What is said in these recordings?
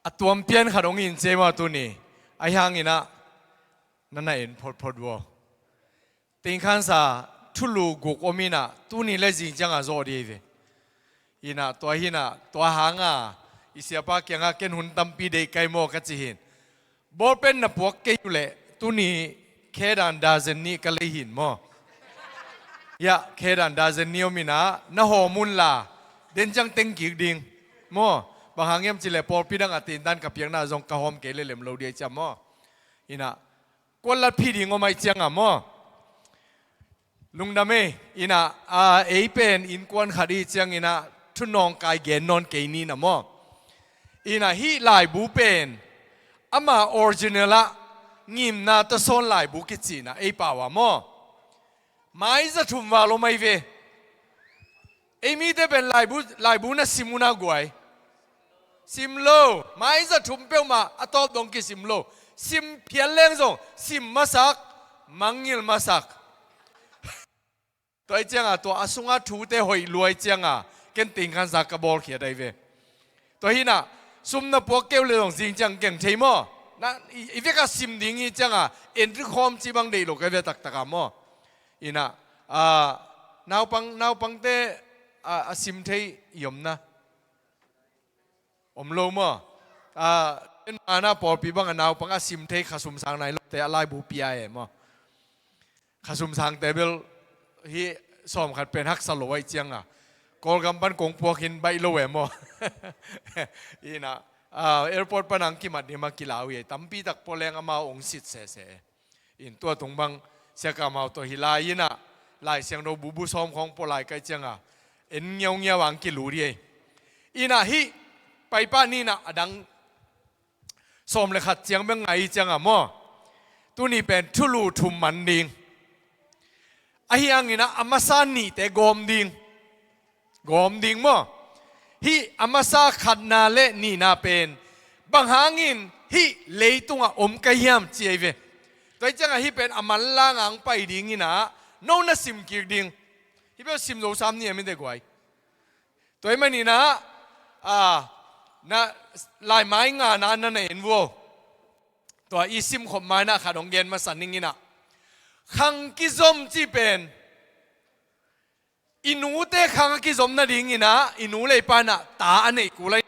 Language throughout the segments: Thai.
อะตัวเปลี่ยนขนมอินเจมาตัวนี้ไอ้ยังอินะนั่นน่ะเองพอดวัวติงขันซาทุลูกุกอมินะตัวนี้เลยจริงจังอ่ะโจดีเวอินะตัวหินะตัวหางอ่ะอิเสียปากยังอ่ะเกินหุ่นตั้มปีเด็กไก่โมกัจจิหินบอลเป็นนับพวกเกยุเล่ตัวนี้แค่ดันดาเซนนี่ก็เลยหินมั้งยะแค่ดันดาเซนนี่อมินะน่าหัวมุนล่ะเดินจังเต็งกิกดิ่งมั้งบางครั้งยังจิเล่พอพี่ดังอัตินดันกับยังน่าจงกระหอมเกลือเล่มเราเดียจำมั้งอินะกวนละพี่ดิ่งออกมาจังอ่ะมั้งลุงดำเมอินะเอเป็นอินกวนขัดอีจังอินะทุนน้องกายเกนนอนเกนี่นะมั้งอินะฮีไลบูเป็นอามาออริจินัลละงิมนาตะโซนไลบูกิจินะเอป่าวะมั้งไม่จะทุ่มว่าลงไม่เวเอมีแต่เป็นไลบูน่ะซิมุนากวยซิมโลไม่จะทุ่มเปล่ามาอัตอบดงกิซิมโลซิมเพียงเล่งส่งซิมมาสักมังยิลมาสักตัวเจ้าอ่ะตัวอาสุงอาทูเตหอยรวยเจ้าอ่ะเก่งติงกันสักกระบอกเขียได้เวตัวหินะซุ่มนับพวกเกลเลยของจริงจังเก่งเทมอนะอีเวก็ซิมดิ่งอีจังอ่ะเอ็นที่คอมจีบังเดโลกเวตักตะกามออีนะนาวปังเตซิมเทยมนะอมโลมอเป็นมาหน้าปอปีบังนาวปังซิมเทขสุมสังในโลกแต่อะไรบุปีไอมอขสุมสังแต่เบลฮีสอมขัดเป็นฮักสโลไอเจียงอ่ะกอลกำปั้นกงพวกหินใบโลเอมออีนะแอร์พอร์ตปนังกิมัดนี่มากิลาวีตั้มปีตักโปเลงอามาองสิทธิ์เสอินตัวตรงบังเสียกามาตัวฮิลายินะลายเสียงเราบูซ้อมของโปลายไกเจียงอ่ะเอ็นเงียววังกิลูดีอีนะฮีไปป้านี่นะดังซ้อมเลยขัดเจียงเป็นไงเจียงอ่ะมอตัวนี้เป็นทุลูทุมมันดิงไอ้ยังนี่นะอามาซานี่แต่กอมดิงมั้งฮีอามาซาขัดนาเล่นี่นาเป็นบางหางินฮีเลยตุงอ่ะอมกะยามเจียเวตัวจังอ่ะฮีเป็นอามันล่างอังไปดิ่งนี่นะโน่นน่ะซิมกิกดิ่งฮีเป็นซิมโลซ้ำเนี่ยไม่ได้กว่าตัวมันนี่นะนะลายไม้งานนั่นเองวัวตัวอีซิมขมไม้นะขาดองเกนมาสั่นนิ่งนี่นะขังกิซอมจีเป็นอินูเตขังกิซอมนั่นดิ่งนี่นะอินูเลยปานะตาอันไหนกูเลย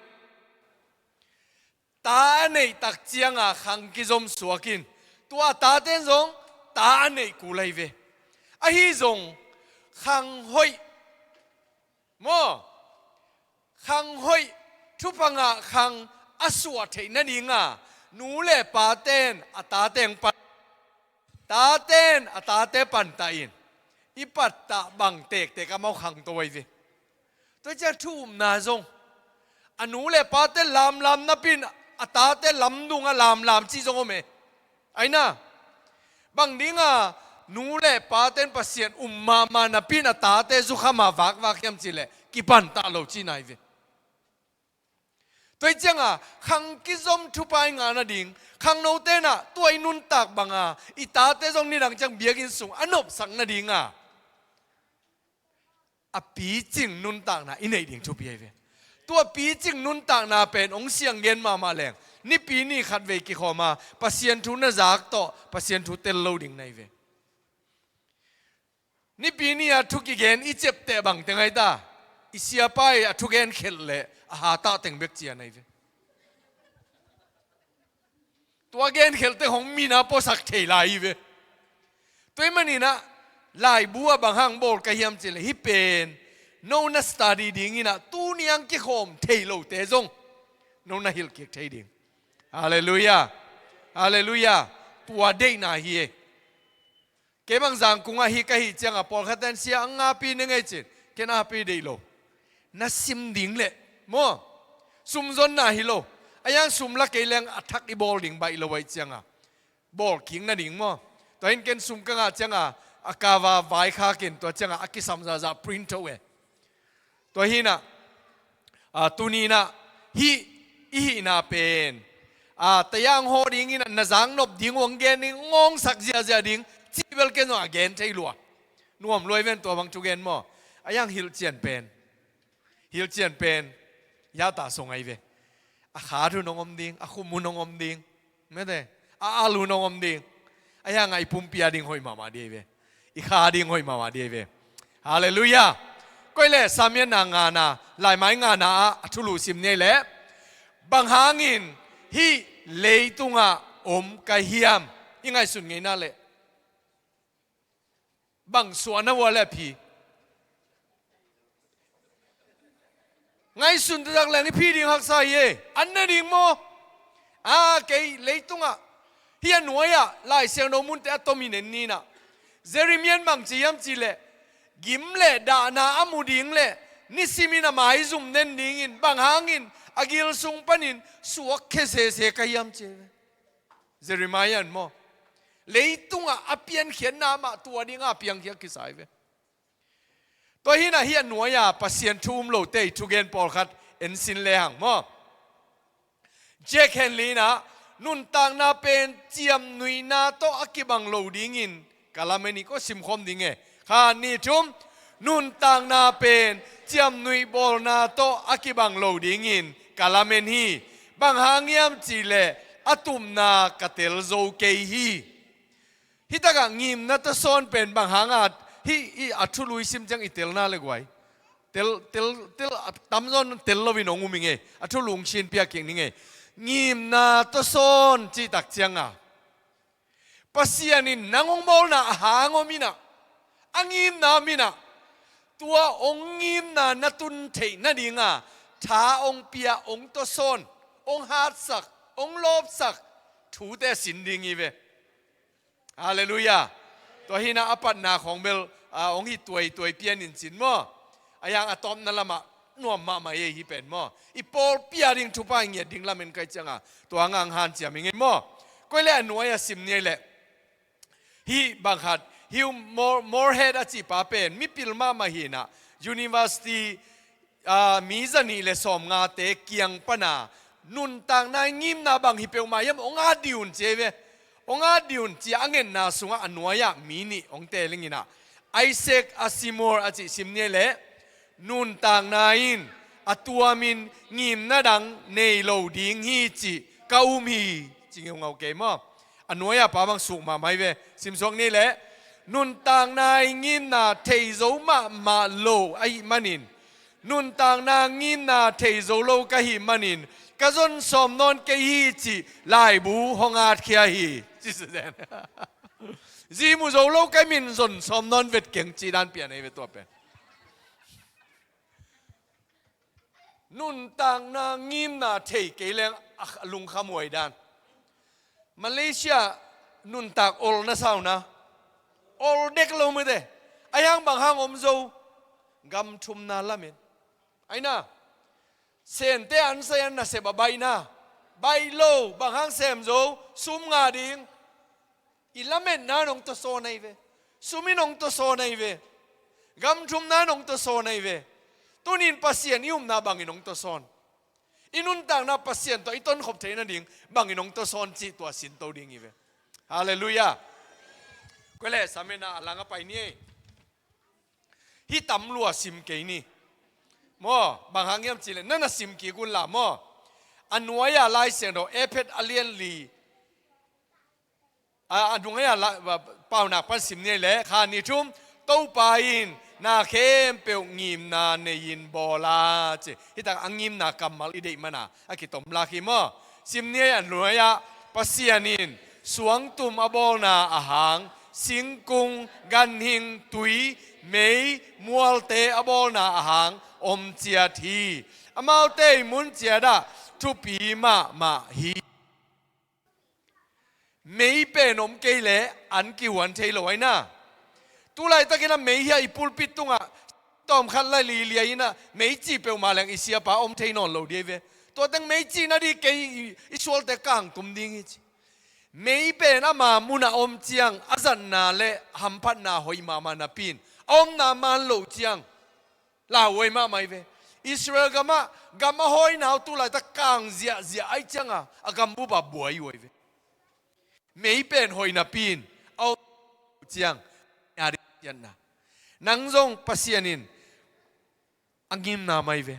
ตาอันไหนตักเจียงอ่ะขังกิซอมสวกินตัวตาเต้นซงตาอันไหนกูเลยเวไอ้ฮิซงขังหอยมั้งขังหอยทุพังอ่ะขังอสวดเทนั่นดิ่งอ่ะนูเลยปาเต้นตาเต้งปันตาเต้นตาเต้ปันตาอินอีปัตตะบังเตกแต่ก็มาขังตัวไว้สิตัวจะทุ่มนาจงอนุเลปาเต้ลามนับปินตาเต้ลำดุงลามจีจงโอเมไอ้น่ะบางดิ้งอ่ะนูเลปาเต้ปัสเซียนมานับปินตาเต้จุขามาวักยามจีเลกิปันตาโลจีนายสิตัวจังอ่ะขังกิจอมทุบไปงานดิ่งขังโนเตน่ะตัวอินุนตักบังอ่ะอีตาเต้จงนี่หลังจังเบียกินสูงอันนบสังนาดิ่งอ่ะปีจิงนุนตักน่ะอินเอดิ่งทุบเบียเวตัวปีจิงนุนตักน่ะเป็นองเสียงเงินมาแรงนี่ปีนี้ขัดเวกิขอมาปัสเซียนทุนน่ะจากต่อปัสเซียนทุเตลโลดิ่งในเวนี่ปีนี้อ่ะทุกเกณฑ์อีเจ็บแต่บังแต่ไงตาอีเสียไปอ่ะทุกเกณฑ์เข็ดเลยหาตาแต่งเบกเจียในเวตัวเกณฑ์เข็ดแต่ของมีนาโปสักเทลายเวตัวมันนี่นะลายบัวบางห้างโบกกระเฮียมเจริญฮิเป็นโน่นสตาดีดิ่งนี่นะตู้นี่ยังกี่คมเทโลเตจงโน่นฮิลเกียเทดิ่งฮาเลลูยาตัวเด็กน่าฮีเก็บบังจังกุงอาฮีก็ฮีจังอ่ะพอขัดเต็นเสียงอาปีนึงไงจิเกณฑ์อาปีเดโลน่าซิมดิ่งเลยมั้งซุ่มจนน่าฮิโลไอ้ยังซุ่มละเกลียงอัทักอีบอลดิ่งใบโลไว้จังอ่ะบอลขิงน่ะดิ่งมั้งตัวเห็นเกณฑ์ซุ่มกันอ่ะจังอ่ะอากาวาไว้ข้ากินตัวจังอ่ะกิสัมซาปรินต์เอาไว้ตัวฮีน่ะตัวนี้น่ะฮีน่ะเป็นแต่ยังโหดิ่งน่ะน่าจังนบดิ่งวังเกนดิ่งงงสักเจียดิ่งจีเวลเกนว่าเกนใช่ลัวน่วมรวยเว้นตัวบางจุเกนมั้งไอ้ยังฮิลเจียนเป็นยาตาส่งไอเว อาขาทุนองอมดิงอาคุมุนองอมดิงไม่ได้อาลูนองอมดิงไอ้ยังไงปุ่มเปียดิงหอยมาดีเวอีขาดิงหอยมาดีเวฮาเลลูยาก็เลยสามีนางานาลายไม้งานาทุลุสิมเนี่ยแหละบางหางินฮีเลยตุงอมกะเฮียมยังไงสุดไงนั่นแหละบางส่วนนั้นว่าแหละพี่ไงสุดทางแหล่งนี้พี่ดิงหักใส่เยอันนั้นดิงโมเกยเลยตุงเฮียหน่วยลายเสียงโนมุนแต่ตัวมีเนนี่นะเจริมีนบางจียมจีเล่กิมเล่ดานาอามูดิงเล่นิสิมินาไม้ซุ่มเน้นดิงินบางหางินอากิลซุงปนินสวกเคเสกยามเจเจริมายันโมเลยตุงอาเปียนเขียนนามาตัวดิงอาเปียนเขียนกิสายเวตัวหินะเฮียหน่วยปัสยันทุ่มโลเตทุเกนปอลคัดเอ็นสินเลหังโมเจคเฮนลีนะนุนต่างนาเป็นเจียมนุยนาโตอากิบังโลดิงินกาลาเมนิก็สิมคมดิงเงข้านี่ทุมนุนต่างนาเป็นเจียมนุยบอลนาโตอากิบังโลดิงินกาลาเมนีบางหางยามจีเลอาตุมนากะเตลโซเกฮีฮิตากะงิมนัตโซนเป็นบางหางอาฮิอัตุลุยซิมจังอิเตลนาเลกไว้เตลตัมซอนเตลลวินองุมิงเงอัตุลุงชินเปียกิงนิงเงงิมนาตโซนจีตักจังปัสยานินนางองบอลนาหางอมินะอังงิมนามินะตัวองงิมนานัตุนเทนดิงท้าองเปียองตโซนองฮาร์สักองลบสักถูแต่สินดิงอีเวฮาเลลูยาตัวหินาอปัตนาของเบลองฮิตัวเปียนินสินมั้งอายังอะตอมนั่นละมาหน่วมมาเยฮิเป็นมั้งอีปอลเปียดิงทุบไปเงียดิงละมันไกจังตัวงางหันเจียมิงเงี้ยมั้งก็เลยหน่วยสิมเนี่ยแหละฮีบางหัดฮิวมอร์เฮดอาจิปาเป็นมิปิลมาหินะ University มีจันนี่เลสอมงาเตะเกียงปนานุนต่างนายงิมนาบางฮิเปลมายมองอาดิวน์เจเวองอาดิวน์จีอังเงินนาสุงอันนวยมีนี่องเตลิงินะไอเซกอาซิมอร์อาจิสิมเนี่ยแหละนุนต่างนายนอัตัวมินงิมนาดังเนโลดิงฮีจิกาอุมีจริงๆเอาเกมอ่ะอันนวยปาบังสุกมาไม่เวสิมสงนี่แหละนุนต่างนายงิมนาเทโซมาโลไอมันินนุนต่างนางงิมนาเทโซโลกะฮิมันินกะจนสมนนเกฮีจิลายบูฮงอาดเคียฮีจิสเดนจีมุโซโลกะมินจนสมนนเวทเก่งจีดันเปียนไอเวตัวเป็นนุนต่างนางงิมนาเทเกเลงลุงขมวยดันมาเลเซียนุนตากโอลนะสาวนะโอลเด็กลงมาเด้ไอ้ยังบางหางอมโซกำชุมนาละมินไอ้น่ะเซนเตอันเซนน่ะเสบใบน่ะใบโลบางหางเซมโซซุมงาดิงอิละเมนน่ะนงตโซในเวซุมินงตโซในเวกำชุมน่ะนงตโซในเวตัวนี้ปัสเซียนยุ่มน่ะบางอินงตโซนอินุนต่างน่ะปัสเซียนตัวอีต้นขบเทนั่นดิงบางอินงตโซนจีตัวสินตัวดิงอีเวฮาเลลูยาก็เลยสามีน่ะหลังไปนี่ที่ตำรวจสิมเกนี่มอบางครั้งยังจีเลยนั่นน่ะสิมกีกุลละมออันนวยาไลเสียงเราเอเพดอเลียนลีอันนวยาเป่าหนักปันสิมเนี่ยแหละขานี่ทุ่มเต้าไปอินนาเข้มเปียวงิมนาเนยินบอลาเจที่ต่างอังงิมนากำมัลอิเดมันอากิตมลาคิมอสิมเนี่ยอันนวยาปัสเซียนินสวงตุมอบอลนาอาหางสิงกุงกันหิงตุยเมย์มัวเตอบอลนาอาหางอมเจียทีอมาเตมุนเจียดาทุปีมาฮีเมย์เป็นอมเกเลอันกิวันเทลไว้นะตุไลตะกินะเมย์เฮียอิปุลปิตุงะตอมขันไลลีเลียนะเมย์จีเปลมาแรงอิเซียปาอมเทนอนโลเดียเวตัวตั้งเมย์จีนะดีเกยอิชวลเตกังตุมดิงอิจิเมย์เป็นอามามุนาอมเจียงอาจันนาเลหัมพันนาหอยมานาปินอมนามันโลเจียงลาเวยมาไม่เวอิสราเอลกามาหอยนาวตุไลตะกังเสียไอเจียงอากำบุบะบวยเวยไม่เป็นหอยนาปินเอาเจียงอาริยันนะนังจงปัสยานินอังยิมนาไม่เว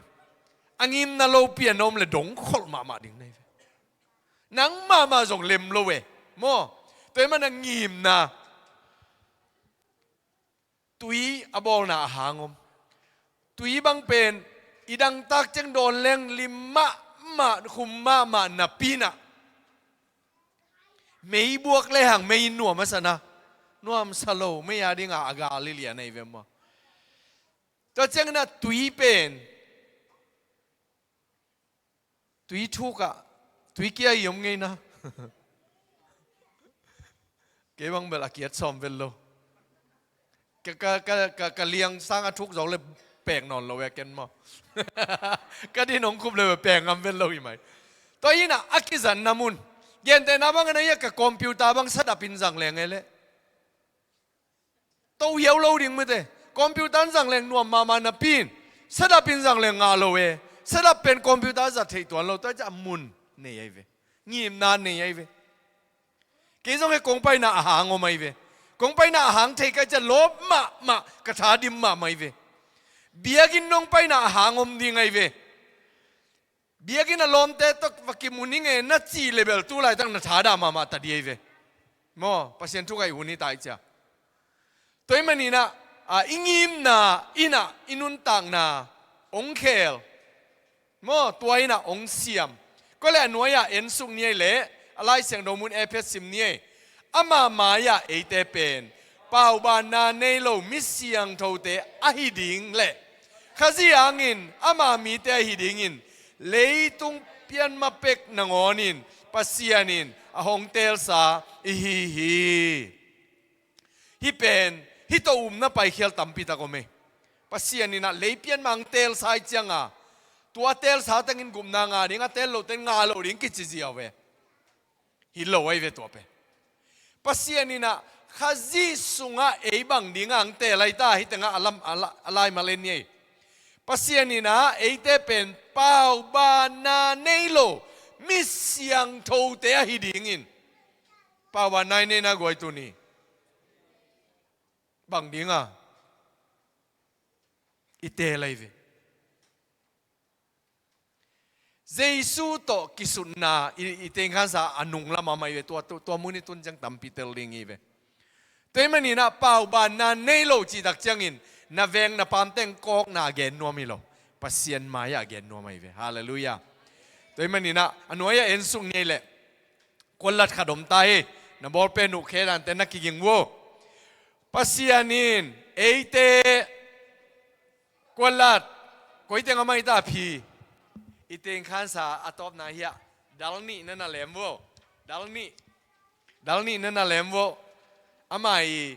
angim na lo pian nom le dong khol ma ding nei nang ma zong lem lo we mo toy man angim na tui abol na hangom tui bang pen idang tak chang don leng limma ma khum ma na pina mei buak le hang mei nuwa masana nuam salo mei adinga aga lilia nei ve mo to chang na tui pen tui thuka tui kia yom ngei na ke bang bela kiat som velo ka liang sang a thuk zo le pek non lo we ken mo ka di nong kup le pek ngam velo i mai to ina akizan namun gen te na bang na ya ka computer bang sadapin jang leng ele to yau lo ding me te computer jang leng nuam ma na pin sadapin jang leng nga lo we sadap pen computer za thei tuan lo to ja mun nei ai ve ngim na nei ai ve ke jong he kong pai na hang o mai ve kong pai na hang thei ka ja lop ma ka tha dim ma mai ve biagin nong pai na hang om ding ai ve biagin a lom te to vakimuning e na chi level tu lai tang na tha da ma ta di ai ve mo pasien thu kai huni tai cha toy mani na ingim na ina inun tang na ong khel mo toy na ong siam ko le noya en sung ni le alai seng do mun epes sim ni ama maya e te pen pau ba na nei lo mi siang tho te a hi ding le khazi angin ama mi te hi ding in leitung pian ma pek nangonin pasianin a hong tel sa hi pen hi to na pai khel tampi ta ko me pasianin na leipian mang tel sai changa tua tel sa tangin gumna nga ringa tel lo ten nga lo ring ki chi awe hi lo ai ve to pe pasianin na khazi sunga e bang dinga ang te lai ta hi tanga alam alai malen ni pasianin na e te pen pau ba na nei lo mi siang tho te a hi ding in pau ba nai ne na goi tu ni bang dinga ite lai ve Jesu to kisun na iteng khan sa anung lama mai ve to muni tun jang tampi tel ling i ve toy mani na pau ba na nei lo chi dak changin na veng na pam teng kok na gen no mi lo pasien maya gen no mai ve hallelujah toy mani na anoya en sung nei le kollat khadom tai na bol pe nu kheran te na kiging wo pasianin eite kollat koite ngamai ta phi iteng khan sa atop na hiya dalni nana lemwo dalni nana lemwo amai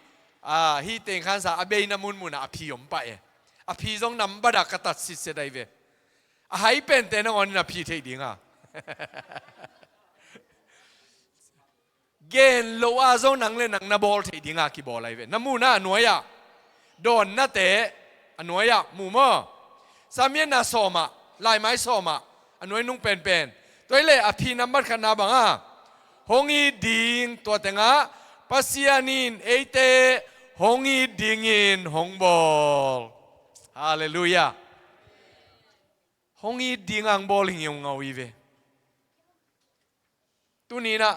hi teng khan sa abei na mun a phi om pa e a phi jong nam bada katat sit se dai ve a hai pen te na on na phi thei dinga gen lo a zo nang le nang na bol thei dinga ki bol ai ve namu na noya don na te anoya mu mo samien na soma lai mai soma anoi nung pen toile a phi number khana banga hongi ding to tenga pasianin eite hongi dingin hongbol hallelujah hongi dingang bol hingyong ngawi ve tunina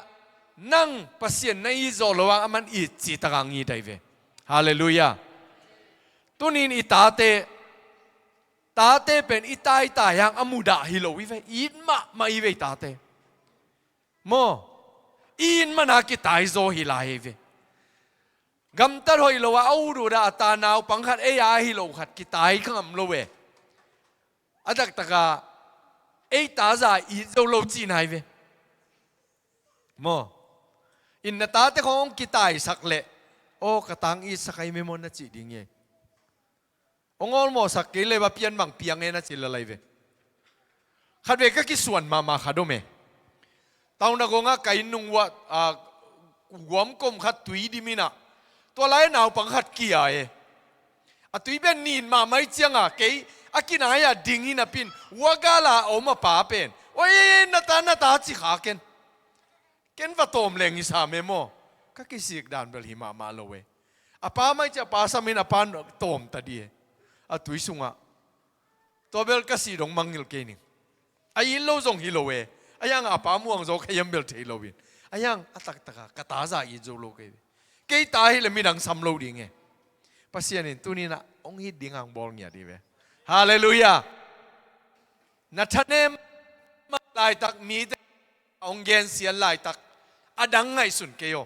nang pasien na izo lowang aman I chi takangi dai ve hallelujah tunin itate pen itai yang amuda hilo ve in ma i ve tate mo in mana ki tai zo hilai ve gam tar hoi lo wa au ru da ta naw pangkhat e ya hilo khat ki tai kham lo we adak taka e ta za I zo lo chi nai ve mo in na tate khong ki tai sak le o katang I sakai me mon na chi ding ye ongol mo sakile ba pian bang piang ena chila laive khadwe ka ki suan mama khadome tauna gonga kainung wa guam kom khat tui dimina to lai naw pang khat kia e a tui ben nin ma mai chianga ke akina ya dingina pin wagala oma pa pen oi na ta chi kha ken va tom leng I sa memo ka ki sik dan bel hi ma lowe apa mai cha pa samin apan tom ta di a tui sunga ตัวเบลก็สีดงมังยิลเกนิงไอ้ยิโลซงฮิโลเวไอ้ยังอาปาม่วงโซขยัมเบลเทโลวินไอ้ยังอัตตะกะตาซาอิโจโลเกเกยตาฮิเลมิดังซัมโลดิงเงปัสยานินตุนีนะองฮิดิงังบอลเงียดีเวฮาเลลูยานัทเนมลายตักมีแต่องเกนเสียลายตักอดังไงสุนเกโย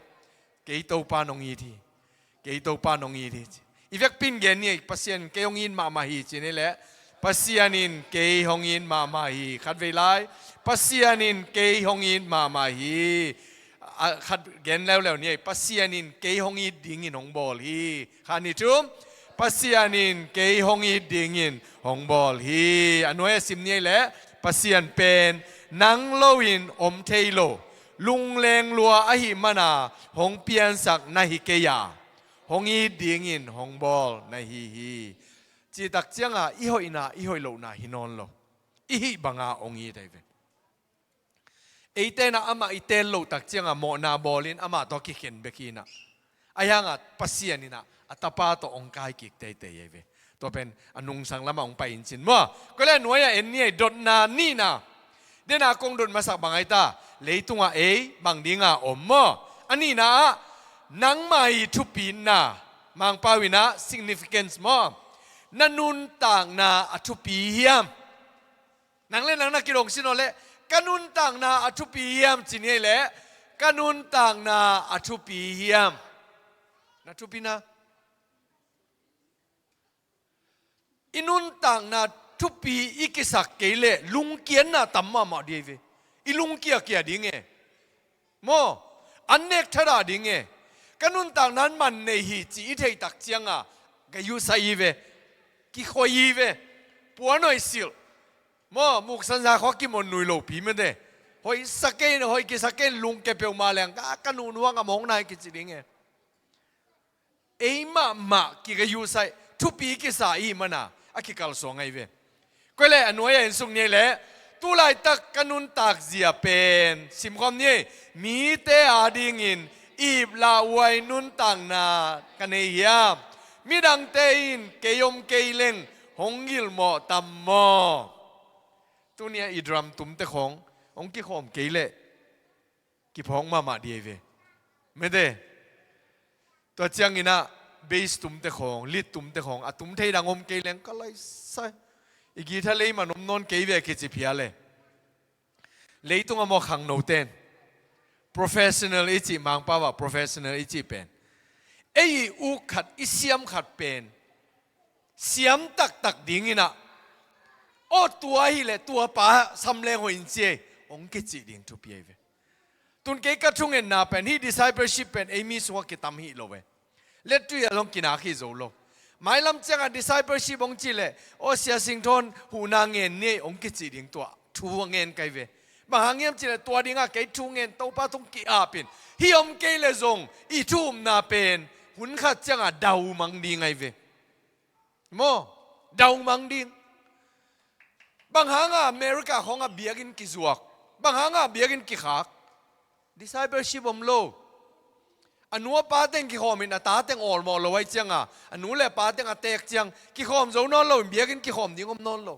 เกยโตปานองอีทีเกยโตปานองอีทีอีเวกปินเกนเนี่ยปัสยานินเกยองอินมาฮีจีนี่แหละปัสยานินเกยองอินมาฮีขัดเวลาปัสยานินเกยองอินมาฮีขัดเกนแล้วเนี่ยปัสยานินเกยองอินดิ่งอินของบอลฮีขานิจุมปัสยานินเกยองอินดิ่งอินของบอลฮีอันนู้นสิมเนี่ยแหละปัสยานเป็นนังโลวินอมเทโลลุงเลงลัวอหิมานาหงเปียนสักนาฮิเกียหงอีดิ่งอินหงบอลนาฮิฮีจีตักเจียงอีหอยนาอีหอยโลนาฮินอนโลอีฮิบังอาองอีได้เวไอเตนะอามาไอเตนโลตักเจียงโมนาบอลินอามาตอกิเข็นเบกีนะอายังปัสยานินะอัตปาตองกายกิกเตเตเยเวตัวเป็นอนุงสังละมังไปอินสินมั่วก็เลยหน่วยเอ็นนี่ดดนานี่นะเดนากงดดมาสักบางไอตาเลยตุงบางดิ้งอมมั่วอันนี้นะนังไม่ทุปีนนะมังปาวินะ significance มั่วนันุนต่างนาอทุปีเฮียมนังเล่นนังนักกิโลงสิโนเล่กันุนต่างนาอทุปีเฮียมจินี่แหละกันุนต่างนาอทุปีเฮียมนัทุปีนะอินุนต่างนาทุปีอีกิสักเกเลลุงเกียนนาตัมมาดีเวอีลุงเกียเกียดิ้งเงโมอันเนกทราดิ้งเงกันุนต่างนั้นมันในฮีจีเทตักเจียงกายุไซเวกิโคยีเวปัวหน่อยสิลโมมุกสันซาขอกิมอนนุยโลปีมันเดหอยสักเกนหอยกิสักเกนลุงเกเปียวมาแรงกันุนว่างมองนายกิจิดิ้งเงเอ้มากิกายุไซทุปีกิสาอีมันน่ะอากิกัลสงไงเวก็เลยอันนู้นยังส่งเนี่ยแหละตุลายตักกันุนตักเสียเป็นสิมคอมเนี่ยมีแต่อาดิงินอีบลาวัยนุนต่างนากันเฮียมีดังเตอินเกยมเกยเลงหงกิลโมตัมโมตัวเนี่ยอีดรัมตุมเตขององกิขอมเกยเลกิพองมาดีเวไม่ได้ตัวเจียงอินะเบสตุมเตของลิดตุมเตของอะตุมเทดังอมเกยเลงก็เลยใส่อีกทะเลมันนนเกยเวกิจิพิอาเลเลยตุงอมขังโนเตน professional อีจิมังปาวะ professional อีจิเป็นไอ้อุขัดอิเสียมขัดเป็นเสียมตักดิ้งนะโอ้ตัวฮิเลตัวป้าสำเร็จหัวอินเจองกิจิดิ้งทุบเยเวตุนเกยกระทุ่งเงินนาเป็นฮี discipleship เป็นเอมิสวะกิตามฮีโลเวเล็ดตุยลงกินาฮิโซโลไม่ลำเจ้า discipleship องจิเลโอเสียสิงทนหูนางเงินเนี่ยองกิจิดิ้งตัวทัวเงินไกเวบางเงี้ยจิเลตัวดิ้งเกยทุ่งเงินตัวป้าทุ่งกีอาเป็นฮิอมเกยเลซงอีทุ่มนาเป็นหุ่นขัดเจ้าดาวมังดิ้งไงเวโมดาวมังดิ้งบางอเมริกาของเบียกินกิจวักบางเบียกินกิขัก discipleship อมโลอันนู้นป้าเต็งกิขอมินตาเต็งออลมอลเอาไว้เจียงอันนู้นแหละป้าเต็งเตกเจียงกิขอมโจนอลโลเบียกินกิขอมดิ้งอมนอลโล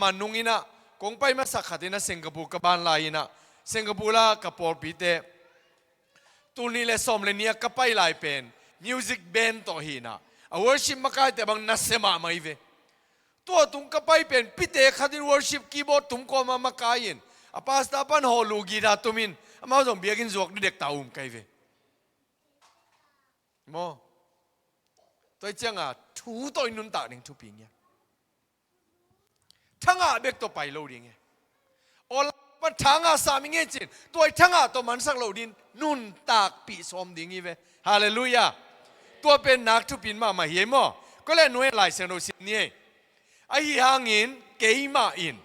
มันนุ่งอินะคงไปมาสักขัดนะสิงคโปร์กับบ้านลายนะสิงคโปร์ละกับปอร์ปีเตตัวนี้เลยสมเลยเนี่ยกับไปลายเป็นมิวสิกแบนด์ต่อหินะworship มาใกล้แต่บางนัสเซมาไม่เวตัวตุงกับไปเป็นพิเตขัดิน worship คีย์บอร์ดตุงก็มาใกล้ยินป้าสตาปันฮอลูกีดาตุมินมาส่งเบียกินจวกเด็กตาใกล้เวโมตัวเจ้าทูตัวนุนตาหนึ่งทุปีเนี่ยทั้งเบกตัวไปโลดิงโอลมันทั้งสามีเงี้ยจินตัวทั้งตัวมันสักโลดินนุนตากปีสมดิงเวฮาเลลูยาตัวเป็นนักทุปินมาเฮียมก็เลยหน่วยหลายเซนโนสินี่ไอ้หางอินเกยมาอิน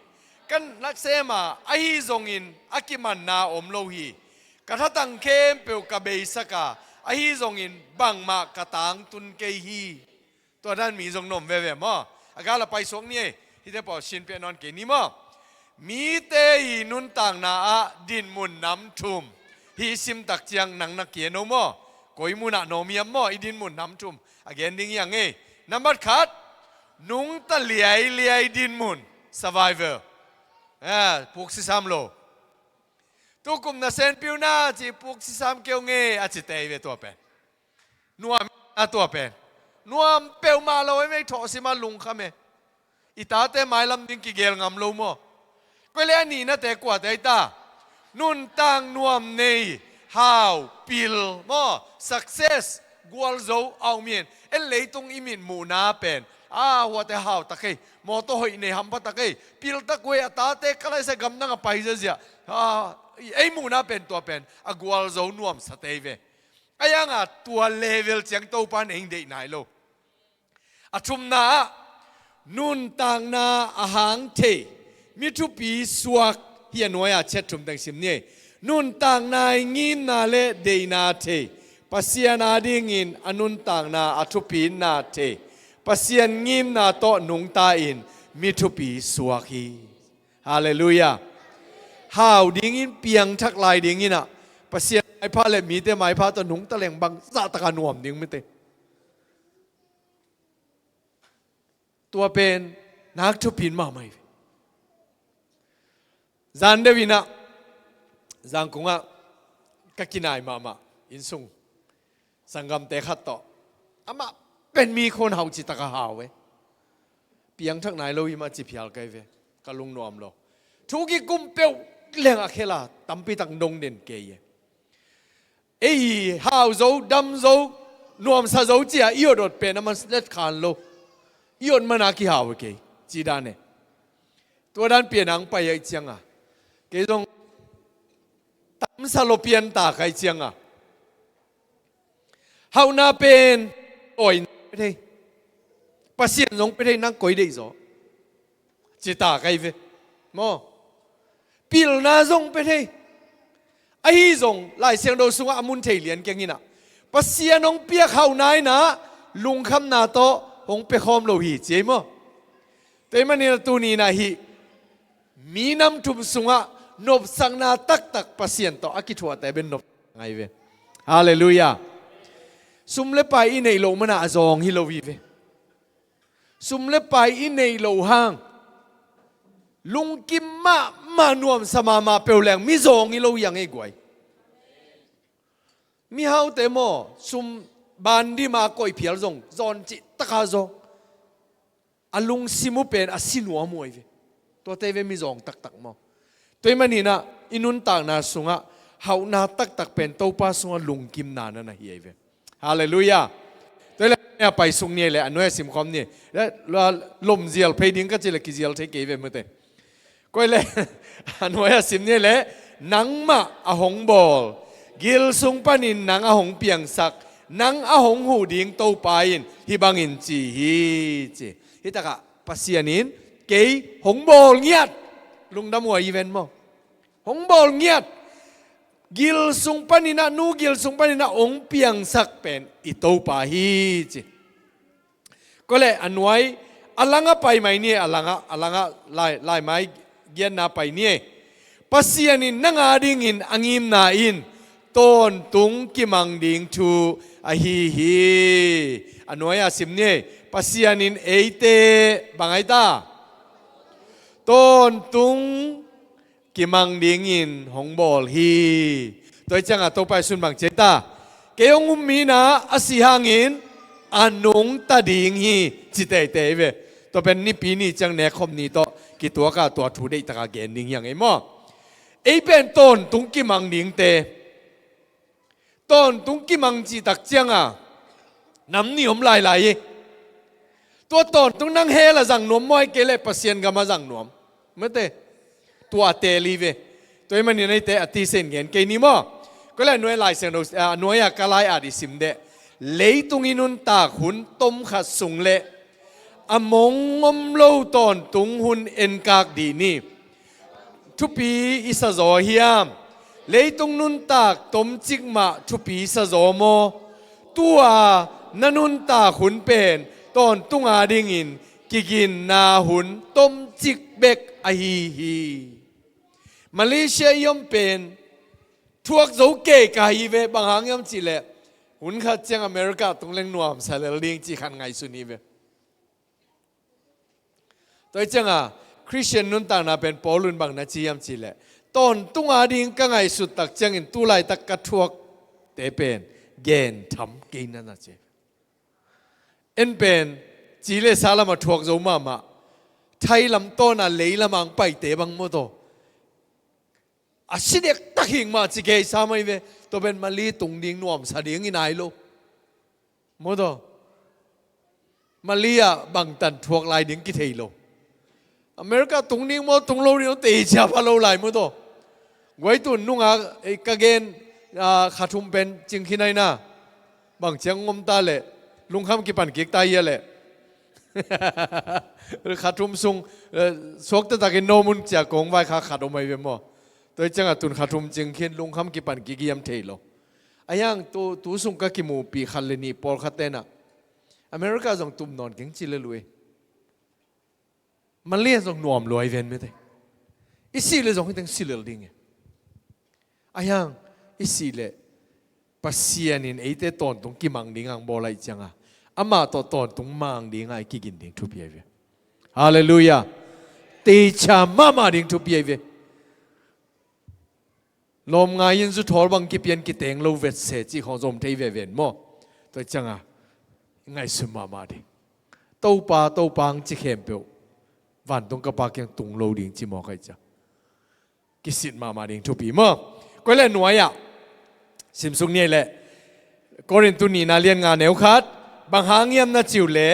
กันนักเสมาไอ้ทรงอินอากิมันนาอมโลหีกระทัตังเข้มเปียวกะเบยสกาไอ้ทรงอินบังมากระตังตุนเกฮีตัวนั้นมีทรงนมเว่ๆมั้งอากาศเราไปสงนี่ที่ได้บอกชินเปียนอนเกนี่มั้งมีเตยนุนต่างนาดินมุนน้ำทุ่มฮีซิมตักเจียงนังนักเกียนโมั้งกอยมุนโนมีมมั้งอีดินมุนน้ำทุ่มอเกนดิ้งยังไงน้ำบัดขาด นุงตะเลียดินมุน survivor ปุกสิสามโลตุกุมนาเซนปิวนาจีปุกสิสามเกียวเงอาจิเตยเวตัวเป็นนัวตัวเป็นนัวเปียวมาเราไม่ถอสิมาลุงข้าเมอิตาเตไม้ลำดิ้งกิเกลงามโลโมก็เลยอันนี้นะแต่กว่าแต่ตานุนตังนัวมเนยฮาวปิลโม success กวลโซเอาเมียนเลยตรงอิมินมูนาเป็นหัวแต่ฮาวตะเกยมอโตหอยในหัมพัตตะเกยปิลตะกวยตาเตะก็เลยseกำนังไปเสียมูนาเป็นตัวเป็นกวลโซนัวมสเตเวยังตัวเลเวลเจียงโตปันเองเดนายโลชุมนานุนต่างนาอาหางเทมิทุปีสวกเฮียนวยเช็ดชุมตังสิมเนี่ยนุนต่างนางินนาเลเดนาเทปัสยานาดิงินอนุนต่างนาอทุปีนาเทปัสยานงิมนาโตนุงตาอินมิทุปีสวกฮีฮาเลลูยาฮาวดิงินเปียงทักลายดิงินอ่ะปัสยาไอพาเลมีเตไม้พาตัวนุงตะเลงบังซาตะกานวมดิงไม่เตตัวเป็นนักทุพินมาไหมจันเดวินะจังกุงะกักินายมาอินซุงสังกัมเตขัดต่ออามาเป็นมีคนหาวจิตตะกะหาวเวเปียงทักไหนเราอิมาจิพิฮัลไกเวกะลุงนวมโลทุกิกุมเปียวเลี้ยงอะเคลาตั้มปีตังดงเด่นเกยหาวโซดำโซนวมซาโซจีอีโอดดเป็นมันเล็ดขานโลยนมานาคิฮาวเกจีดานเนตัวด้านเปลี่ยนหนังไปยังเจียงเกยงตั้มซาโลเปียนตาใครเจียงฮาวนาเป็นโอยไปได้ปัสเซียนลงไปได้นั่งก้อยได้จ้ะจิตาใครเวมอปิลนาซงไปได้ไอ้ซงไล่เสียงโดสุงอามุนเทเลียนเก่งนี่นะปัสเซียนงเปียเขานายนะลุงคำนาโตคงไปคอมโลหิเจมอแต่มันนี่ตัวนี้นะฮิมีน้ำทุบสุงะนบสังนาตักปัสเซียนต่ออากิทัวแต่เป็นนบไงเวฮาเลลูยาสุมเลไปอินในโลมันอาซองฮิโลวีเวสุมเลไปอินในโลห้างลุงกิมมานวมสมาเปลวแรงมิซองฮิโลยังไงกวยมีเฮาเตโมสุมบันดีมาก่อยเพียรซงจอนจิตะคาซงอาลุงซิมุเป็นอาสินัวมวยเวตัวเตเวมิซองตักมอตัวมันนี่นะอินุนต่างนาสุงะเฮานาตักเป็นตัวป้าสุงะลุงกิมนานะนะเฮียเวฮาเลลูยาตัวเนี่ยไปสุงเนี่ยแหละอันนู้นสิมคอมเนี่ยแล้วลมเจียลเพดิงก็จะเล็กเจียลเทเกเวมื่อเตก็เลยอันนู้นสิมเนี่ยแหละนังมาอาหงบอลกิลสุงปานินนังอาหงเปียงสักนังอาหงหูดิงโตไปอินฮิบังอินจีฮิตากะปัสยานินเกยหงบอลเงียดลุงดำหัวอีเวนต์มั้งหงบอลเงียดกิลสุงปานินะนูกิลสุงปานินะองเปียงสักเป็นอิโตปาฮีจีก็เลยอันไว้อลังะไปไหมเนี่ยอลังะไล่ไม้เกียนนาไปเนี่ยปัสยานินนังอาดิงินอังิมนาอินต้นตุงกิมังดิงทูอะฮีอันไว้อาสิมเนี่ยปัสยานินเอเตบังไอตาต้นตุงกิมังดิงินหงบอลฮีตัวจังตัวไปสุนบังเจตาเกยงุมมีนาอาศิหางินอันนุงตาดิงฮีจิตเตเวตัวเป็นนิปีนี่จังเนคมนี่ตัวกิตัวก็ตัวถูได้ตะกาเกนดิงยังไงมั่งเป็นต้นตุงกิมังดิงเตต้นตุงกิมังจีตักเจียงน้ำนิยมหลายตัวต้นตุงนั่งเฮละจังนวมมอยเกเลปัสเซียนก็มาจังนวมเมื่อเตตัวเตลีเวตัวมันนี่ในเตอติเซนเงินเกนี่มั่งก็เลยหน่วยลายเสียงหน่วยกะลายอาดิสิมเดเลยตุงอินุนตาหุนต้มขัดสุงเละอมงงมโลต้นตุงหุนเอ็นกากดีนี่ทุปีอิสโซเฮียมเลยตรงนุนตากต้มจิกมาทุปีอิสโซโมตัวนันุนตาหุนเป็นต้นตุงอาดิงินกินนาหุนต้มจิกเบกอฮีมาเลเซียยอมเป็นทวกโจเกกาฮีเวบางหางยอมจีเล่หุนขัดเจียงอเมริกาตรงเล่งนวมสารเลี้ยงจีขันไงสุนีเว ตัวจังคริสเตียนนุ่นต่างน่ะเป็นปอลุนบางนาจียมจีเล่ตอนตุงอาดิงกังไงสุดตักจังอินตุไลตักกระทวกเตเป็นเกณฑ์ทำกินนั่นนะเจเอ็นเป็นจีเลสาลามาทวกโจมาไทยลำต้นน่ะเลยละมังไปเตบังโมโตอาศิเด็กตักหิงมาจิเกยสามัยเวตัวเป็นมาลีตุงดิงนวมสาดิงอินายโลโมโตมาลีอะบังตันทวกลายดิงกิเทยโลอเมริกาตุงดิงโมตุงโลดิงเตะชาพาโลลายโมโตไว้ตุนนุ่งไอ้กะเกนขาทุมเป็นจิงขี้ไหนนะบางเชียงงมตาเลยลุงคำกี่ปันกิกตายเลยขาทุมซุงสวกตะตะกินโนมุนจากกงไว้ขาดออกมาเวมตัวจังตุนขาทุมจิงขี้ลุงคำกี่ปันกิกยามเทโลอายังตัวซุงกะกิมูปีขันเลนีปอลขัดเตนะอเมริกาส่งตุ่มนอนเก่งจิเลลุยมันเลี้ยงส่งนวมรวยเวนไม่ได้อีสิเลยส่งให้ตั้งสิเลดิ้งอายังอีสิเลยปัสเซียนินไอเตตอนตรงกิมังดิ้งอังบอลายจังอามาตอนตรงมังดิ้งไอกิกินดิ้งทุบเยเวฮาเลลูยาตีชามาดิ้งทุบเยเวลมงายินสุดทอลบังกิเปียนกิเตงโลเวตเซจิของจอมเทเวเวนโมตัวจังไงสุมาดิ้งเต้าปังจิเข้มเปียววันตรงกับปากยังตุงโลดิ้งจิมอใครจ้ะกิสิตมาดิ้งทุบปีโมก็เล่นหน่วยสิมสุงเนี่ยแหละกอรินตุนีนาเลียนงานเอวคัดบางหางยามนาจิวเล่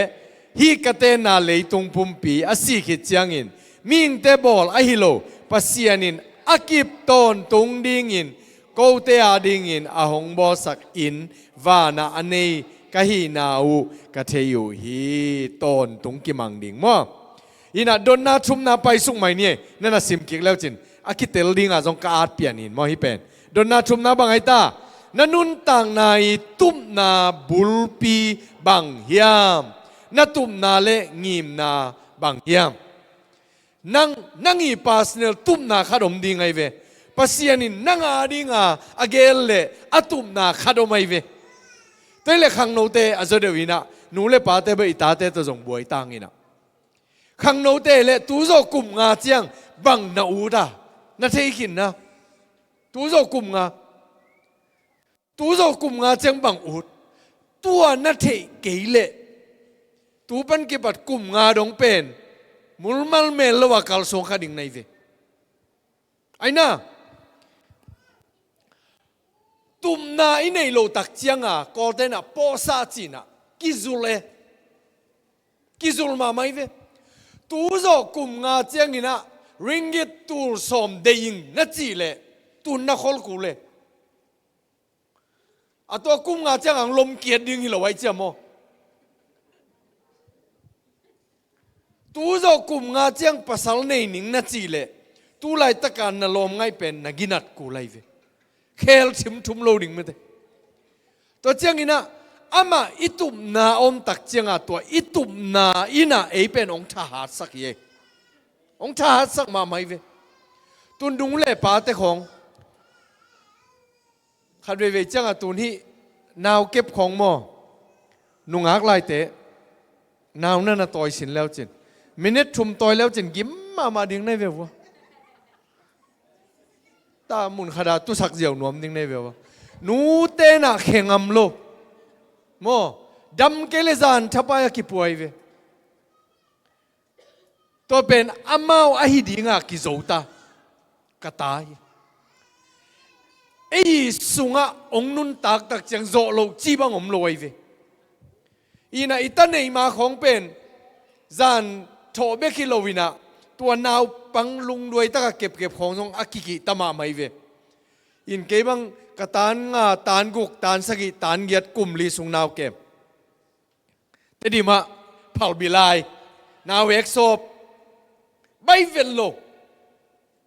ฮีกเตนาเลยตุงปุ่มปีอาศิขิจยังอินมิงเตบอลอหิโลปัสเซียนินอากิบตอนตุงดิ่งอินโกเตอาดิ่งอินอาหงบอสักอินวานาอันนี้กะฮีนาอูกะเทยูฮีตอนตุงกิมังดิ่งมั้งอินะโดนนาชุมนาไปสุงไม่เนี่ยนั่นน่ะสิมกิกแล้วจินอากิเตลดิ่งอาจงกาดเปลี่ยนอินมั้งฮิเป็นโดนนาชุมนาบางไอตานันุนต่างในตุมนาบุลปีบางเฮียมนัตุมนาเลงีมนาบางเฮียมนังอีปาสเนลตุมนาขดมดีไงเวปัสยานินนังอาดิงอาเกลเลอตุมนาขดมไงเวแต่เลขังโนเตอจเดวินะนูเลปาเตเบอิตาเตตจงบวยตังอินะขังโนเตเลตูโจกุมงาเจียงบังนาอูดานาเทกินนะตูโจกุมงาตูโจกุมงาเจียงบังอูดตัวนาเทเกเลตูปันกิบัดกุมงาดงเป็นมุลมัลเมลว่ากัลสงขาดิ่งในเวไอ้น่ะตุมนาอินในโลตักเจียงก็เดน่ะปอซาจีน่ะกิจุลมาไม่เวตูโจกุมงาเจียงนี่นะริงกิตตูสมเดยิงนัจีเลตูนักขลกูเลอะตัวกุมงาเจียงลมเกียดดิ่งหิโลไว้เจียมอตูโจกุมงาเจียงภาษาในนิ่งนัจีเลตูไลตะการนลมไงเป็นนักินัดกูไลเวเคลชิมทุมโลดิ่งไม่ได้ตัวเจียงนี่นะอามาอิตุมนาอมตักเจียงตัวอิตุมนาอินะเอเป็นองค์ทหารสักเยองค์ทหารสักมาไม่เวตุนดุงเล่ปาเตของขัดเวเจียงตุนที่นาวเก็บของหม้อนุงอักไลเตนาวนั่นน่ะต่อยสินแล้วจินมินิทุมต่อยแล้วจินยิ้มมาดิ่งในเววะตามุนขดาตุสักเจียวนวมดิ่งในเววะนูเตน่ะเข่งอัมโลโมดำเกลจานทับไปกิป่วยเวตัวเป็นอามาอหิดิงกิโจตากตายไอ้สุงองนุนตักจังโจโลจีบังอมลอยเวอีน่ะอิตันเนมาของเป็นจานโถเบกิโลวินะตัวนาวปังลุงด้วยตะเก็บของทรงอากิกิตมาไม่เวอินเก็บังกตานตานกุกตานสกิตานเกียดกลุ่มลีสุงนาวเก็บแต่ดีมาเผาบิลายนาวเอกโซบใบเวลโล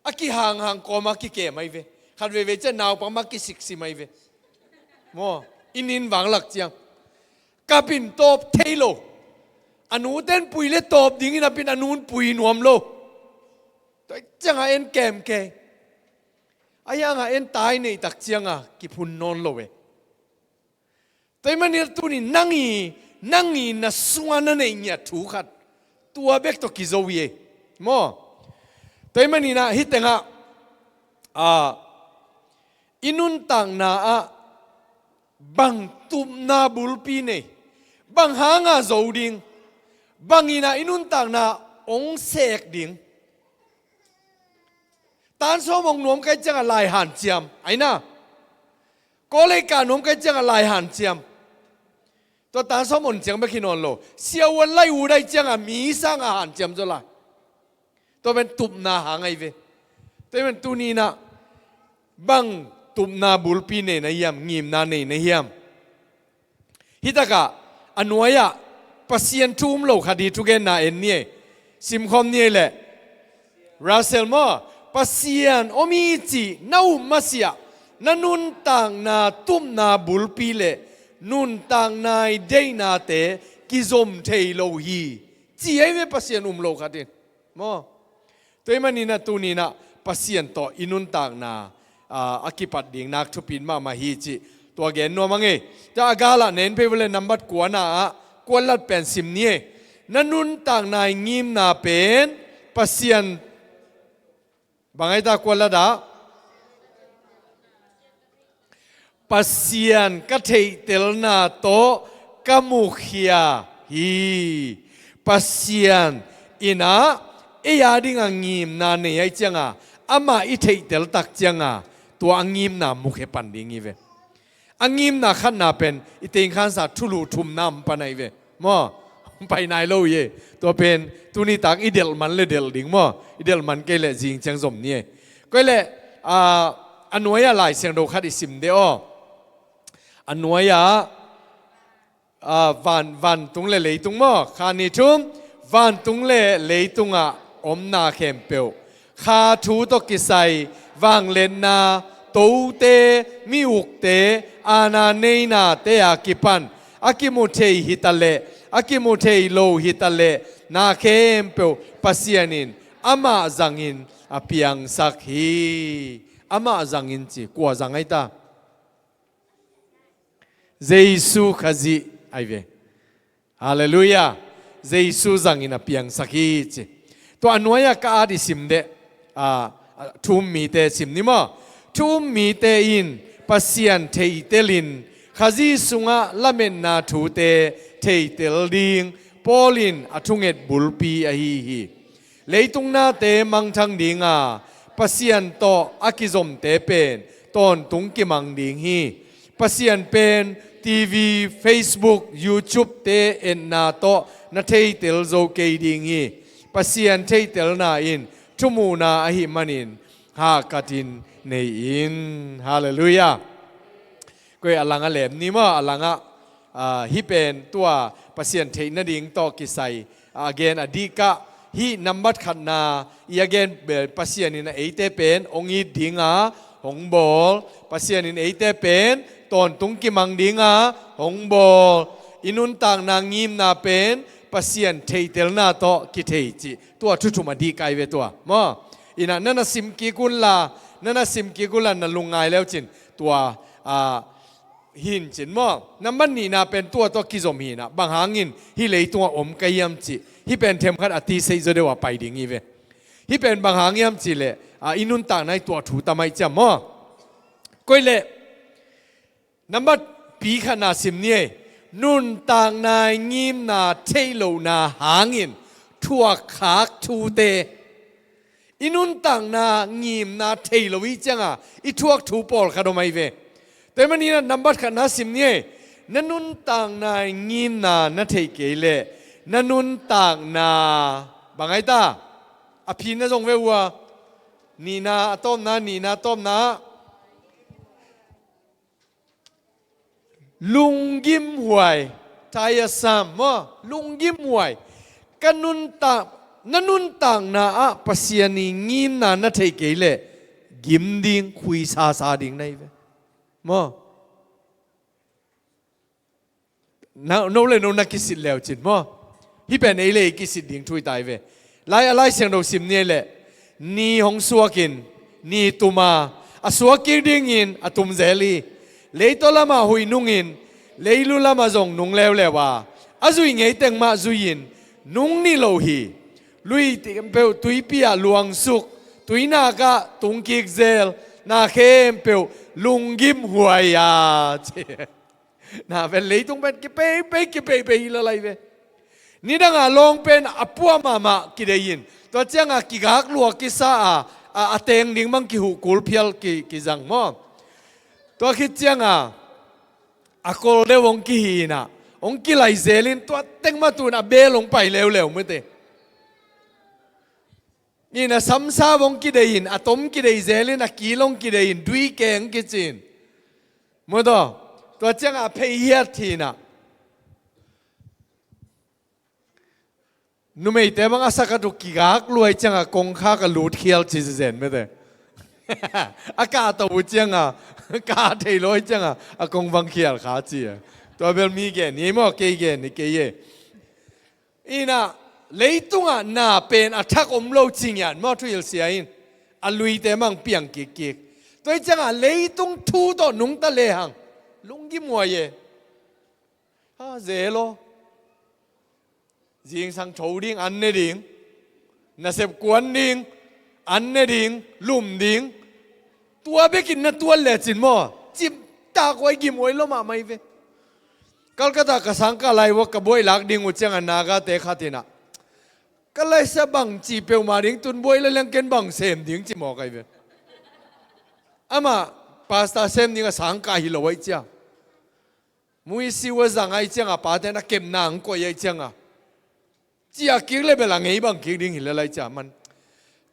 อากิห่างก็มากิเกไม่เวขัดเวจะนาวปังมากิสิกสิไม่เวโมอินหวังหลักเจียงกาปินตบเทโลอนุเต้นปุยเล่ตบดิ่งนะเป็นอนุนปุยนวมโลแต่จังไงเอ็นแกมแกอายังเอ็นตายในตักเจียงกิพุนนอนโลเวแต่มันเนี่ยตัวนี้นั่งอีน่ะสวานั่นเองเนี่ยถูกขัดต ตัวเบกตัวกิโซวีมอแต่มันนี่นะฮิตเตงะอินุนต่างนาบังตุมนาบุลปีเนบังหางาโจดิงบังอินาอินุนต่างนาองเสกดิงตานสมองนวมกันจังลายหันเจียมไอ้น่ะก็เลยการนวมกันจังลายหันเจียมตัวตานสมองจังไม่คิดนอนโลเสียววันไล่อูได้จังมีสร้างอาหารเจียมจะละตัวเป็นตุบนาหางไอเวแต่เป็นตัวนี้นะบังตุบนาบุลปีเนนะยามงิมนาเนนะยามฮิตากะอันวยะปัสยันทุ่มโลคดีทุกเกนาเอ็นเนี่ยซิมคอมเนี่ยแหละราเซลมอปัสยันอมีจีน่าอุมาเสียนันุนต่างนาตุมนาบุลปีเลนุนต่างนายเดนาเตกิซอมเทโลฮีจีไอเวปัสยันโลคดีมอตัวมันนี่นะตัวนี้นะปัสยันต่ออินุนต่างนาอากิปัดดิ่งนักทุปินมาฮีจีตัวเกนนัวมังเอจะอากาละเน้นไปเวลนัมบัดกวนากวนลัดเป็นสิมนี้นันุนต่างนายงิมนาเป็นปัสยันบางไอ้ตากวนลัดปัสยันก็เทเตลนาโตกามุขยาฮีปัสยันอินะเอียดิ้งงิมนาเนี่ยไอ้จังอามาอิเทเตลตักจังตัวงิมนามุขปันดิ่งอีเวงิมนาขันนาเป็นอิติงขันสัตทุลูทุมน้ำปนัยเวมอไปนายโลเยตัวเป็นตัวนี้ตักอิเดลมันเลเดลดิ่งมออิเดลมันเกลเลจิงจังสมเนี่ยก็เลยอันวยอะไรเสียงโดคัดอิสิมเดออันวยวันตุงเลเลยตุงมอคานิทุมวันตุงเลตุงอมนาเข้มเปียวคาทูตกิไซวังเลนนาตูเตมิอุกเตอานาเนนาเตอากิปันอากิมุเทหิตาเลอากิมุเทโลหิตาเลนาเข้มเปียวปัสยานินอามาจังอินอภิยังสักฮีอามาจังอินจีกัวจังไงตาเยซูขจิไอเวฮาเลลูยาเยซูจังอินอภิยังสักฮีจีตัวอันวยกาดิสิมเดทุมมีเตสิมนิมอทุมมีเตอินปัสยันเทเตลินขจิสุงะละเมนนาทูเตเทเตลดิงปอลินอทุงเอ็ดบุลปีอฮีเลยตุงนาเตมังทังดิงปัสยันโตอากิซอมเตเป็นตอนตุงกิมังดิงฮีปัสยันเป็นทีวีเฟซบุ๊กยูทูบเตเอ็นนาโตนาเทเตลโซเกดิงฮีปัสยันเทเตลนาอินทุมูนาอหิมันินฮากาตินในอินฮาเลลูยาก็อลังอเลมนี่มั้งอลังฮิเป็นตัวปัสยันเทนดิ่งโตกิไซเกนอดีกะฮีนัมบัดขันนาอีเกนเบปัสยันนินเอเตเป็นองค์ดิ่งหงบอลปัสยันนินเอเตเป็นตอนตุงกิมังดิ่งหงบอลอินุนต่างนางงิมนาเป็นปัสยันเทเตลนาโตกิเทจิตัวทุทุมาดีกายเวตัวมั้งอินะนั่นสิมกิกุลลานั่นสิมกิกุลลานั่นลุงไงแล้วจินตัวหินจินมั้งนั่นมันนี่นะเป็นตัวกิจอมหินะบางหางินฮิเลยตัวอมกายมจิฮิเป็นเทมขัดอติเซยจะได้ว่าไปดิ่งอีเวฮิเป็นบางหางยมจิเลยอินุนต่างในตัวถูตามไม่จำมั้งก็เลยนั่นมันปีขนาดสิมเนี่ยนุนต่างนายงิมนาเทโลนาหางินทั่วขาทูเตอินุนต่างนางิมนาเทโลวิจังอีทั่วทูปอลคาโดไม่เวแต่มันนี่นะนับบัตรขนาดสิมเนี่ยนันนุนต่างนายงิมนานาเทเกเลนันนุนต่างนาบางไงตาอภินะจงเววัวนีนาต้มนานีนาต้มนาลุงยิ้มหวยทายสามว่าลุงยิ้มหวยกันนุนต่างนันนุนต่างนาปัสยานีงิมนานาเทเกเลกิมดิ่งคุยซาดิ่งในเวมั้งน้องเลยน้องนักกิสิตแล้วจิตมั้งฮิเป็นเอเลยกิสิตดิ่งทุยตายเวไล่อะไรเสียงเราสิมเนี่ยแหละนี่หงสวกินนี่ตุมาสวกินดิ่งอินตุมเจลีเลยตัวละมาหุยนุ่งอินเลยลุละมาจงนุ่งแล้วว่าอาจุยไงแต่งมาจุยิน nung ni lo hi lui ti pe tui pia luang suk tui na ka tung kik zel na khem pe lungim huaya che na ven lei tung ben ki pe la lai ve ni da nga long pen apua mama ki de yin to changa ki gak luak ki sa a teng ding mang ki hu kul phial ki jang mo to khi changa akol de wong ki hi na ong ki lai zelin to teng ma tu na be long pai lew me te ni na sam sa wong ki de yin atom ki de zelin a ki long ki de yin dui keng ki chin mo do to changa phei hiat thi na nu mei te bang asa ka du ki gak luai changa kong kha ka lut khial chi zen me te aka to bu changa ka thei loi changa a kong wang khial kha chi to bel mi ge ni mo ke ge ni ke ye ina leitunga na pen athak om lo chingyan mo thuil sia in a lui te mang piang ki ki toi changa leitung thu to nung ta le hang lungi mo ye ha zelo riêng sang thấu điên ăn nè điên na sep quan điên ăn nè điên lùm điên tua bé kinh na tua lệ chín mò chim ta quay kim oi lo mà mày về Calcutta ka sang ka lai wa ka boy lak ding u chang naga te khatina ka lai sa bang chi pe ma ding tun boy la lang ken bang sem ding chi mo kai ve ama pasta sem ni ka sang ka hi lo wai cha mui si wa zang ai chang a pa te na kem nang ko ye chang a chia kiếng lên bên là nghĩ bằng kiếng đi là lại chả mình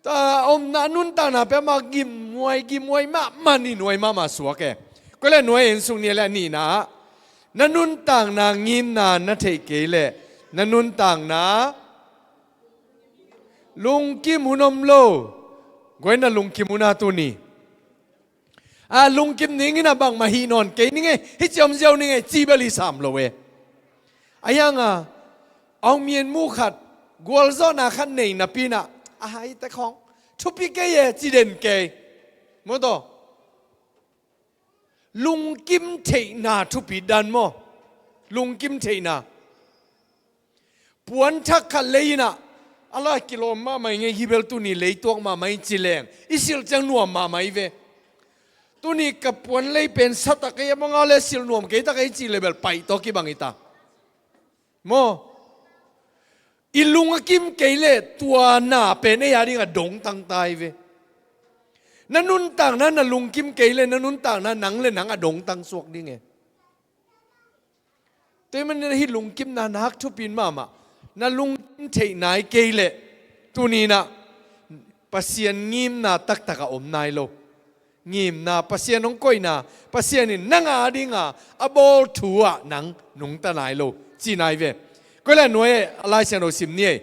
ta ông na nun ta na pe ma kim muai ma ni nuai ma suwa ke ko le nuai en sung ni la ni na nun tang na ngim na thei ke le na nun tang na lung kim hunom lo goi na lung kim una tu ni lung kim ni na bang ma hi non ke ni nge hi chom jao ni nge chi bali sam lo we ayang ông miền mu khát gwal zo na khát nei na pina hai ta khong thupi ke ye chi den ke mo do lung kim thei na thupi dan mo lung kim thei na puan thak kha leina ala kilo ma mai nge hibel tu ni lei tok ma mai chi leng isil chang nuam ma mai ve tu ni ka puan lei pen sata ke manga le sil nuam ke ta ke chi level pai to ki bang ita mo ilunga kim keile tua na pe ne ya ringa dong tang tai ve nanun tang na lung kim keile nanun tang na nang le nang a dong tang suak ding e te man hi lung kim na nak thu pin ma na lung kim thei nai keile tu ni na pasien ngim na tak taka om nai lo ngim na pasien ong koi na pasien in nanga dinga abol thua nang nung ta nai lo chi nai veก็เลยหน่วยอะไรเช่นเราสิมนี่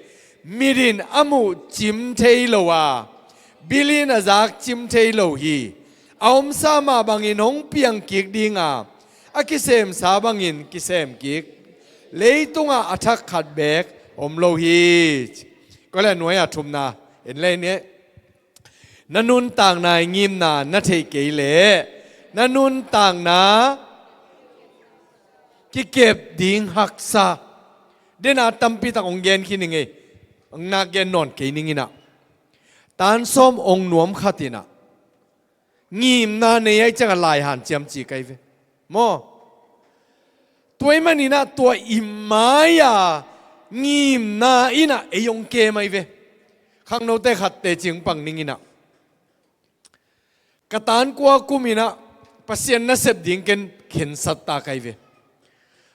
มีดินอามูจิมเทโลวาบิลินจากจิมเทโลฮีเอาอมสามาบังอินหงเปียงกิกดิงอากิเซมสาบังอินกิเซมกิกเลยตุงอัทักขัดแบกอมโลฮีก็เลยหน่วยทุมนาเห็นเลยเนี่ยนันนุนต่างนายงิมนานาเทเกเลนันนุนต่างนากิเก็บดิงหักซาเดน่าตั้มปีตาองเกนขี้นิงเอองนาเกนนอนเกนิงินะตานส้มองนวมขัดินะงีมนาเนยจังลายหันเจียมจีไกเวโมตัวมันนี่นะตัวอิมมายางีมนาอินะเอยองเกไม่เวข้างโน้ตเตขัดเตจิงปังนิงินะกตานกัวกุมินะปัสยันนัสเซบดิงเกนเข็นสัตตาไกเว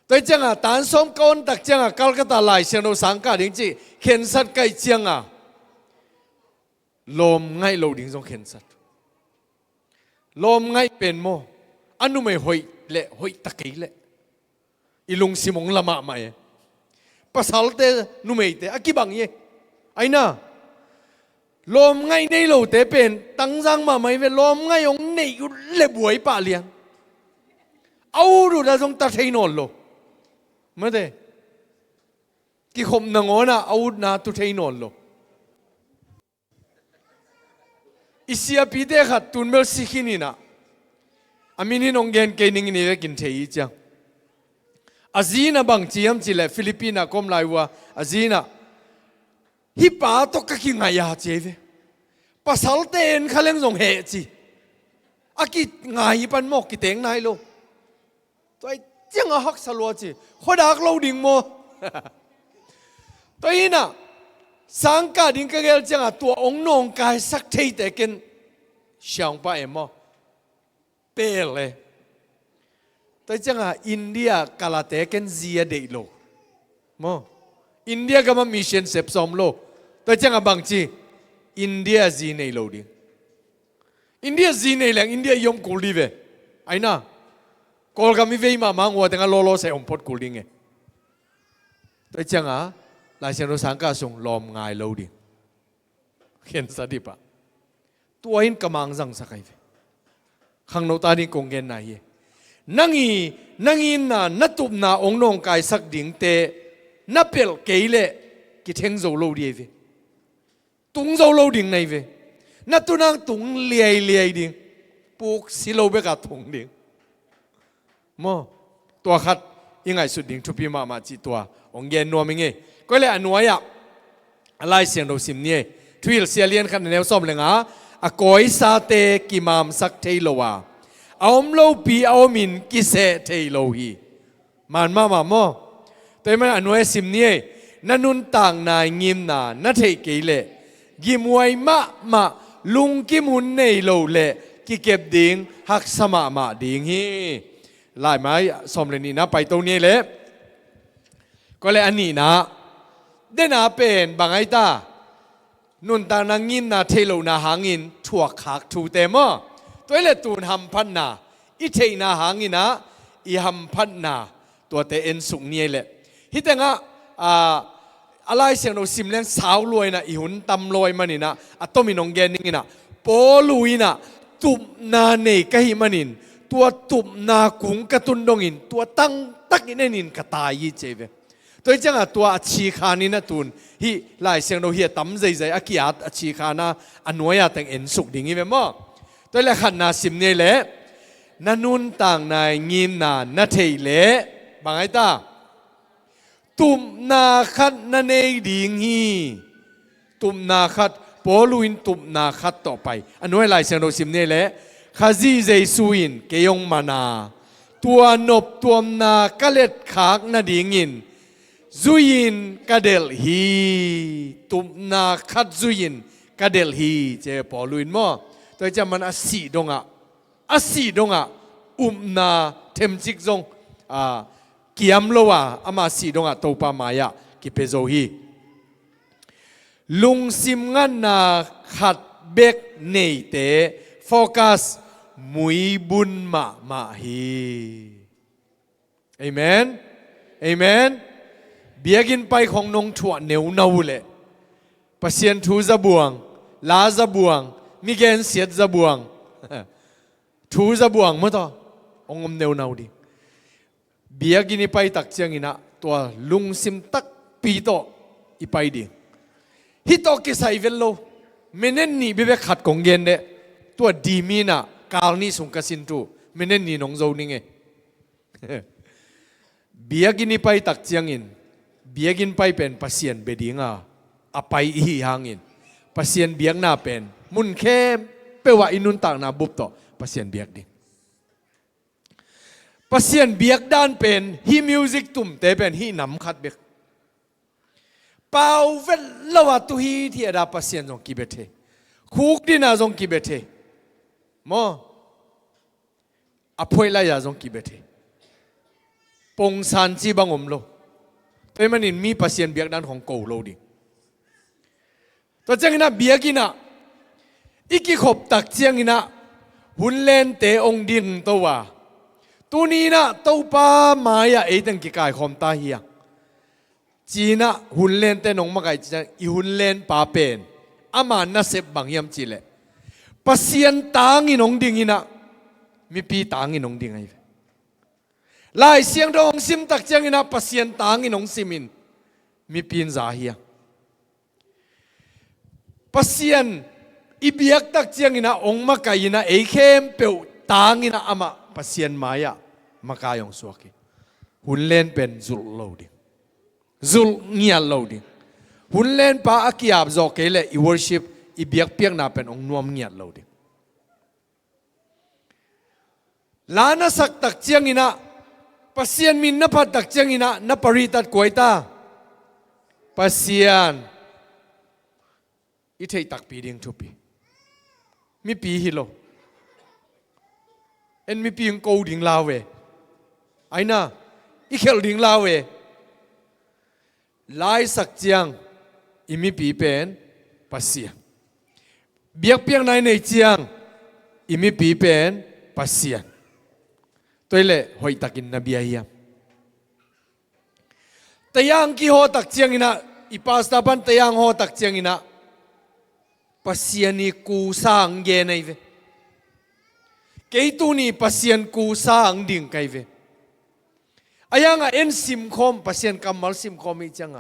ตัวจังตานส้มก้นตักจังกัลกัตตาลายเชนโนสังกัดดิงจีเข็นสัตไกจังลมง่ายโลดิ้งทรงเข็นสัตลมง่ายเป็นโมอันนู้ไม่หอยเละหอยตะกี้เละอีลุงสิมงละมาไม่ภาษาเตนู้ไม่เตอะกี่บางยี่ไอ้น่ะลมง่ายในโลเตเป็นตั้งจังมาไม่เป็นลมง่ายองในอยู่เละบวยป่าเลี้ยงเอาดูดาทรงตัดให้นอนโลไม่ได้กี่คมนงอนะเอานาตุให้นอนโลอิสยาปีเดขัดตุนเบลสิขินีนะอามินินองเกนเกนิงนี่เวกินเทียจังอาจีน่าบางจีมจีเลฟิลิปปินาคมไลว่าอาจีน่า hi pa to ka ki nga ya che ve pasal ten khaleng jong he chi aki nga hi pan mok ki teng nai lo toi chang a hak salwa chi khodak lo ding mo toi na sang ka ding ka gel chang a tua ong nong kai sak thei te ken xiang pa em mo pe le toi chang a India kala te ken zia de lo mo India ka ma mission sep som lo toi chang a bang chi India zi nei lo ding India zi nei lang India yom kul di ve ai na kol ka mi ve ma mang wa teng a lo lo se om pot kul ding e toi chang a lai xian ro sang ka sung lom ngai lo ding khen sa di pa tua in kamang zang sa kai ve khang no ta ni kong gen na ye nangi na natup na ong nong kai sak ding te na pel keile ki theng zo lo di ve tung zo lo ding nei ve na tu nang tung liai ding puk si lo be ka thung ding mo tua khat ingai su ding thupi ma chi tua ong gen no mi nge ko le anua ya alai siang do sim ni twil sialian khan ne som lenga a koi sa te ki mam sak thei lo wa aom lo pi aomin ki se thei lo hi man ma mo te man anua sim ni nanun tang na ngim na thei ke le gimwai ma lung ki mun nei lo le ki kep ding hak sama ma ding hi lai mai som le ni na pai to ni le ko le ani na de na pen bangai ta nun ta na ngin na thelo na hangin thuak khak thu te mo toile tun ham phan na I thei na hangin na I ham phan na to te en sung ni le hi te nga alai siang no sim leng saw loi na I hun tam loi mani na atomi nong gen ning na po lui na tup na nei ka hi manin tua tup na kung ka tun dongin tua tang tak inen ka ta yi cheve tôi chẳng là tua chi khăn in tun hi lại xem đâu hi tắm dây à kia chi khăn na anh nói à tiếng Anh sụt đi nghe mà tôi lại khăn na sim này lẽ na nun tang này nhìn na thấy lẽ bằng ai ta tụm na khát na nei đi hi tụm na khát bỏ luin tụm na khátต่อไปanh nói lại xem đâu sim này lẽ khazi dây suin cái ông mà na tua nộp tua na cái lết khác na đi nghìn Zuyin kadel hi tum na khat zuyin kadel hi che poluin mo tôi cha man asi donga na them chik zong kiam lowa ama si donga topa maya ki pezo hi lung sim ngan na khat bek nei te focus mui bun ma hi amen biagin pai khong nong thua neu nau le pasien thu za buang la za buang mi gen siat za buang thu za buang mo to ongom neu nau di biagin pai tak chiang ina to lung sim tak pi to I pai di hi to ke sai vel lo menen ni be khat kong gen de to di mi na kal ni sung ka sin tu menen ni nong zo ni nge biagin pai tak chiang in biagin pai pen pasien bedinga apai hi hangin pasien biang na pen mun khe pewa inun tak na bup to pasien biak ding pasien biak dan pen hi music tum te pen hi nam khat bek pau vel lawa tu hi thi ada pasien jong ki bethe khuk dina jong ki bethe mo aphoi la ya jong ki bethe pong san chi bangom lo tôi mà nhìn mi pasien biak dan hong cầu lâu đi tôi chẳng na biak ina iki khop tak chiang ina hun len te ong din to wa tu ni na to pa maya e tang ki kai khom ta hiya china hun len te nong ma kai cha I hun len pa pen ama na sep bang yam chi le pasien tang inong ding ina mi pi tang inong ding ai lai siang dong sim tak chiang ina pasien tang inong simin mi pin za hiya pasien ibiak tak chiang ina ong makai ina e khem peu tang ina ama pasien maya makayong suaki hun len pen zul loading zul ngia loading หุ่นเล่นป้าอากิอาบจอกเกลอี worship อีเบียกเปียกนาเป็นองนวมเงียดเราดิลานาสักตักเจียงอินะปัสเซียนมินนับตักเจียงอินะนับปริตัดกวยตาปัสเซียนอีเทตักปีดิ่งทุปีมีปีฮิโลเอ็นมีปีงโกดิ่งลาเวไอ้น่ะอีเขลดิ่งลาเวลายสักเจียงอีมีปีเป็นปัสเซียนเบียกเปียงในในเจียงอีมีปีเป็นปัสเซียนตัวเล่หอยตักินนบีอาแต่ยังกี่หัวตักเจียงอินะอีปาสตาบันแต่ยังหัวตักเจียงอินะปัสเซียนีกูสร้างเยนัยเวเกยตูนีปัสเซียนกูสร้างดิ่งไกเวอายังเอ็นซิมคอมปัสเซียนกัมมัลซิมคอมอีจัง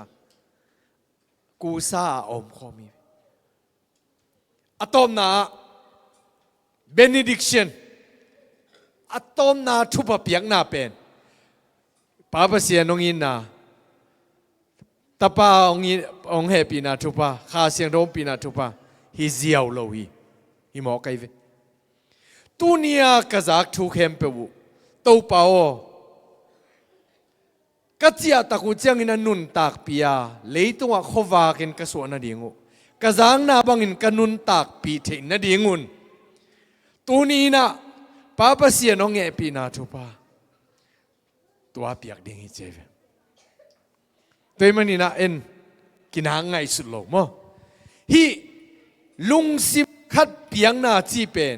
กูสร้างอมคอมีอะตอมนาเบนิดิกชันอะตอมนาทุบเปียงนาเป็นป้าปัสเซียนองอินนาตาป้าองเฮปีนาทุบะข้าเสียงร้องปีนาทุบะฮิเซียวโลฮิหมอไกเวตูเนียกะจากทุกเข้มเปวุตูเปากัจจิอาตะกุเจียงอินันนุนตากปียเลยตัวขวากินกระสวนนาดิงูกะจางนาบังอินกันุนตากปีเทนนาดิงูนตูนีนะป้าปัสเซียนองเฮปีนาทุบะตัวเปียกดิ่งฮิเจเวตัวมันนี่นะเอ็นกินหางไงสุดโลกมั้งฮีลุงสิบขัดเปียงนาจีเป็น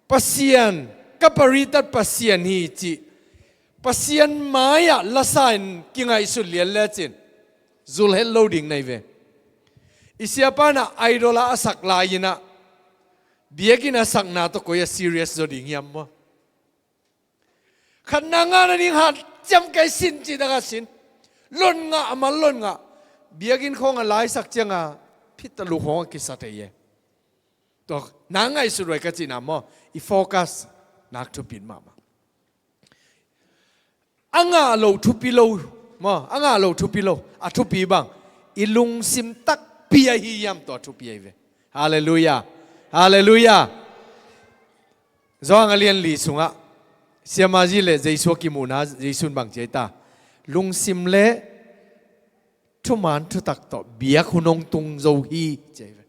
ปัสเซียนกับปริตัดปัสเซียนฮีจีปัสเซียนมายะละสายกินไงสุดเลียนเลจินจุลเฮลโลดิ้งในเวอิเสียปานะไอดอลอาสักลายนะเบียกินะสักนาตัวก็ยัง serious จดิ้งยามมั้งขันนางานนี่หัดจำไกสินจีดักสินล้นงะมาล้นงะเบียกินของอะไรสักเจียงพิตลูกของกิสัตย์เย่ตัวนางไงสุดเลยก็จีนามอีโฟกัสนักทุบินมาอังอาโลทุบิโลอังอาโลทุบิโลอะทุบิบังอีลุงซิมตักเปียฮิยามตัวทุบิเวฮาเลลูยาฮาเลลูยาจงเลียนลีสุงะเสียมาจีเลเจสุกิมูนาเจสุนบังเจตาลุงซิมเลทุมันทุตักต่อเบียคุณองตุงโจฮีเจเว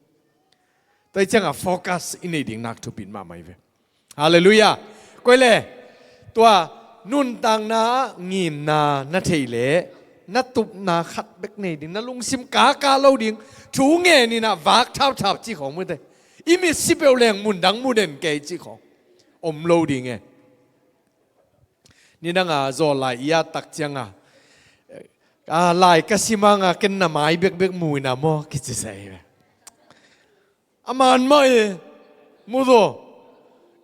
แต่จังโฟกัสอินดิ่งนักทุบินมาไม่เวฮาเลลูยาก็เลยตัวนุ่นต่างนางีมนานาเทเลนัตุบนาขัดเบกเนดิ่งนัลุงซิมกากาเล่าดิ่งชูเงนี่นะวักทับทับจีของมือเตอิมิสิเปลแรงมุนดังมุนเด่นเกจีของอมเล่าดิ่งนี่นังโจลายยาตักจังลายกสิมังเกินน้ำไม้เบกมูนะโมกิจใจอามันไม่มูโด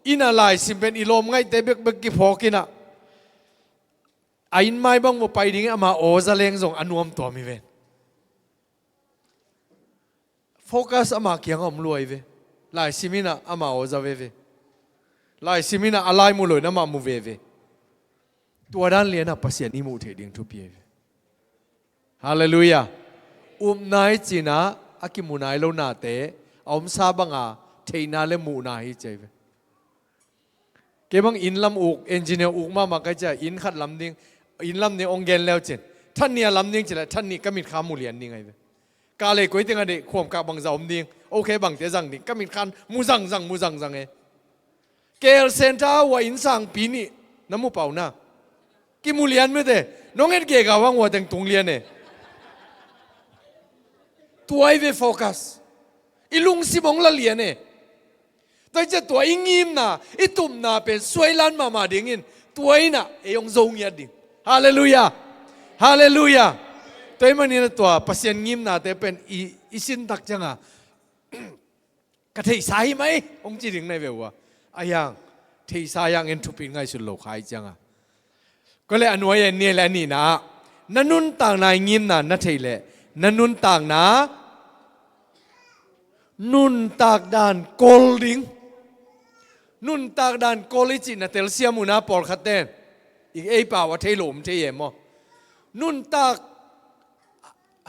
อินาลายสิเป็นอิลมไงแต่เบกกิพอกินะไอ้ไม่บังว่าไปดิ้งอามาโอจะเลี้ยงส่งอนุมตัวมีเวนโฟกัสอามาเกี่ยงอมรวยเวลายสิมินะอามาโอจะเวลายสิมินะอะไรมูลอยนะมามูเวตัวด้านเลี้ยนปัสเซียนอิมูเทดิ้งทุบเยฮาเลลูยานายจีน่าอากิมูนายโลนาเตอมซาบังเทน่าเลมูนาฮิเจเวเก็บังอินลำอุกเอนจิเนียร์อุกมาก็จะอินขัดลำดิ้งอินลำเนี่ยองเกนแล้วเจนท่านเนี่ยลำดิ้งจะท่านนี่ก็มีข้ามูเลียนนี่ไงเวกาเลยก๋วยเตี๋ยวเด็กขวมกับบังจะอมดิ้งโอเคบังเตจังดิ้งก็มีขันมูจังเอเกลเซนต้าว่าอินสังปีนี้น้ำมูเป่าหน้ากิมูเลียนไม่ได้น้องเอ็ดเกกาวังว่าแต่งตุงเลียนเนี่ยตัวไอเวโฟกัสอีลุงสิมองละเลียนเนี่ยแต่จะตัวอิงิมนะอีตุ่มนะเป็นสวยล้านมาดิ่งินตัวไอน่ะเอยองทรงยัดดิ่งฮาเลลูยาฮาเลลูยาตัวมันนี่นะตัวปัสเซียนงิมนะแต่เป็นอีสินตักจังกระเทยสายไหมองจีดิ่งในเววะอายังเทยสายังเอ็นทุปินไงสุดโลกหายจังก็เลยอนุญาตเนี่ยแหละนี่นะนันนุนต่างนายงิมนะนัทเทยเลยนันนุนต่างนะนุนตากดานโกลดิ้งนุนตากดานโกลิจินะเตลเซียมุนาปอลคัตเตนอีกไอ้ป่าวว่าเทลมเทเยมนุนตาก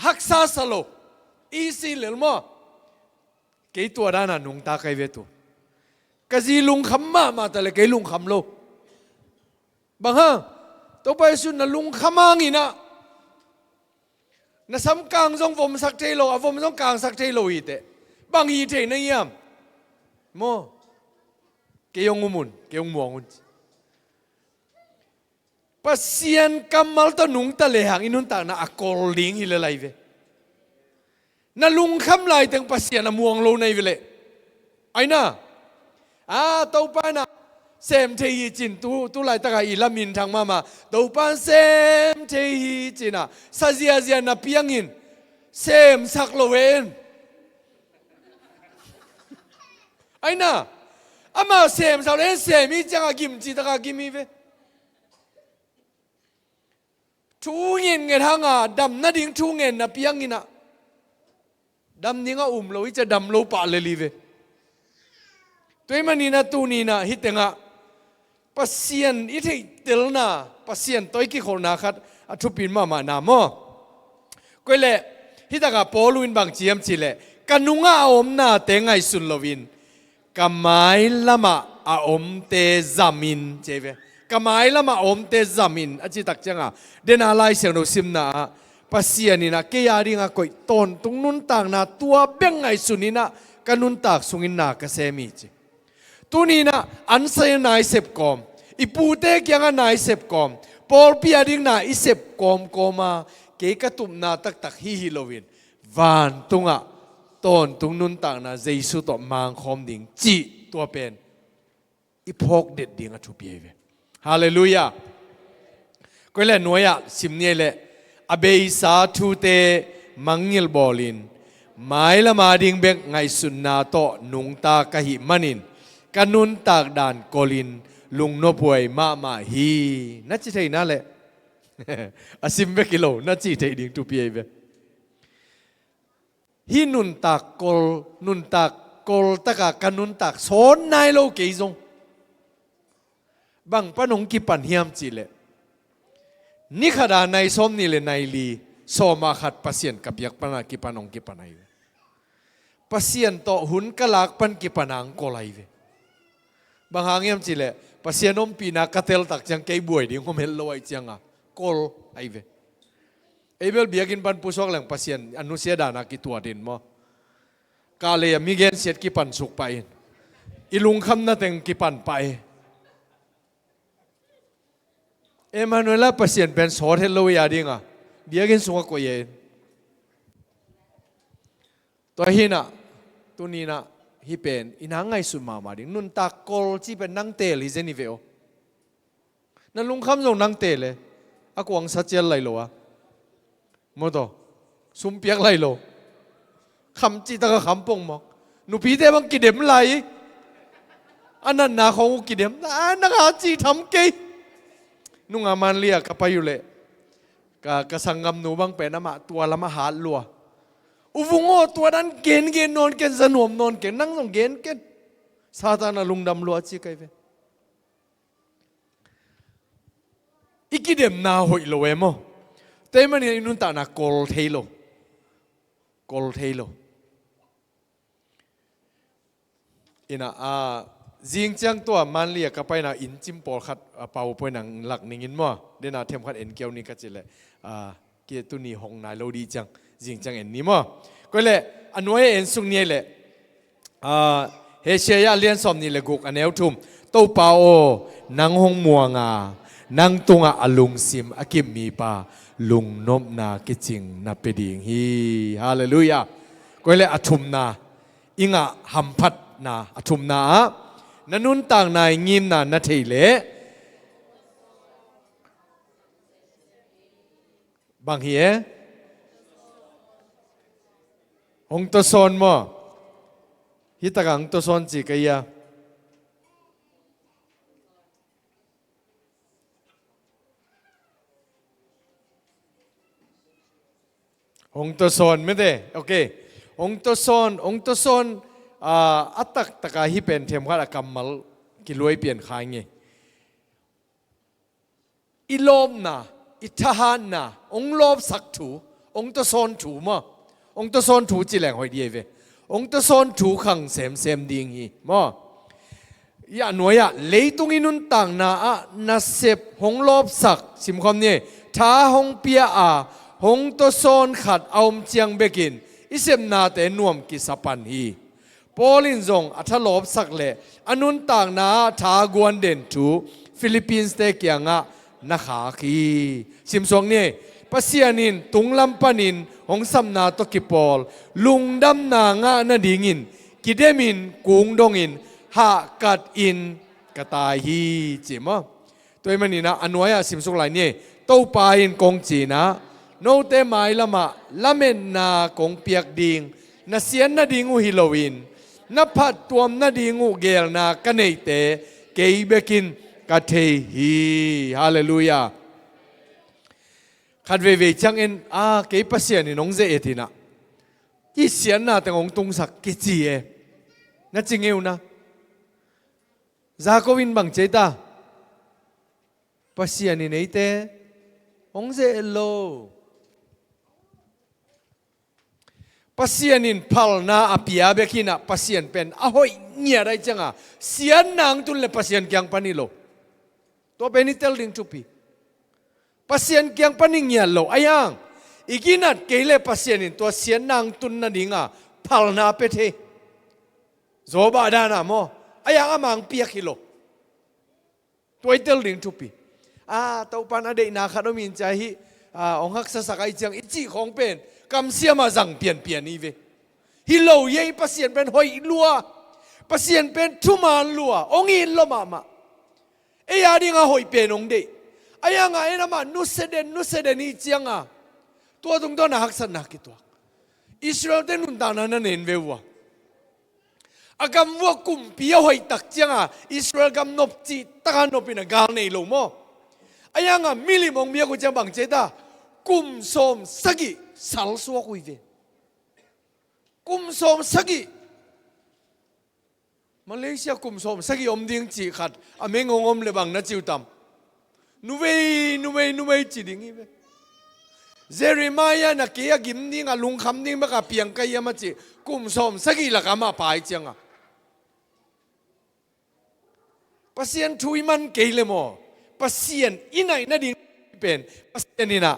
ฮักซาสโล easy เลยมั้งเกี่ยตัวด้านนั้นนุ่งตาใครเวตุก็จีลุงคำมาแต่เลยเกี่ยลุงคำโลบางฮะตัวไปสุดน่ะลุงคำมางี้นะน่ะสำคัญจงผมสักเทโลผมต้องการสักเทโลอีเตบางอีเทนี่ยามโมเกี่ยงมุนเกี่ยงมัวงุนปัสยันกำมัลตนุ่งตะเลหังอินุนตานะอักอลลิงฮิเลไลเวน่ะลุงคำไลถึงปัสยันน่ะมัวงโลในเวเลไอ้น่ะตัวป้าน่ะเซมเทียจินตัวไลตะกาอีลามินทางมาตัวป้าเซมเทียจินน่ะซาเซียเซียน่ะเปียงินเซมสักโลเวนไอ้น่ะอามาเซมสักโลเวนเซมิจังอากิมจิตะกากิมีเวทูเงินเงทางดำนั่นดิ้งทูเงินน่ะเปียงินน่ะดำดิ้งโลวิจะดำโลปะเลยลีเวตัวมันนี่นะตูนี่นะฮิตเองะปัสยันอีที่เตลนะปัสยันตัวกี่คนนะครับทุปินมาหนามอก็เลยฮิตกะปอลุนบางเจียมจิเลกันนุงอาอมนาเตงไงสุนลวินกำไมละมาอาอมเตจามินเจเวกำไมละมาอมเตจามินอาจิตักจังอ่ะเดนอะไรเสียงเราซิมนะปัสยันนี่นะเกียริงอ่ะก็ตอนตรงนุนต่างนะตัวเบ่งไงสุนินะกันนุนตากสุงินนากเสมิจิตัวนี้นะอันเซนนายเสพกอมอีปูเตกยังนายเสพกอมปอลพิอาดิ้งนาอีเสพกอมกอมาเกกตุมนาตักฮิโลวินวานตุงอ่ะตอนตุงนุนต่างนะเจสุตมังคอมดิ่งจีตัวเป็นอีพกเด็ดดิ่งอ่ะทุบเยวฮาเลลูยาก็เลยหน่วยอ่ะสิมเนี่ยเลยอเบยสาธุเตมังยิลบอลินหมายละมาดิ่งเบกไงสุนนาโตนุงตากะหิมันินกันนุนตากดานโกลินลุงโนป่วยมาฮีนัดจิตใจนั่นแหละอาซิมเบกิโลนัดจิตใจดิ่งทุบเยวฮีนุนตากกอลตะกะกันนุนตากสอนนายโลเกยงบังปนงกิปันเฮียมจิเลนี่ขดานายสมนี่เลยนายลีสมาขัดปัสยันกับยักปนากิปันงกิปันายปัสยันโตหุนกลักปันกิปันังโกไลเวบางหางเงียมจิเลปัสยันอมปีนักเตลตักจังเกยบวยดิ่งคมเฮลโลไอจังโกลไอเวเอเบลเบียกินปันผู้ชกแหล่งปัสยันอนุเสียดานักิตัวดินมั้งกาเลยมีเกณฑ์เสียกิปันสุกไปอีลุงคำนั่นเองกิปันไปเอมานูเอลปัสยันเป็นสอเทลโลยาดิ่งเบียกินสุกกว่าเย็นตัวหินะตัวนี้นะฮิเป็นอินังไงสุมามาดิ่งนุนตากอลจีเป็นนังเตลิเจนิเวโอนั่นลุงคำส่งนังเตเลยอากวางสัจเจลไรโลอะมดสุมเปียกไรโลคำจีตะกะคำปงมอกหนูพีเตบังกิเดมไรอันนั้นนาของกิเดมนักอาจีทำกี่นุ่งอามันเลียกับไปอยู่เลยกะสังกำหนูบังเป็นน้ำตัวละมหาลัวอุฟงโอตัวนั้นเกณฑ์นอนเกณฑ์สนวมนอนเกณฑ์นั่งส่งเกณฑ์ซาตานะลุงดำลัวจีไกเวอีกิเดมนาหอยโลเอโมแต่มันนี่นุนตานะโกลเทโลอินะจิงจังตัวมันเลียกับไปนะอินจิมปอลขัดเป่าไปนังหลักนิ่งมั่วเดน่าเทมขัดเอ็นเกียวนี่ก็จะเลยเกี่ยตุนีหงนายโลดีจังจิงจังเอ็นนี่มั่วก็เลยอันนู้นเอ็นสุงเนี่ยเลยเฮเชียเลียนสอมนี่เลยกุกอันเอลทุ่มตู้เป่านังหงมัวงานังตุงอลุงซิมอากิมมีปาลุงนบนากิจิงนาเปดิงฮีฮาเลลูยาก็เลยอทุมนาอิงะหัมพัดนาอทุมนานันุนต่างนายงิมนานาเทเลบางเฮียหงตัวซอนมั้งฮิตกังตัวซอนจีกันยาองตัวซอนไม่ได้โอเคองตัวซอนอัตตะกาฮิเป็นเทมขัดกรรมมัลกิลวยเปลี่ยนขายไงอิลมนะอิทหานนะองลบสักถูองตัวซอนถูมั้ง องตัวซ้อนถูจีแหลงหอยเดียเวองตัวซ้อนถูขังเซมดิ่งฮีมั้งยาหน่วยอะเลยตรงนี้นุนต่างนาอะนัสเซบหงลบสักสิมคำนี้ท้าหงเปียอาหงตัวซ้อนขัดเอาเจียงเบกินอิเซมนาแต่นวมกิสปันฮีปอลินซงอัทลบสักเล่อนุนต่างนาท้ากวนเด่นทูฟิลิปปินส์เตกียงะนักขาคีสิมสงนี้ปัสยานินตุงลำปันินหงสัมนาตกิปอลลุงดำนางะนาดิงินกิเดมินกุงดงอินหากัดอินกตายฮีจิมะตัวมันนี่นะอนุญาสิมสุกหลายนี่โตปาอินกงจีนะโนเตไมละมะละเมนนากงเปียกดิงนาเซียนนาดิงูฮิโลวินนับพัดตัวมนาดิงูเกลนากันเนเตเกยเบกินกะเทฮีฮาเลลูยาขัดเวจังเอ็นเกยปัสเซียนี่น้องเจเอตินะยี่เสียนนาแต่งองตุงสักกิจีเอนั่นจริงเอวนะซาโควินบังเจตาปัสยานี่ไหนเต้องเจเอโลปัสยานินพัลนาอภิอาเบกินะปัสยานเป็นอ้อยเงียได้จังอ่ะเสียนนางตุนเลปัสยานกียงปานิโลตัวเป็นนิเทลลิงทุปีปัสยานกียงปานิเงียโลอายังอีกินัดเกเลปัสยานินตัวเสียนนางตุนนาดิงอ่ะพัลนาเปเทโซบาดานาโมอายังอามังเปียกิโลตัวนิเทลลิงทุปีตัวปันอเดนาคาโดมินใจฮิองฮักษะสักไอจังอิจิของเป็นกำเสียมาจังเปลี่ยนนี่เวฮิโลเย่ปัสยานเป็นหอยลัวปัสยานเป็นทุมานลัวองอินลมาเอียดิงาหอยเป็นองเดอายังไงนะมานุเสเดนี่จังตัวตรงตัวนักสันนักตัวอิสราเอลเต็นุนตานันนั่นเองเววะอากำวัวกุมปีเอาหอยตักจังอิสราเอลกำนบจีตะกันนบเป็นกาลในโลกมั้งอายังมิลิมองเมียกูจะบังเจตากุมสมสกิสัลสวกุยเวกุมสมสกิมาเลเซียกุมสมสกิอมดิ้งจีขัดอเมงงอมเลบังนัดจิวตัมนูเวจีดิ้งอีเวเจเรมายานักเกียกิมดิ้งลุงคำดิ้งบักเปียงกายามาจีกุมสมสกิละกามาปายจังปัสยานทุยมันเกลโมปัสยานอินัยนัดดิ้งเป็นปัสยานนี่นะ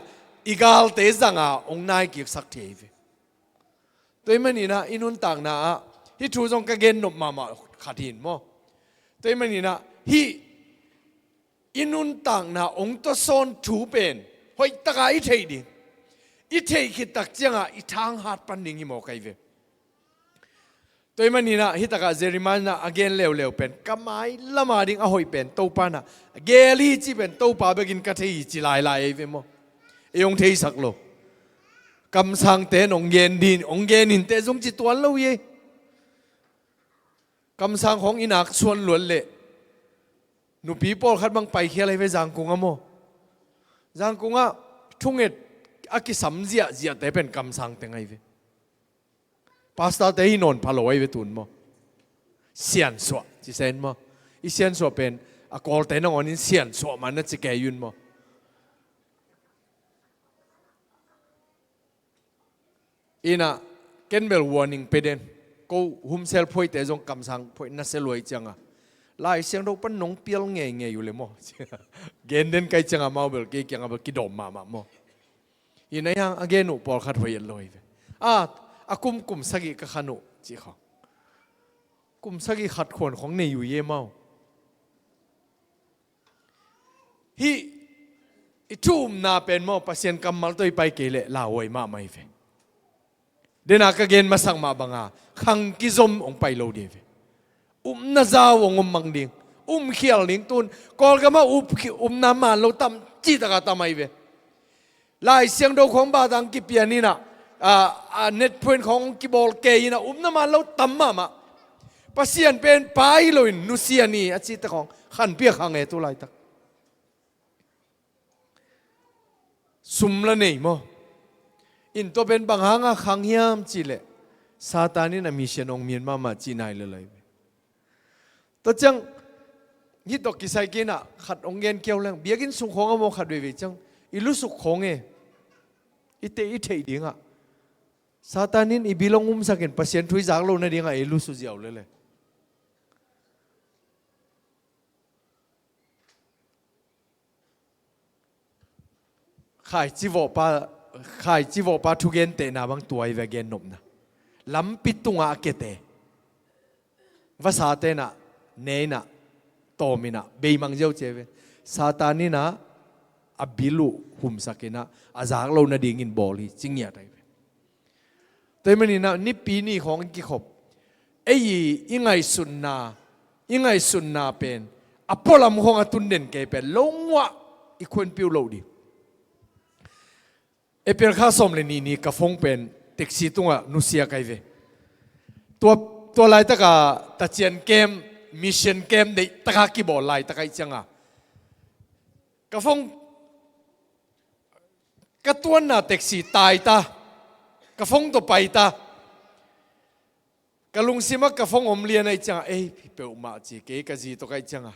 อีกาลเตจังองนายกิกสักเทวตัวมันนี่นะอินุนต่างนะฮิทูจงกะเกนนบมาขัดหินมั้งตัวมันนี่นะฮิอินุนต่างนะองตัวโซนถูเป็นหอยตะกายเทดิอีเทคิดตักจังอีทางหัดปันดิ่งอีโมกัยเวตัวมันนี่นะฮิตะกะเจริมันนะอเกนเลวเป็นกำไมละมาดิ่งหอยเป็นตัวปานะเกลีจีเป็นตัวปาเบกินกะเทยจีลายเวมั้งยงเทสักโลกำสังเตนองเยนดินองเยนินเตจงจิตวันเลวเยกำสังของอินักส่วนล้วนเละหนูปีโป้ขัดบังไปเขียอะไรไปจางกุงอะโมจางกุงอะทุ่งเอ็ดอากิสัมเจียแต่เป็นกำสังแต่ไงเวพาสต้าเตยนนพาโลไอเวตุนโมเสียนสวจิเซนโมอีเสียนสวเป็นอากอลเตนองอนินเสียนสวมันนั่นจะแกยุนโมอีน่ะเกนเบลวอร์นิ่งเป็นกูหุ่มเซลพอยแต่จงกำสังพอยนัสเซลวยจังลายเสียงเราเป็นน้องเปียลเงี้ยอยู่เลยมั้งเกนเดินไกจังมาเบลกี้ยังเบลกิดอมมามั้งอีน่ะยังอเกนุปอลขัดหอยลอยอากุมสกิกขันุจีเขากุมสกิขัดขวนของเนยอยู่เย่เมาฮีทุ่มนาเป็นมั้งปัสยันกำมัลตัวไปเกลลาไว้มาไม่เฟเดนักเกณฑ์มาสั่งมาบังขังกิซมองไปโลเดียนาจาวงมังดิงเขียลลิงตุนกอลก็มานามาเราตำจีตกาตำไมเวลายเสียงดูของบาดังกิเปียนี่นะเน็ตพอยน์ของกิบอลเกยนะนามาเราตำมาปัสยันเป็นไปเลยนุเซียนี่อาจิตของขันเปียขังเอตุไลตักสุมละเนี่ยมั้งอินตัวเป็นบางหางขังยามจีเลซาตานี่นะมีเชนองเมียนมาจีนายเลยตัวจังฮิตตกิไซกินะขัดองเงินเกี่ยวเรื่องเบียกินสุขของโมขัดเวจังอิลุสุขของอิเตดิ่ง ซาตานินอีบิลงสักเห็นปัสเซียนทุยจากเราในเดียงไอ้ลุสุเจียวเลยขายจีวปาทุเกนเตนาบังตัวไอเวเกนนมนะลำปิดตุงอาเกเตภาษาเตนะเนนะโตมินะเบยมังเจ้าเจเวซาตานินะอบิลุหุมสักนะอาจากเราในเดียงินบอลีจริงอย่างไรแต่มันนี่นะนี่ปีนี้ของกิขบไอ้ยังไงสุนนาเป็นอพอลำของอตุนเด่นเกเป็นลงวะอีกคนปิวโลดีเอเปรข้าสมเลยนี่กระฟงเป็นเท็กซี่ตัวนุเซียไกเวตัวลายตะกาตะเจียนเกมมิชชั่นเกมได้ตะกากีบอลลายตะกาอีจังอ่ะกระฟงกระตัวน่ะเท็กซี่ตายตากระฟงตัวไปตากระลุงซิมักกระฟงอมเลียนไอจังเอ้ยพี่เปลมาจีเกกะจีตัวไกจังอ่ะ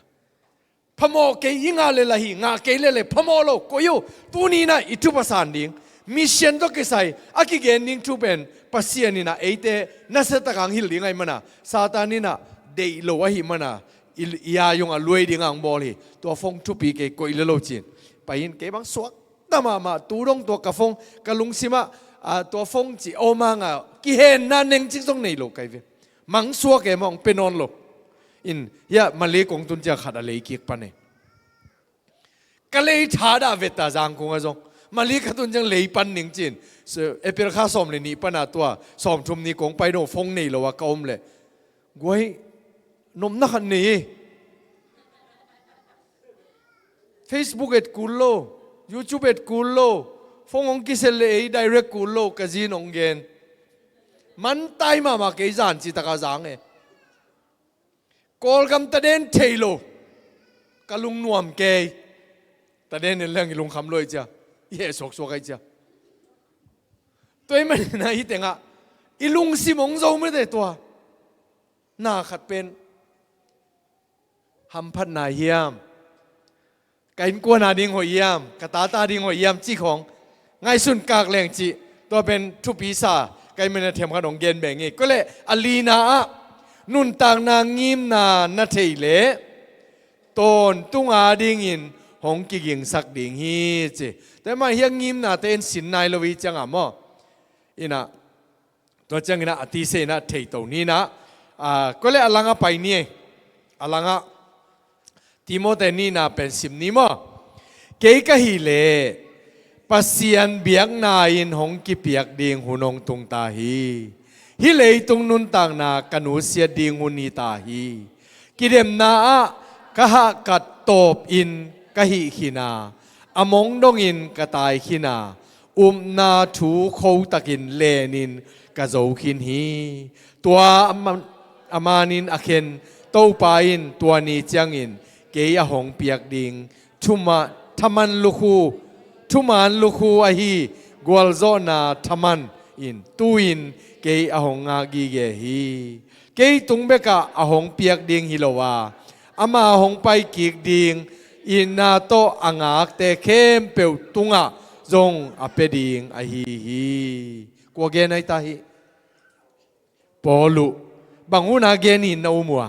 พมอเกยิงาเลละหิงาเกเลพมอโลก็อยู่ตัวนี้นะอิทุภาษาดิ่งมิชชั่นตัวเกษายอากิเกนนิ่งทุเป็นปัสเซียนี่นะเอเตนัสตะกังฮิลดิ่งไงมันนะซาตานี่นะเดย์โลวะหิมันนะอียายงอรวยดิ่งอังบอลีตัวฟงทุปีเกก็อิเลโลจินไปยินเกบังสวกตามาตูรงตัวกระฟงกระลุงซิมะตัวฟงจีโอมังอ่ะกิเห็นนั่นเองจิตตรงไหนโลกไกเวมังสัวแกมองเป็นนอนโลอินยะมาเลกงตุนจะขัดอะไรกิกปะเนี่ยก็เลยท้าดาเวตาจางคงอ่ะจงมาเลกตุนจังเลยปันหนึ่งจินเอเปรข้าสอมเลยนี่ปนาตัวสอมชุมนี่กงไปโดฟงนี่โลวะก้มเลยกวยนมนักนี่ Facebook เอ็ดกูโล YouTube เอ็ดกูโลฟงองกิเซเลย์direct กูโลกะจีนองเกนมันตายมาเกยจานจิตกาจางเอกอลกำตะเดนเทโลกะลุงนวมเกยตะเดนเรื่องลุงคำลอยจ้ะเย่สกไอจ้ะตัวมันนะอีเตงะอีลุงซิมงโจไม่ได้ตัวน่าขัดเป็นฮัมพัดนาเฮียมกันกวนนาดิงหอยยามกตาตาดิงหอยยามจีของไงสุนกากแรงจีตัวเป็นทุปีศากันมันเทียมขนมเกนแบ่งงี้ก็เลยอลีนานุนต่างนางงิมนานาเทเลต้นตุงอาดิงินหงกิกิงสักดิงฮีจีแต่มาเฮียงิมนาเต้นสินนายลวิจังอ่ะมั้งอินะตัวจังอินะอติเสนะเทยตัวนี้นะก็เลยอลังไปนี่อลังติโมเตนี่นะเป็นสิมนี้มั้งเกยกะฮิเลปัสเซียนเบียกนาอินหงกิเปียกดิงหุนงตุงตาฮีฮิเลยตุงนุนต่างนากันูเสียดิงหุนีตาฮีกิเดมนากะฮะกัดตบอินกะฮิขินาอมงดงอินกะตายขินานาถูโคตะกินเลนินกะโจขินฮีตัวอามานินอเคนโตปาอินตัวนี้จังอินเกียหงเปียกดิงทุมาทมันลูคูทุมันลูคูอหีกวลโซนาทมันอินตูอินเกียหงอากีเกฮีเกียตุงเบกะหงเปียกดิงฮิโลวาอามาหงไปกีกดิงอินนาโตอ่างากเตเข้มเปียวตุงะจงอเปดิงอหีฮีกัวเกนไอตาฮีปอลุบังหุนาเกนินนาอุมัว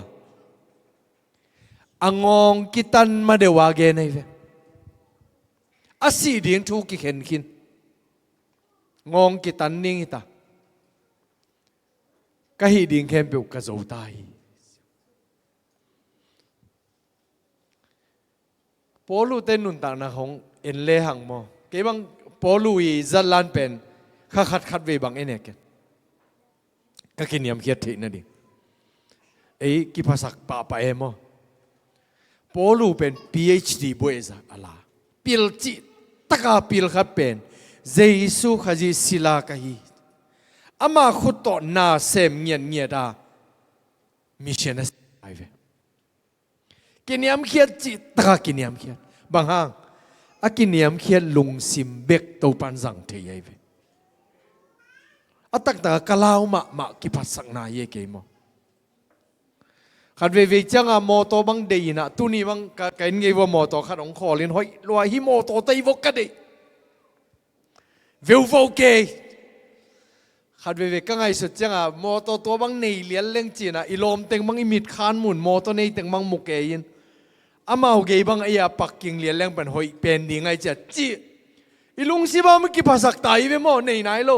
angong kitan madewage nei ve asi ding thu ki khen kin ngong kitan ning ita ka hi ding khem pe ka zo tai polu ten nun ta na hong en le hang mo ke bang polu i zalan pen kha khat ve bang ene ke ka kiniam khiat the na ding ei ki phasak pa emoปอลูเป็น PhD บวยจ้ะอะไรพิลจิตะกาพิลครับเป็นเจสุขจิศิลาคฮีอามาขุดต่อนาเซมเงียดามิชชันส์ไปเวกินยามเขียดจิตะกากินยามเขียดบางห้างอากินยามเขียดลุงซิมเบกตัวปันสังเทียเวอาตักตะกะลาวมากิปัสสังนาเยเกมขัดเวจังอะโมโตบังเดีนะตุนี่บังกันไงว่าโมโตขัดองคอลินหอยลอยฮิโมโตเตยวกกันดิวิวโวเกข ขัดเวก็ไงสุดจังอ่ะโมตัวบังในเลี้ยนเล่งจีนอ่ะอีลมเต็งบังอิมิดคานหมุนโมตัวนี้เต็งบังมุกเกยินอามาเกยบังไอ้ยาปักกิ่งเลี้ยนเล่งเป็นหอยเป็นดีไงจะจีอีลุงสิบ้าไม่กี่ภาษาไทยเว้ยโมในไหนโล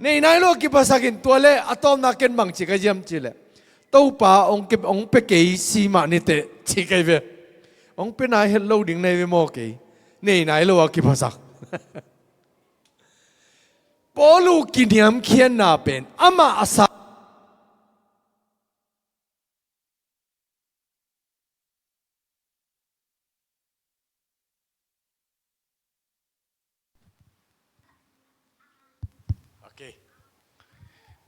ในไหนโลกี่ภาษากินตัวเล่อะตอมนักเก็นบังจีก็ยังจีเล่ตัวป่าองค์เก็บองค์ไปเกยซีมานี่เตะจีก็เว้ยองค์เป็นนายเฮลโลดิ่งในเว้ยโมเกยในไหนโลกี่ภาษาปอลูกินยามเขียนนาเป็นอามาอาศัยโอเค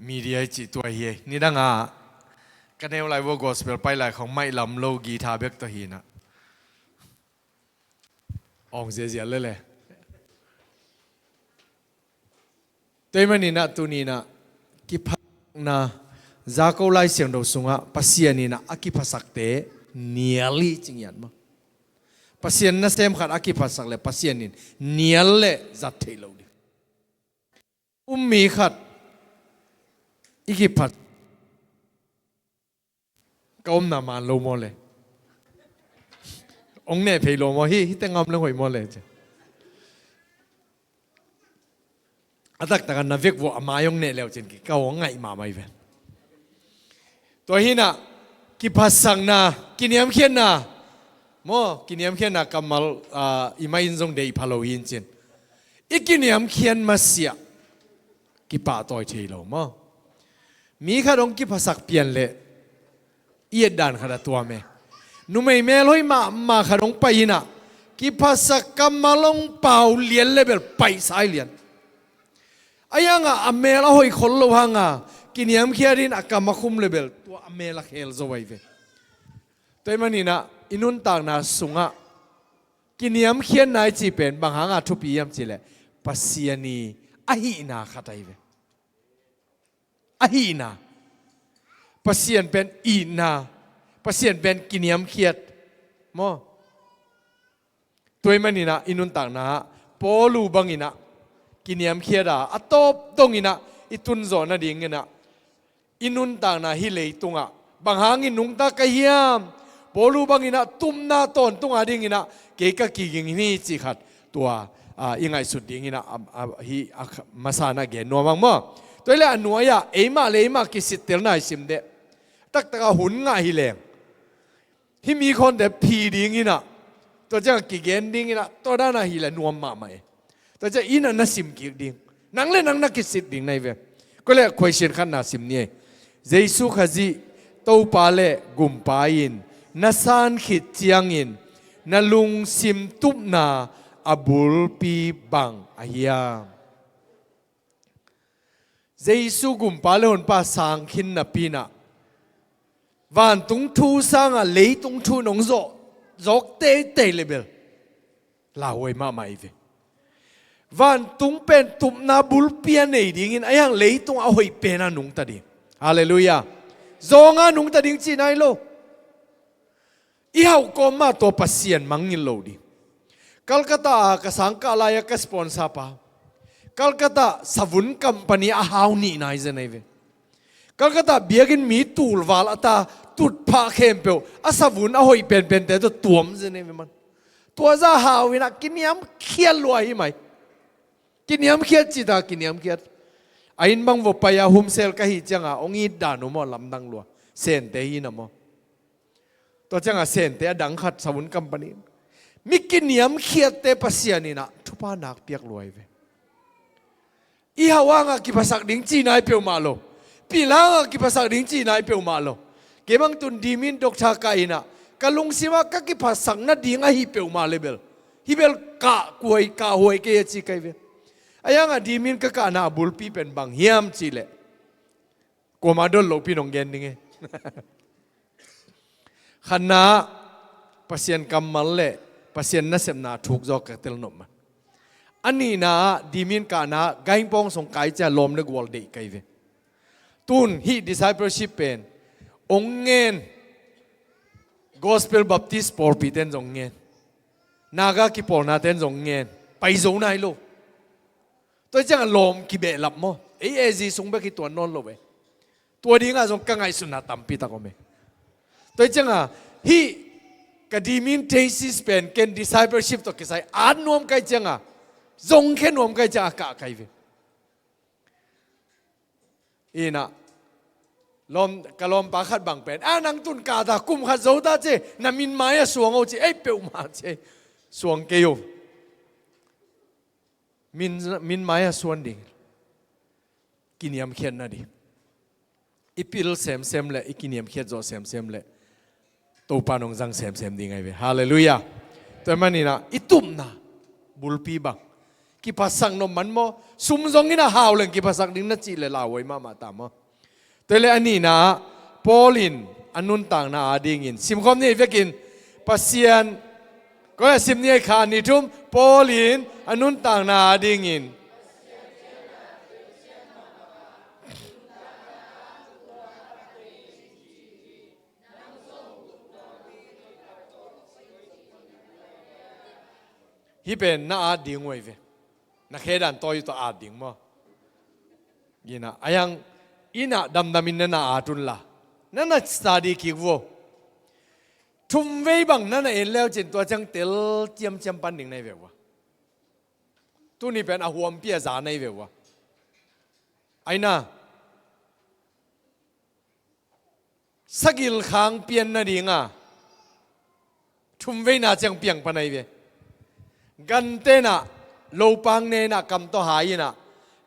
มีเดียจิตตัวเฮียนี่ดังอ่ะกันเอวไลฟ์กอสเปลไปไลของไม่ลำโลกีทาเบกตัวฮีนะองเสียเลยตัวมันนี่นะตัวนี้นะกิพักนะจากเอาไล่เสียงดาวสุงะปัสยานี่นะอากิพัสักเตเนียลีจริงยันมั้งปัสยานนะเซมขัดอากิพัสักเลยปัสยานี่เนียลเลยจัดเทลดิมีขัดอีกิพัดก็นามันโลโมเลยองเนี่ยเพลโลโมฮิแต่งามเลยหอยโมเลยจ้ะอาตักตะกันนาเวกวัวมายองเนี่ยแล้วจริงๆก็ว่าไงมาไม่เป็นตัวหินะกิพัสังนากินยามเขียนนาโมกินยามเขียนนากำมัลอิมาอินซงเดย์พาโลอินจินอีกินยามเขียนมาเสียกิปะต่อยเทโลโมมีข้าดงกิพัสักเปลี่ยนเลยเอียดดันขนาดตัวเมนุ่มเมลอยมาข้าดงไปนะกิพัสักกำมัลงเป่าเลียนเลเบลไปสายเลียนไอ้ยังอ่ะอเมล่าหอยคนละหังอ่ะกินยามเขียดินอากามาคุมเลเบลตัวอเมล่าเฮลโซไว้เวตัวมันนี่นะอินุนต่างนาสุงอ่ะกินยามเขียนนายจีเป็นบางหางอ่ะทุบยามจีเลยปัสยานีอะฮีนาขัดไอเวอะฮีนาปัสยานเป็นอีนาปัสยานเป็นกินยามเขียดมอตัวมันนี่นะอินุนต่างนาปอลูบังอินะกินยามเขียดอ่ะอัตบตรงอินะอิตุนโซน่ะดิ่งอินะอินุนต่างนาฮิเลตุงอ่ะบางหางอินุงตากะเฮียมปอลูบังอินะตุมนาตอนตุงอ่ะดิ่งอินะเกกะกิงนี่จิขัดตัวยังไงสุดดิ่งอินะฮิมาสานะเกนัวมังมั้งตัวเล่นัวยะเอมาเลมากิสิตเตลน่าสิมเดตักตะหุ่นง่ายฮิเลงฮิมีคนแต่พีดิ่งอินะตัวจังกิเกนดิ่งอินะตัวด้านน่ะฮิเลนัวมาไหมแต่จะอินันน่ะสิมกิดิ่งนังเล่นังนักกิสิตดิ่งในเวก็เลยคุยเชิญขันน่ะสิมเนี่ยเจสุขจีตัวปาเลกุมปายินนัสานขิดเจียงอินนัลุงสิมตุบนาอับุลปีบังอาฮิยาเจสุกุมปาเลหนป้าสังขินนับปีน่ะวันตุงทูสังอ่ะเลยตุงทูนงโจกเตะเลเบลลาเวมาไม่เววันตุงเป็นตุบนาบุลเปียนเอดิ่งไอ้ยังเลยตุงเอาหอยเป็นนังตัดดิ่งฮาเลลูยาจงอานุงตัดดิ่งจีนายโลอีหาวก็มาตัวปัสยานมังยิโลดิคัลคัตตากสังกาลายกัสปอนซาปาคัลคัตตาสวุนคัมปานีอาหาวนี่นายเจนายเวคัลคัตตาเบียกินมีตูลวาลตาตุดพาเข้มเปียวอาสวุนเอาหอยเป็นแต่ตัวมเจนายเวมันตัวจะหาวินักกินยามเขียนรวยไหมกินยามเขียนจีตากินยามเขียนไอ้บังวปยาหุมเซลก็ฮิจังอ่ะองอีดานุมอลำดังลัวเซนเตหินะมอตัวจังอ่ะเซนเตะดังขัดสมุนกัมปานีมิกินยามเขียนเตปัสยานี่นะทุพานักเปียกรวยเวอีหาว่างอ่ะกิภาษาดิ้งจีนายเปียวมาโลปีหลังอ่ะกิภาษาดิ้งจีนายเปียวมาโลเก็บังตุนดีมินดอกชากายนะกะลุงสิว่าก็กิภาษานั่นดิ้งอ่ะฮิเปียวมาเลเบลฮิเบลกะกวยกะหวยเกยจีไกเวไอ้ยังอ่ะดีมินก็การนาบุลปีเป็นบางเฮียมจีเล่กว่ามาดนหลงพี่น้องเกนนี่ไงขณะปัสยานกำมัลเล่ปัสยานนั่นเสมนาถูกจอกกเตลนมอันนี้นะดีมินการนาไกด์ปองส่งไกด์จะล้มในกวอลเด็กไกเวตุนฮีดิสไซเปิลชิปเป็นองเงิน Gospel Baptist ปอร์ปีเต็นจงเงินนากากิปอร์นาเต็นจงเงินไปโซนไหนลูกตัวจังลมกิเบลับมั้ง จีส่งไปกี่ตัวนอนโลเวตัวดีงาส่งกังไงสุนัตตัมปีตะก็ไม่ตัวจังอ่ะฮีกดีมินเทสิสเป็นเกนดิสไซเปิลชิพตัวกิไซอ่านนวมไกจังอ่ะจงแค่นวมไกจังอากาไกเวอีน่ะลมกะลมปาขัดบังเป็นนังตุนกาตากุมขัดโจตาเจนามินไม้สวงเอาเจเปียวมาเจสวงเกยมินไม้สวนดิ่งกินยำเขียนนะดิอีพิลเซมเลยอีกินยำเขียนโจเซมเลยตัวปานงจังเซมดิ่งไงเว้ฮาเลลูยาแต่มันนี่นะอีตุ่มนะบุลปีบังกิปัสสังนมันโมซุ่มจงนี่นะฮาวเลยกิปัสสังดิ่งนั่นจีเลยลาวไว้มาตามโมแต่เลยอันนี้นะปอลินอันนุนต่างนะอาดิ่งินซิมคอมนี่เวกินปัสยานก็ซิมนี่ขานิทุมปอลินอันนุนต่างนะอาดิ่งินฮิเป็นน่าอาดิ่งไว้เวนักเฮดันตัวอยู่ตัวอาดิ่งมั้งยินะอายังอินะดำมินน่าอาตุนละนั่นน่ะสตาดีคิกวัวทุ่มเวบังนั่นน่ะเอ็นแล้วจินตัวจังเตลเจียมปันดิ่งในเววะตัวนี้เป็นอาหวมเปียจาในเววะไอ้น่ะสกิลค้างเปียนน่ะดิ่งอ่ะทุ่มเวน่าจังเปียงปนในเวกันเตนะโลปังเนนะกำตัวหายนะ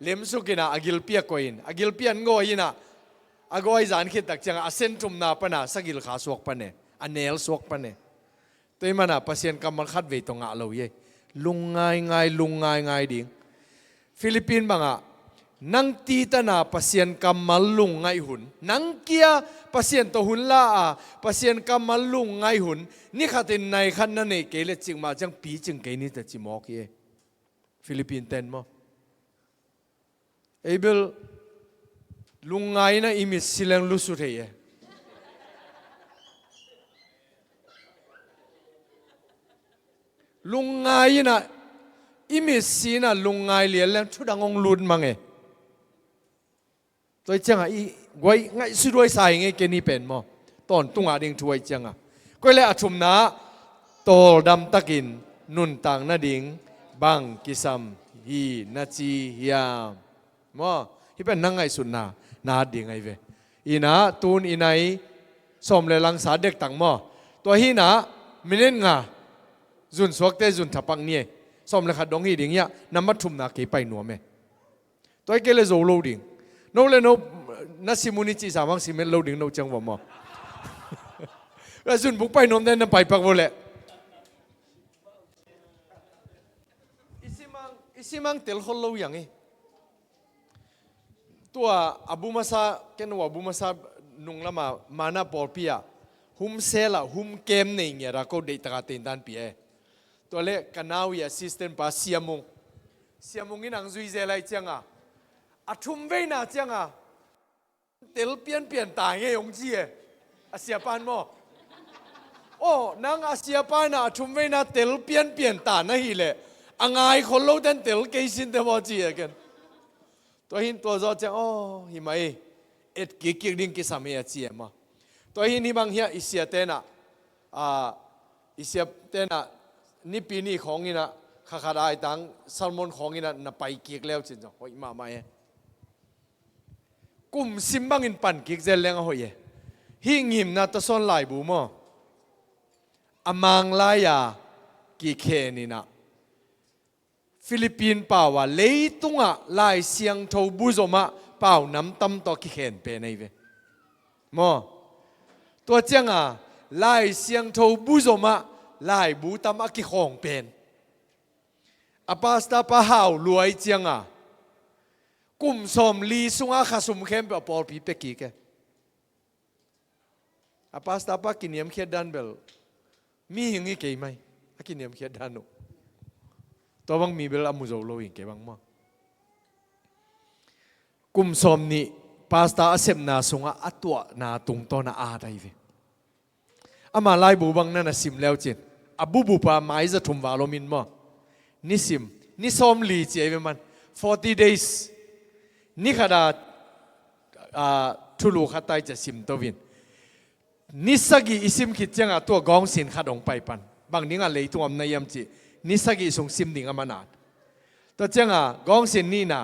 เลี้ยมสุกินะอากิลเปียกอินอากิลเปียนโง่ยินะอากอยจานคิดตักจังอาเซนทุมนาปนะสกิลขาสวกปะเนอันเนลสวกปะเนตัวมันนะพัศยันกำมันคัดเวตงะเราเย่ลุงง่ายดิ่งฟิลิปปินส์บังอ่ะนังตีตนาพัศยันกำมันลุงง่ายหุ่นนังเกียพัศยันตัวหุ่นละพัศยันกำมันลุงง่ายหุ่นนี่ขัดในขันนั่นเองเกลจิงมาจังปีจิงเกนี่แต่จิมอกเย่ฟิลิปปินส์เต็นมั้งเอเบลลุงไงนะอิมิสิเลงลุสุเทียลุงไงนะอิมิสินะลุงไงเลี้ยงชุดงงลุนมั้งเอตัวจังอ่ะอีไว้ไงสุดไว้ใส่ไงเกนี่เป็นมั้งตอนตุงอาดิงช่วยจังอ่ะก็เลยอาชุมนะโตดำตะกินนุนต่างนาดิงบังกิซัมฮีนาจียามมั้งที่เป็นนั่งไงสุดนาดิ่งไงเวอีนะตูนอีไหนสมเลยลังสาเด็กต่างมั้งตัวฮีนะมิเนงาจุนสวกเตจุนทับปังเนี่ยสมเลยขัดดงฮีดิ่งเนี่ยน้ำมัดชุมนาเกไปหนัวเมตัวเกเลยโจโลดิ่งโนเลยโนนัสิมุนิจิสามังสิเมลโลดิ่งโนจังวะมั้งแล้วจุนบุกไปนมได้นั่นไปปักโวเล่อิสิมังเตลคนโลอย่างงี้ตัวอบูมาซาเกนว่าอบูมาซานุงละมานาปอลปียหุมเซล่ะหุมเกมนี่เนี่ยเราก็ได้ตระเตนดันปีตัวเล็กกันนาวีแอสซิสแตนต์ปาเซียมุงนี่นังซุยเซลัยจังอ่ะทุ่มเวน่าจังเตลเปลี่ยนตายไงยงจีอาเซียปานมั้งโอ้นางอาเซียปานะทุ่มเวน่าเตลเปลี่ยนตานะฮีเล่อังไงคนโลดันเตลเกสินเดมอจีกันตัวหินตัวจอจังโอ้หิมะเอ็ดกิกดิ้งกิสามีอาจีมาตัวหินนี่บางเฮียอิเสียเตนะอิเสียเตนะนี่ปีนี้ของนี่นะข้าได้ตังซัลมอนของนี่นะนับไปกิกแล้วจริงจังโอ้ยมาไม่กุมซิมบังอินปันกิกเจริญโอ้ยหิงหิมนะตัวส่วนหลายบูมั้งอามังลายากิเคนี่นะฟิลิปปินส์ป่าวเลยตุงลายเสียงทูบุษมาป่าวน้ำตั้มตัวกิเขนเป็นไงเว้มอตัวเจ้าลายเสียงทูบุษมาลายบูตั้มกิของเป็นอาปาสตาปะฮาวรวยเจ้ากุมสมลีสุงข้าสมเข้มแบบปอลปีเป็กกี้แกอาปาสตาปะกินยมเขียดดันเบลมีอย่างงี้เกี่ยไหมกินยมเขียดดันนุตัวบางมีเบลอามุโจโลอิงเก็บบ้างมั้งกุมสมนี่พาสต้าเสพนาสงอัตัวนาตุงตัวนาอาได้เวอามาไล่บูบังนั่นน่ะสิมแล้วจินอาบูปาไม้จะทุ่มวาโลมินมั้งนี่สิมนี่สมลีเจเวมัน40 days นี่ขนาดทุลูขัดไตจะซิมตัววินนิสกีอิซิมคิดจังตัวกองสินขัดองไปปันบางนี้เลยตัวอำนายมจีนิสกีส่งซิมดิ่งอามานาดตัวจังกองสินนี่นะ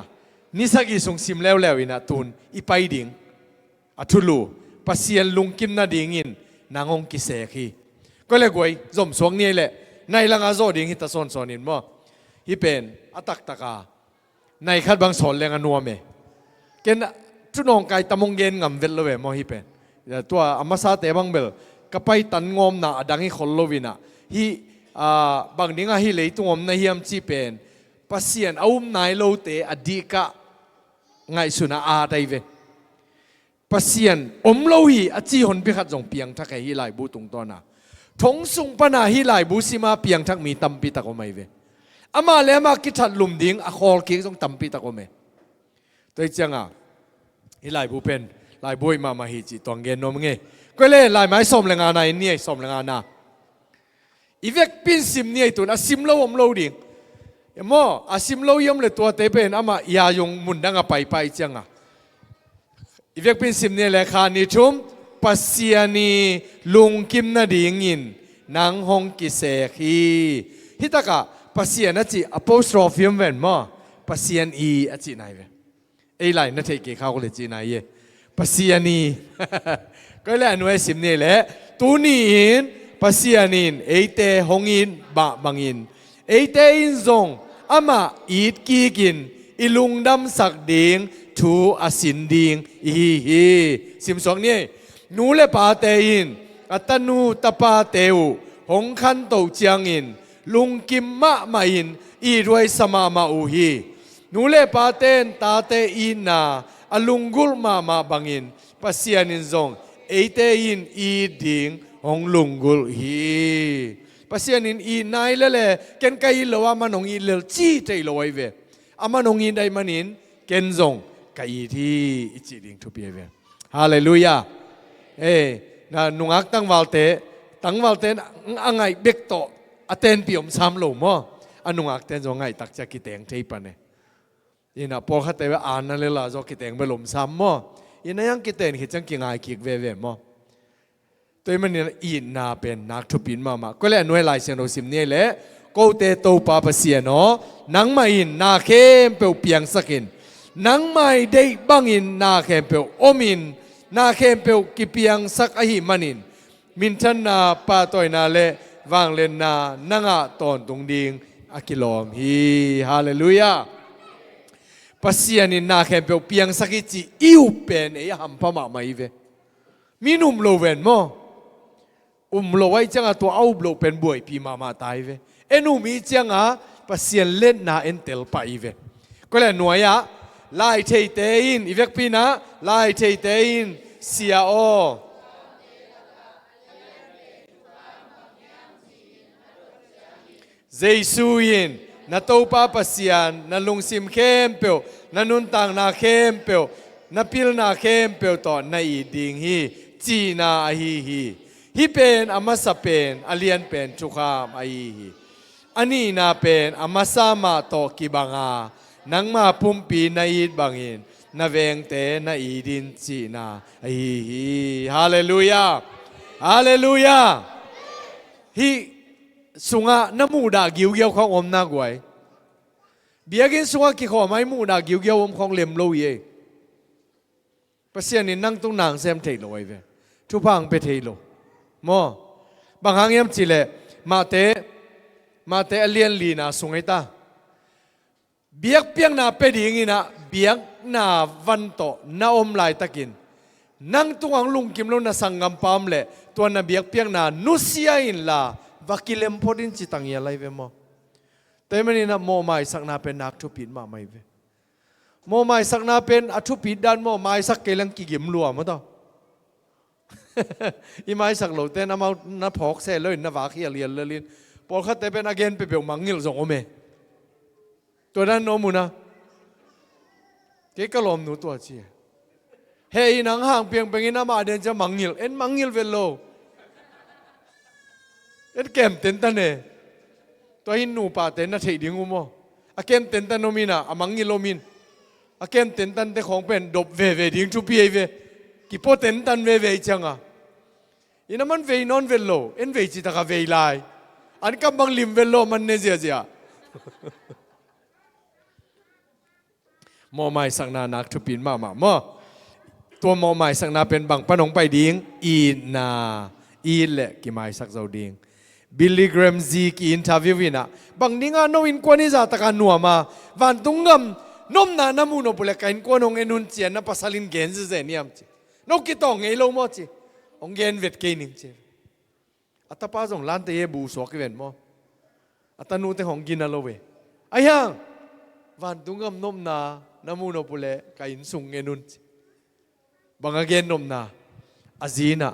นิสกีส่งซิมแล้วอินะตุนอีไปดิ่งทุลูปัสยันลุงกิมนาดิ่งินนางองกิเสกีก็เลยกวยจมสวงนี่แหละในลังอาโซดิ่งฮิตาซอนสอนินมั้งฮิเป็นอัตักตะกาในขัดบางสอนแรงอนัวเมเกณฑ์ชุนองไก่ตะมงเย็นงำเวลเลยมั้งฮิเป็นตัวอามาซาเตบังเบลก็ไปตันงอมนะดังฮิคนโลวินะฮิบางนี้ฮิเลยตัวอมนะฮิมจีเป็นปัสยันเอานายโลเตอดีกะไงสุนัอาได้เวปัสยันอมโลฮีอจีหนพิขัดจงเปียงทักให้ฮิไลบูตุงตัวน่ะทงสุงปนาฮิไลบูสิมาเปียงทักมีตัมปีตะก็ไม่เวอามาเลมาคิดทัดลุมดิ้งอคอลกิจงตัมปีตะก็ไม่ตัวจังฮิไลบูเป็นลายบุยมาฮิจิตวงเงินนมเงยก็เลยลายไม้สมแรงงานนี่สมแรงงานนะอีเวกปินซิมนี่ตัวน่ะซิมโลอมโลดิ่งเอ็มอ่ะซิมโลยมเลยตัวเตเป็นอามายายงมุนดังไปจังอีเวกปินซิมนี่แหละคานิชุมปัสยานีลุงกิมนาดิ่งอินนางฮงกิเสกีฮิตากะปัสยานะจีอโปสโตรฟิมเวนมั้งปัสยานอีอจีไหนเวไอ้ไรนั่นเทกิเขาก็เลยจีไหนเยปัสยานีก็เลยอนุเอสิมนี่แหละตูนีอินปัสยานินเอเตฮงอินบังอินเอเตอินซงอามาอีดกีกินอิลุงดำสักดิงทูอาสินดิงฮีสิมสองนี่นูเลปาเตอินอัตนูตปาเตวหงคันโตเจียงอินลุงกิมมะมาอินอีรวยสมามาอูฮีนูเลปาเตนตาเตอินนาอลุงกุลมาบังอินปัสยานินซงเอเตอินอีดิงหงลุงกุลฮีปัสยานินอีนายเลเกนไกอิลวามันงอิเลจีเตยลอยเวอามันงอินไดมันินเกนซงไกที่อิจิดิงทุเปียเวฮาเลลูยานะนุงักตั้งวาลเตอังไงเบกโตอเตนปีอมซ้ำลงมั้งอันนุงักเตนจงไงตักจะกิเตงเทปันเนี่ยยินะพอเขาเตวอ่านนั่นเลยล่ะจอกิเตงไปลมซ้ำมั้งยินะยังกิเตงคิดจังกิงไงกิกเวมั้งตัวมันเนี่ยอินนาเป็นนักทุบินมาก็เลยหน่วยลายเสียงเราสิมเนี่ยแหละกูเตโตปาปเสียเนาะนังไม่อินนาเข้มเปียวเปียงสักินนังไม่ได้บังอินนาเข้มเปียวอมินนาเข้มเปียวกิเปียงสักอหิมันินมินทันนาปาตอยนาเลวางเลนนานังอะตอนตรงดิงอากิลอมฮีฮาเลลูยาปัสยานินนาเข้มเปียวเปียงสักิจิอิวเป็นเอหัมพม่าไม่เวมีนุ่มโลเวนมั้งโลไว้จังตัวเอาโลเป็นบวยปีมาตายเวเอ็นูมีจังปัสยันเล่นนาเอ็นเตลไปเวก็เลยหน่วยไล่เทเตอินอีเวกปีนะไล่เทเตอินเสียโอเจสุยินนาโตปาปัสยันนาลุงซิมเข้มเปียวนานุนตังนาเข้มเปียวนาพิลนาเข้มเปียวต่อในอีดิงฮีจีนาฮีฮิเป็นอามาสเป็นอาเลียนเป็นทุกขามไอฮีอันนี้นาเป็นอามาสามาโตกิบังานังมาปุ่มปีนาอีดบังอินนาเวงเตนาอีดินจีนาไอฮีฮาเลลูยาฮาเลลูยาฮิสุงะน้ำมูดากิวเกียวของอมนากวยเบียกินสุงะกิขอไม่มูดากิวเกียวอมของเลียมโลเยปัสยานินั่งตรงนางเซมเทโลไอเวทุพังไปเทโลมอบางครั้งยามจีเลมาเตอเลียนลีนาสุงไอตาเบียกเปียงนาเป็ดยิงนะเบียกนาวันโตนาอมลายตะกินนั่งตัวงลุงกิมโลนาสังกัมปามเลตัวนาเบียกเปียงนานุเซียอินลาวากิเลมพอดินจิตังยาไลเวมอแต่มันนี่นะโมไม่สักนาเป็นนักทุปินมาไม่เวโมไม่สักนาเป็นอทุปิดดันโมไม่สักเกลังกิกิมลัวมั้งต่ออีไม่สักโลเต้นน้ำเอาน้ำพอกเซ่เลยน้ำวาขี้เลียนเลยพอเขาเตเป็นอาเกนไปเปียวมังงิลส่งโอเมตัวนั้นโนมุนะเก๋ก็ลมหนูตัวเชี่ยเฮ้ยนังห่างเพียงเป็นงี้น้ำมาเดินจะมังงิลเอ็นมังงิลเวลโลเอ็นเกมเต็นตันเน่ตัวหินหนูป่าเต็นน่ะเทียดิงูโมอาเกมเต็นตันโนมินะอามังงิลโลมิน อาเกมเต็นตันเตของเป็นดบเวดิ้งทุปีเวกี่พอเต็นตันเวจังอ่ะอินามันเวนอนเวลโลเอ็นเวจิตากาเวไลอันกำบังลิมเวลโลมันเนเจียมอไม่สักนานักทุปินมามอตัวมอไม่สักนาเป็นบังปนงไปดิ้งอีนาอีเละกี่ไม่สักเจ้าดิ้งบิลลี่แกรมซีกี่อินทาวิวินะบางดิ้งอ่ะโนอินกว่านี้จะตะการนัวมาวันตุงกำนมนานามูโนปุเลกันกว่านงเอ็นุนเจียนนับภาษาลินเกนซ์เจนี่ยมจีนกกิตองเงยโลมอจีองเกนเวทเกนิงจีอัตป้าส่งล้านเตยบูสวกเวนมออัตนูเตของกินอะไรเวไอ้ยังวันตุงกำนมนานามูโนปุเลกันสุงเอ็นุนบางเกนนมนาอาจีน่ะ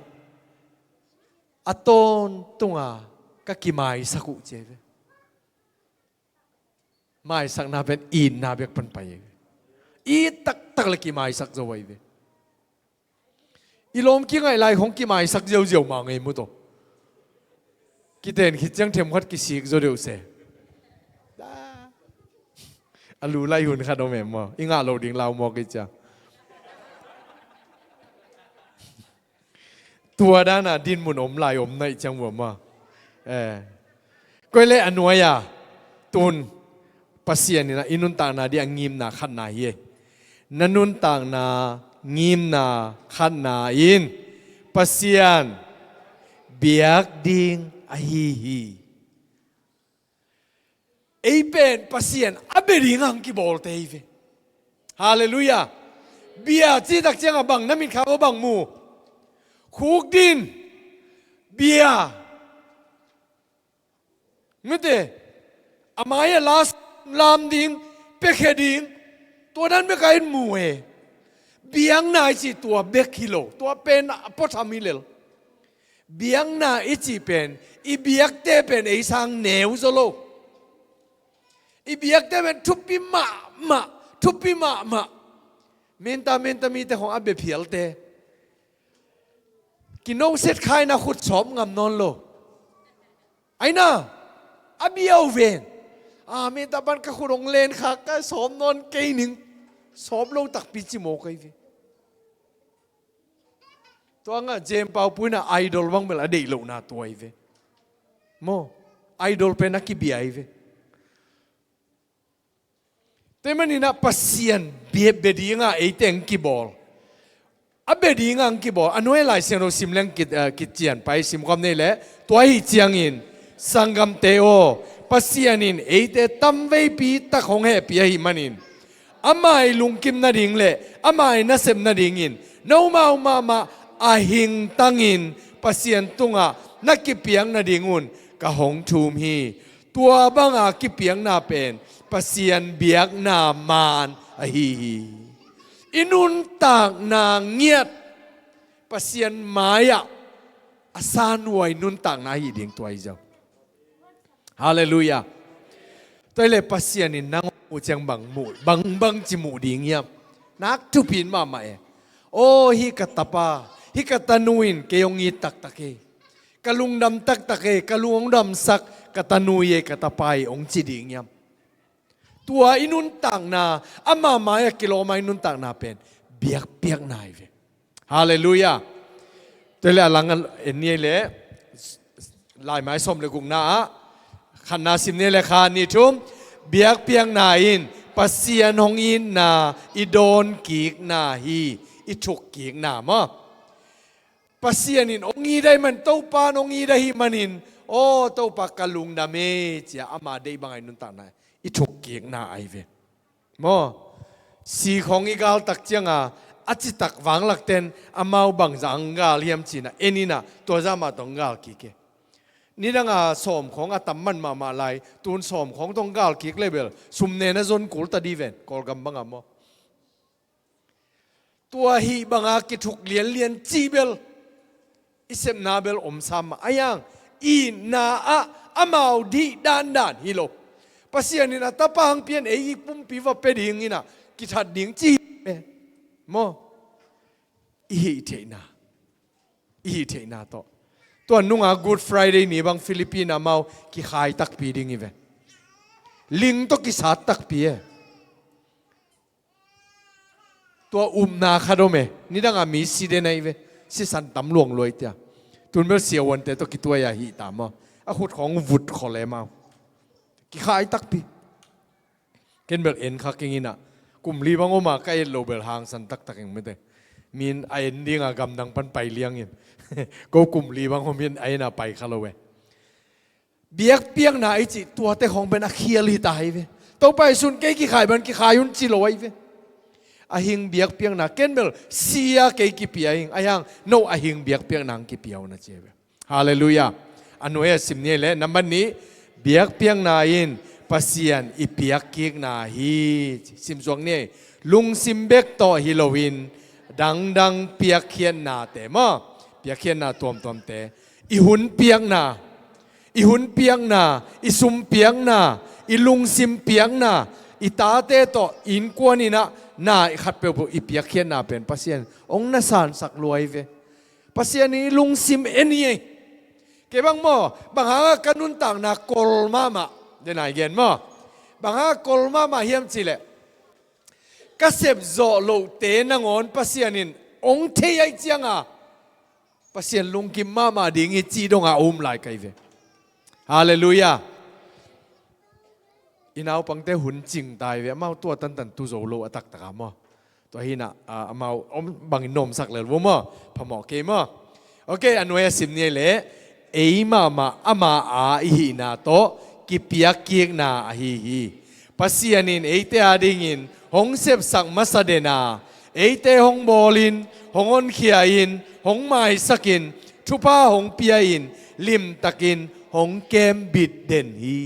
อัตโนตุงอาก็กิมายสักุเจเวไม่สักนาเป็นอินนาเบกปันไปอีตักเลยกี่ไม่สักจะไว้เวอีลมกี่ไงไล่ของกี่ไม่สักเจียวมาไงมุตโตกี่เด่นคิดจังเทมขัดกี่สิกจะเดียวเสอาลูไล่หุ่นขัดเอาแม่มาอีงาเราดิ่งเรามองกิจตัวด้านน่ะดินมุนอมลายอมในจังหวะมาก็เลยอนุญาตุนpasien ni na inun tang na dia ngim na khan na ye nanun tang na ngim na khan na in pasien biak ding ahi hi ei pen pasien abering ang ki bol te ve hallelujah bia chi tak chang abang namin kha bang mu khuk din bia mete amaya lastลามดิ้งเบกเฮดิ้งตัวนั้นไม่เคยมูเอเบียงนาจีตัวเบกกิโลตัวเป็นพอทำมิเลลเบียงนาอีจีเป็นอีเบียกเตเป็นไอสังเหนียวโซโลอีเบียกเตเป็นทุบปีมาทุบปีมาเมนตามีแต่ของอับเบเพียลเตกินน้องเสร็จใครนะขุดสมงำนอนโลไอ้น่ะอับเบียวเวนมีตาบันก็ขุดงเลนค่ะก็สมนอนเกยหนึ่งสมลงตักปีจิโมกไอ้เวตัวงั้นเจมเปาปุ้ยน่ะไอดอลวังเบลอดีตโลน่าตัวไอ้เวโมไอดอลเป็นนักกีฬาไอ้เวแต่มันนี่นะปัสยันเบียบดีง่ะไอ้เต็งกีบอลอับเบดีง่ะกีบอลอันนู้นหลายเสียงเราซิมเล่งกิจเจียนไปซิมความนี่แหละตัวไอ้เจียงอินสังกัมเตโอpasyanin ete tamwei pi tak hong he pi hi manin amai lungkim na ding le amai na sem na dingin no mau ma ahing tangin pasyan tunga nakipiang na dingun ka hong thum hi tua banga kipiang na pen pasyan biak na man hi inun tak na ngiat pasyan maya asan wai nun tak na hi ding tuai jaw Hallelujah. Tôi lấy pasien in nang u chang bang chi mu ding yam. Nak tu pin ma ma e. Oh hi katapa, hi katanuin kayong itak take. Kalung dam tak take, kalung dam sak katanuye katapay ong chi ding yam. Tua inun tang na ama maya kiloma inun tang na pen. Biak na ive. Hallelujah. Tôi lấy alangan eni le lai mai som le kung naขันนาสิมเนเลขานี่ทุ่มเบียกเปียงนาอินปัสเซียนหงอินนาอิโดนกีกนาฮีอิทุกกีกนามะปัสเซียนินองอีได้มันเต้าปานองอีได้ฮิมันินโอ้เต้าปากกะลุงดาเมจีอามาได้บางไอ้นุนตานาอิทุกกีกนาไอเวมอสีของอีกาลตักเจียงอาจิตักวางหลักเต็นอามาบังจังกาเลียมจีนะเอ็นี่นะตัวจะมาตรงกาลกีเกนี่ดังสมของอาตมันมาลายตูนสมของตรงกาลกิกเลเบลสุมเนนจนกุลตาดีเวนกอลกำบังอ่ะมอตัวฮีบังอากิทุกเลียนจีเบลอิเซมนาเบลอมซามอายังอีนาอามาดีด้านฮิโลภาษานี่นะตาปังเพียนเออีปุ่มปีว่าเป็นดิ่งนี่นะกิทัดดิ่งจีเบมออีเทนาต่อตัวนุ่งGood Fridayนี่บางฟิลิปปินส์มาคิขายตักปีดิ่งอีเวลิงต้องกิสัตตักปี ตัวนาคาโดเมนี่ดังอามีสิเดนัยเวสิสันตำหลวงลอยเตียตุนเมื่อเสียวันเตตัวกิตัวยาหิตามอ่ะขุดของวุดขอเลยมากิขายตักปีเกินเบิกเอ็นคักอย่างนี้นะกลุ่มรีบังออกมาใกล้โลเบลหางสันตักตักอย่างไม่ได้มีนไอ้เลี้ยงกำดังปันไปเลี้ยงเองก็กลุ่มรีบังอมีนไอ้น่ะไปคาร์โลเวเบียกเปียงน่ะไอ้จิตัวแต่ของเป็นอาเคียลีตายเวต้องไปสุนเกกิขายมันกิขายยุนจิโลไว้เวอาหิงเบียกเปียงน่ะเกินเบลเสียเกกิเปียงไอ้ยังโนอาหิงเบียกเปียงนางกิเปียวนะเจ้าฮาเลลูยาอันนู้นสิมเนี่ยแหละนับวันนี้เบียกเปียงนาอินปัสยานอีเปียกกิกนาฮีสิมสวงเนี่ยลุงสิมเบกต่อฮิโลวินดังเปียกเขียนนาเตมะเปียกเขียนนาตัวมเตอีหุนเปียงนาอีหุนเปียงนาอีซุมเปียงนาอีลุงสิมเปียงนาอีตาเตต่ออินกวนี่นะนาขัดเปลวอีเปียกเขียนนาเป็นปัสยานองค์นาสานสักรวยเวปัสยานี้ลุงสิมเอ็นยังเก็บบังหม้อบางหากันนุนต่างนักกอลมาเดี๋ยวไหนเย็นหม้อบางหากอลมาเฮียมสิเลยก็เสพโจโลเตนังอนปัสยานินองเทียจังปัสยานลุงกิมมาดิ่งจีดงอุ้มไหลกันเวฮาเลลูยาอินเอาปังเตหุ่นจริงตายเวมาตัวตันตุโจโลตักตะกามตัวหินะมาบางนมสักเลยว่าพอหมอเกมโอเคอันนี้สิมเนี่ยเลยเอมาอามาอีนาโตกิเปียกเกียกนาฮีปัสยานินเอเตอาดิงินหงเสพสักมาสเดนาเอเตหงบอลินหงอนเขียอินหงไม้สกินทุพ้าหงเปียอินลิมตะกินหงเกมบิดเด่นฮี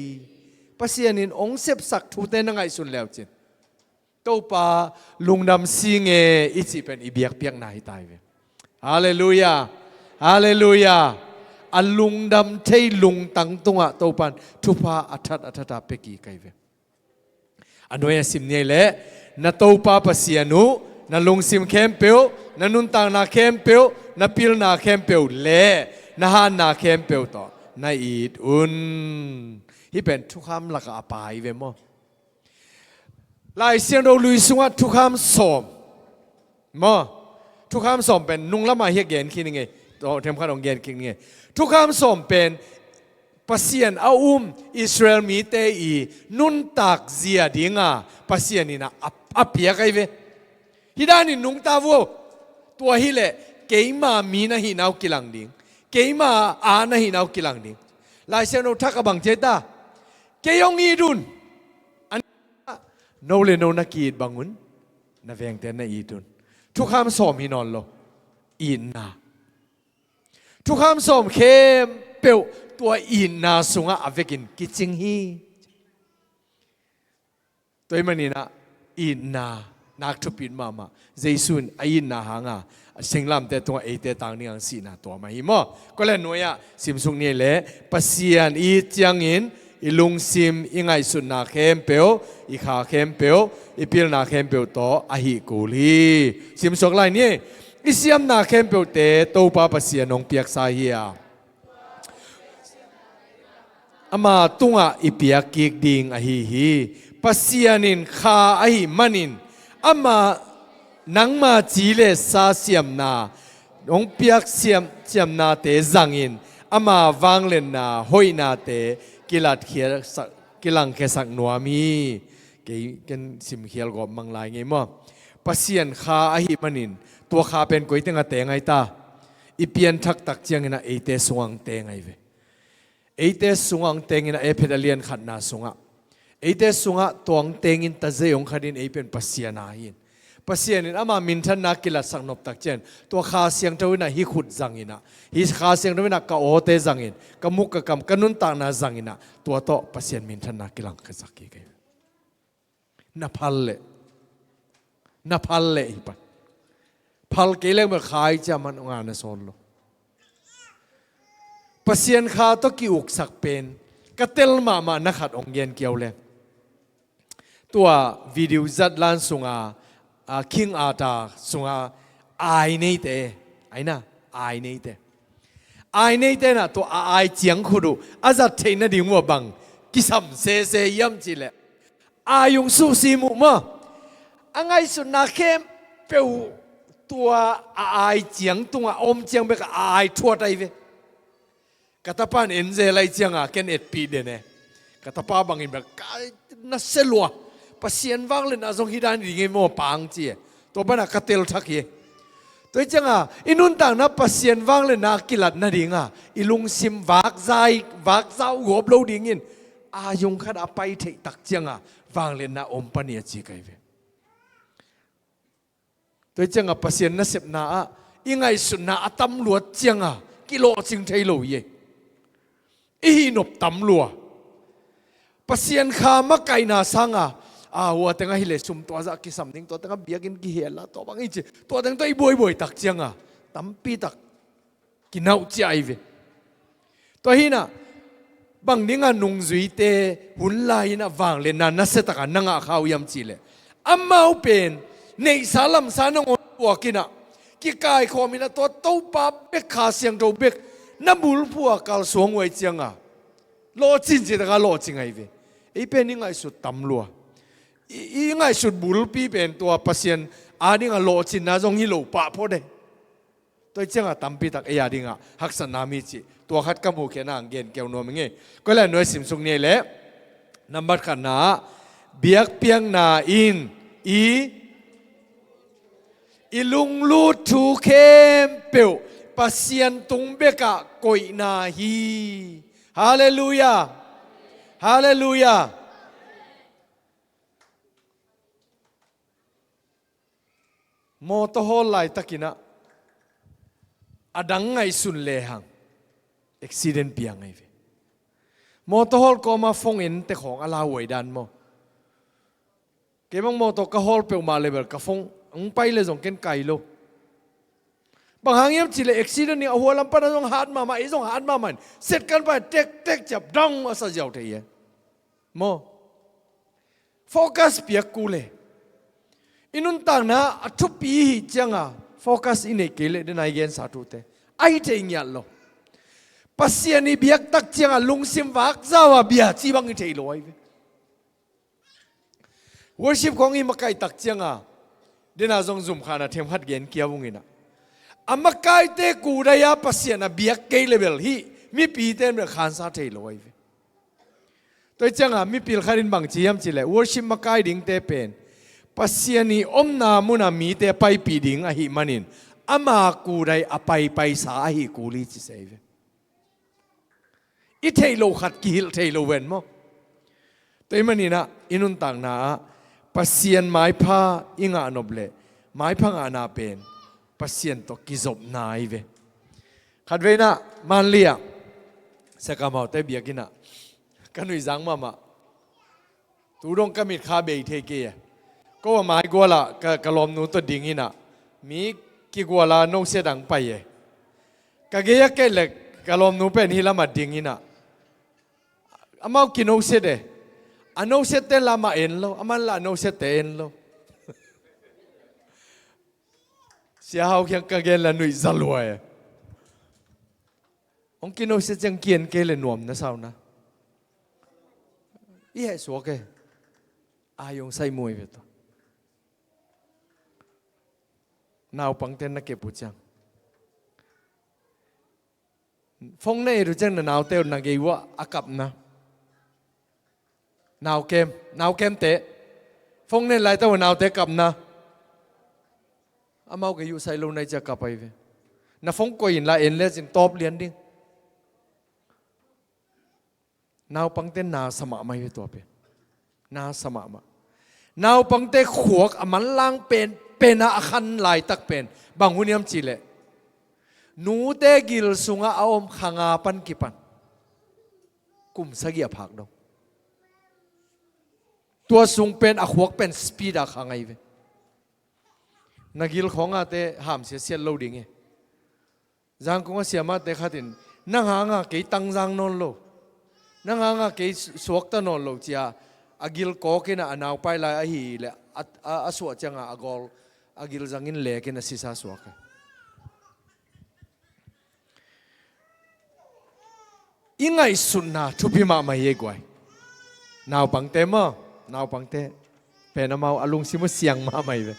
ปัสยานินหงเสพสักทุเตนังไงสุนแล้วจิตตัวป่าลุงดำซิงอิจิเป็นอีเบียกเปียกนาฮิตายเวฮาเลลูยาฮาเลลูยาอันลุงดำเทลุงตังตงะตัวปันทุพาอัฐตาเปกีไกเวอันนู้นสิมเนี่ยแหละนาตัวป่าปัสยานุนาลุงสิมเข้มเปียวนานุนตังนาเข้มเปียวนาพิลนาเข้มเปียวเละนาฮานนาเข้มเปียวต่อนาอีดอุนที่เป็นทุกคำหลักอาปายเวมั้งลายเสียงเราลุยสุงทุกคำสมมั้งทุกคำสมเป็นนุ่งละมาเฮียเกนคิดยังไงตัวเทมขันองเกนคิดยังไงทุกคำสมเป็นปัสยานอาอิสราเอลมีเตอีนุนตักเสียดิ่งปัสยานี่นะอับเปียกไอเวฮิดานินุงตาวัวตัวฮิเลเกยมามีนะฮินาวกิลังดิ่งเกยมานะฮินาวกิลังดิ่งลายเสียงเราทักบังเจตาเกยองอีดุนโนเลโนนักอีดบังุนนาเวงเตนนาอีดุนทุกคำสมฮินอลโลอินนาทุกคำสมเข้มเปียวตัวอินนาสุงะอเวกินกิจิงฮีตัวมันนี่นะอินนานักทุบินมาเจสุนอินนาหางสิงลำแต่ตัวเอเตตังนี่อังสีนาตัวมาหิมก็เลยหน่วยสิมสุงนี่แหละปัสยานอีจังอินอีลุงซิมอีไงสุนนาเข้มเปียวอีขาเข้มเปียวอีพิลนาเข้มเปียวต่ออหิกุลีสิมสุงไรนี่อิสยามนาเข้มเปียวเตตัวป้าปัสยานงเปียกสาเฮียอามาตุงอีเปียกกิกดิ่งอหิปัสยานินข้าอหิมันินอามานังมาจีเลสาเสียมนาองเปียกเสียมนาเตจังอินอามาวังเลนนาหอยนาเตกิลัดเขียกิลังเคสักนัวมีกันสิมเขียลกบมังลายไงมั้งปัสยานข้าอหิมันินตัวข้าเป็นก๋วยเตี๋ยวเตงไงตาอีเปียนทักตักเจียงนะเอเตสวงเตงไงเวเอเตสวงเตงนะเอเพดเลียนขัดนาสวงเอเตสวงตัวงเตงินตะเจยงขัดินเอเป็นปัสยานาหินปัสยานินอามามินทันนักกิลัดสักนบตักเจนตัวข้าเสียงทวินะฮิขุดจังอินะฮิข้าเสียงทวินะกะโอเตจังอินกะมุกกะกำกะนุนตางนาจังอินะตัวโตปัสยานมินทันนักกิลังกะสักกีกันนับพัลเล่อีปันพัลเกลเมื่อขายจะมันงานสอนโลปัสยานข้าต้องกิอุกสักเป็นกะเตลมานักขัดองเย็นเกี่ยวเลยตัววิดีโอจัดล้านสุงคิงอาตาสุงไอนี่เตไอนะไอนี่เตไอนี่เตนะตัวไอเจียงขุดูอาจัดเทนดิ่งว่าบังกิสัมเซยัมจิเลอายุงสุสีมุมาอังไงสุนัขเข้ม เปียวตัวอายเจียงตัวอมเจียงเบกอายทั่วใจเวกตาปานเอ็นเจไลเจียงอ่ะเกนเอ็ดปีเดเนี่ยกตาปาบังอินเบกนัสเซลัวปัสเซียนวังเลยนะทรงฮิดานดิ่งโมปังจีตัวบ้านกเตลทักเยตัวจังอ่ะอินุนต่างนับปัสเซียนวังเลยนะกิลัดนาดิ่งอ่ะอิลุงซิมวักใจวักเจ้าหัวเปล่าดิ่งอินอายุงขัดอไปเทตักจังอ่ะวังเลยนะอมปนียจีกันเวตัวจังอ่ะปัสเซียนนัสเซปนาอ่ะยังไงสุดนะตำรวจจังอ่ะกิโลจิงไทยโลเยอีนบตำรวจปัสเซียนข้ามาไกนาสังอ่ะหัวแต่งให้เลสุมตัวจะกิสำนิ่งตัวแต่งเบียกินกิเฮล่ะตัวบางอีจีตัวแต่งตัวอีบ่อยตักเจียงอ่ะตั้มปีตักกินเอาใจเวตัวหินะบางนิ่งอ่ะนุ่งจุยเตหุ่นลายนะวางเลนนันนัสตักนังอ่ะข้าวยำจีเลอัมมาอุเป็นในสาลัมสานงอัวกินะกิกายขอมินะตัวเต้าปาเบกขาเสียงโตเบกน้ำบุลพัวกัลสวงไว้เจียงอ่ะโลจินจีตะกาโลจิงไงเวไอเป็นยังไงสุดตำลัวยังไงสุดบุลปีเป็นตัวปัสเซียนนี่งาโลจินนะจงฮิโลปะพอเดตัวเจียงอ่ะตำปีตักดิ่งอ่ะฮักษณามิจิตัวขัดกำหูเขียนอ่างเกณฑ์เกี่ยวนัวมึงไงก็เลยหน่วยสิมสุงเนี่ยแหละนับบัดขันนาเบียกเปียงนาอินอีลุงลูดถูเข้มเปียวปัสเซียนตุงเบกะกอยนาฮีฮาเลลูยาฮาเลลูยามอตโฮลไลตะกินะอดังไงสุนเลหังอุบิเหตุเปียงไงเวมอตโฮลก็มาฟงอินแต่ของอาลาไว้ดันโมเก็บมังมอตก็ฮอลเปียวมาเลยเบลก็ฟงไปเลยส่งเกินไก่โลบางครั้งยังจีเลยอุบิเหตุนี่เอาหัวลำปะส่งหันมาไอ้ส่งหันมามันเสร็จกันไปเต็กจับดังอาศัยเอาเทียโมโฟกัสเปียกกูเลยอินุนต่างนะทุบปีจังอ่ะโฟกัสอินเอกเลเดนายเกนสาธุเตไอเทียนโลปัสยานีเบียกตักจังอ่ะลุงซิมวักจ้าวเบียจีบังอิเทโลไอวอร์ชิปของอิมักไก่ตักจังอ่ะเดน่าจงซุ่มขานะเทมขัดเกนเกียวงอินะอามักไก่เตกูได้ยาปัสยานะเบียกเกเลเวลฮีมีปีเต็มเลยขานซาเทโลไอตัวจังอ่ะมีปีลขารินบังจียมจีเลวอร์ชิปมักไก่ดิ่งเตเป็นปัสยานีอมนามุนามีเตไปปีดิ่งอหิมันินอามากูได้อไปสาหิกูลีจิเซเวอิเทโลขัดกิลเทโลเวนมั้งตัวมันนี่นะอินุนต่างนาปัสยานไม้ผ้าอิงานบเลไม้ผ้างานาเป็นปัสยานตกกิจบนายเวขัดเวนะมันเลียสกามเอาแต่เบียกินะกันวิจังมาตูรงกมิดคาเบยเทเกียก็ว่าไม้กัวละกะลอมนูตัวดิ่งอินะมีกิกัวละนกเสดังไปเยกะเกียเกลกะลอมนูเป็นฮิลามาดิ่งอินะอามากินนกเสเดอันนกเสเตลามาเอ็นโลอามันละนกเสเตเอ็นโลเสียหาวยังกะเกลละนุยซาลวยองกินนกเสจังเกียนเกลนวมนะสาวนะอีเหสวกอายงใส่มวยเวตนาวปังเต้นนักเก็บบุจังฟงเน่รู้จังนาวเต้นนักเกี่ยวอากับนะนาวเกมเตะฟงเน่ไรแต่ว่านาวเตะกับนะอามาก็อยู่ใส่ลงในจะกลับไปเวน่ะฟงก็ยินละเอ็นเลยจึงตอบเรียนดิ้งนาวปังเต้นนาสมะไม่ไปตัวเป็นนาสมะมานาวปังเต้ขวกมันล่างเป็นอาคันลายตักเป็นบางหุ่นยำจีเลนูเตกิลสุงาอมขางาปันกิปันกุมสกียผักดงตัวสุงเป็นอขวกเป็นสปีดอะขางไงเวนักกิลของอาเตหามเสียเสียโลดิ่งเงจางคงเสียมาเตขัดินนั่งหางาเกยตังจางนนโลนั่งหางาเกยสวกตนนโลเจียอากิลโกกินะอนาวไปลายอหีเลอาสวดจังอากอลอากิลจังอินเล่กินะสิสาสวกยังไงสุนนะทุพิมาไม่เยกวยนาวปังเตมะนาวปังเตเป็นอามาอลุงซิมเสียงมาไม่เว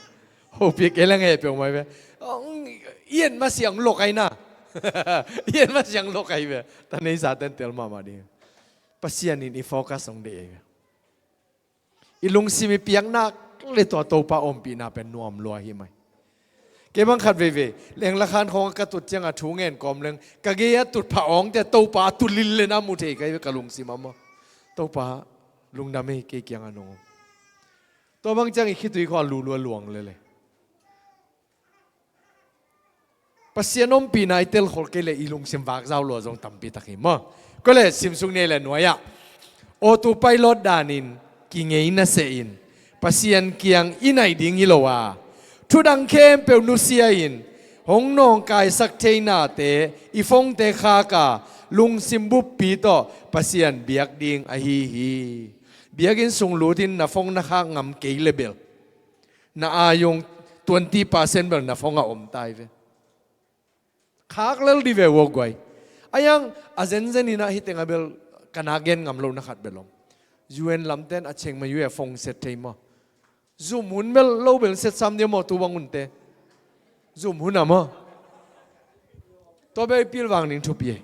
โอ้พี่เกล้งไงเปียวไม่เว้ยเอียนมาเสียงโลกไอ้น่ะเอียนมาเสียงโลกไอ้เว้ยตอนนี้สาเต็นเตลมาดีปัสยานินอีโฟกัสตรงเดียวอีลุงซิมีเปียงนักเลยตัวโตป้าอมปีน่าเป็นนวมลัวหิมเก็บังคัดเว่ยเลี้ยงละครของกระตุดจังอ่ะถูเงินกอมเลี้ยงกะเกียตุดผาองแต่โตป้าตุลินเลยนะมุเทกไอ้กะลุงซิมาโมโตป้าลุงดำไม่เกี่ยงอันนู้นตัวบางจังอีกคิดตัวอีกคนรู้ลวงเลยปัสยานอมปีน่าเตลขอลเกเลยอีลุงซิมวากเจ้าลัวจงตั้มปีตะกี้มั้งก็เลยซิมซุงเนี่ยเลยหน่วยอะโอตูไปรถดานินกิงเงินน่ะเสียนปัสยานเกียงอินัยดิ่งอีโลวาทุดังเข้มเปลนุเซียอินหงนองกายสักเทน่าเตอีฟงเตคากาลุงซิมบุปปีโตปัสยานเบียกดิ่งอะฮีเบียกินส่งลูดินน่ะฟงน่ะข้างงำเกยเลเบลน่ะอายง20%เบลน่ะฟงอ่ะอมตายเวขากเล่ดีเววกไว้อายังอาเซนเซนีน่ะฮิตเองเบลกันอาเกนงำโลนักขัดเบลลมยูเอ็นลำเต้นอาเชงมายูเอฟงเซตเทมซูมุนเบลโลเบลเซตซ้ำเดียวมอตัววังอุนเตซูมุนอะมั้งตัวเบลพิลวังนิ่งทุบเย่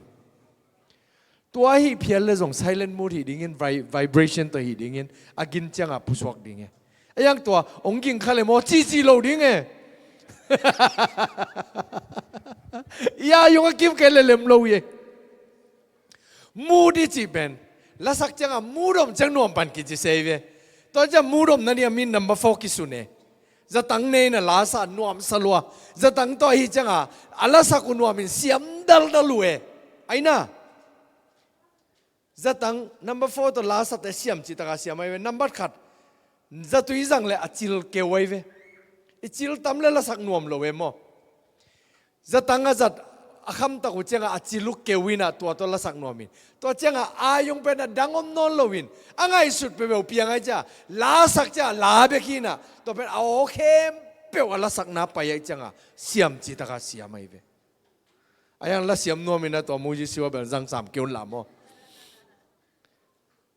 ตัวฮีเพียรเลยส่ง silent mode ฮีดิ้งเงิน vibration ตัวฮีดิ้งเงินอากินจังอ่ะผู้สวกดิ้งเงินอายังตัวองค์กินข้าเลยมอจีโลดิ้งเงินยาyung akim kelelem lo ye mudi chi ben la sak changa mudom chang nom pan ki chi seve to ja mudom na ni min number 4 ki sune za tang ne na la sa nuam salwa za tang to hi changa ala sa ku nuam min siam dal dalue aina za tang number 4 to la sa te siam chi ta ka siam ai number khat za tui jang le achil ke wai ve ichil tam le la sak nuam lo we mo zatanga zat akham ta ku chenga achiluk kewina to la sak nomin to chenga ayung pe na dangom non lowin angai sut pe be piangai cha la sak cha la be khina to pe okay pe wala sak na pa yai chenga siam chi ta ka siam ai be ayang la siam nomin na to mu ji siwa ben jang sam keun la mo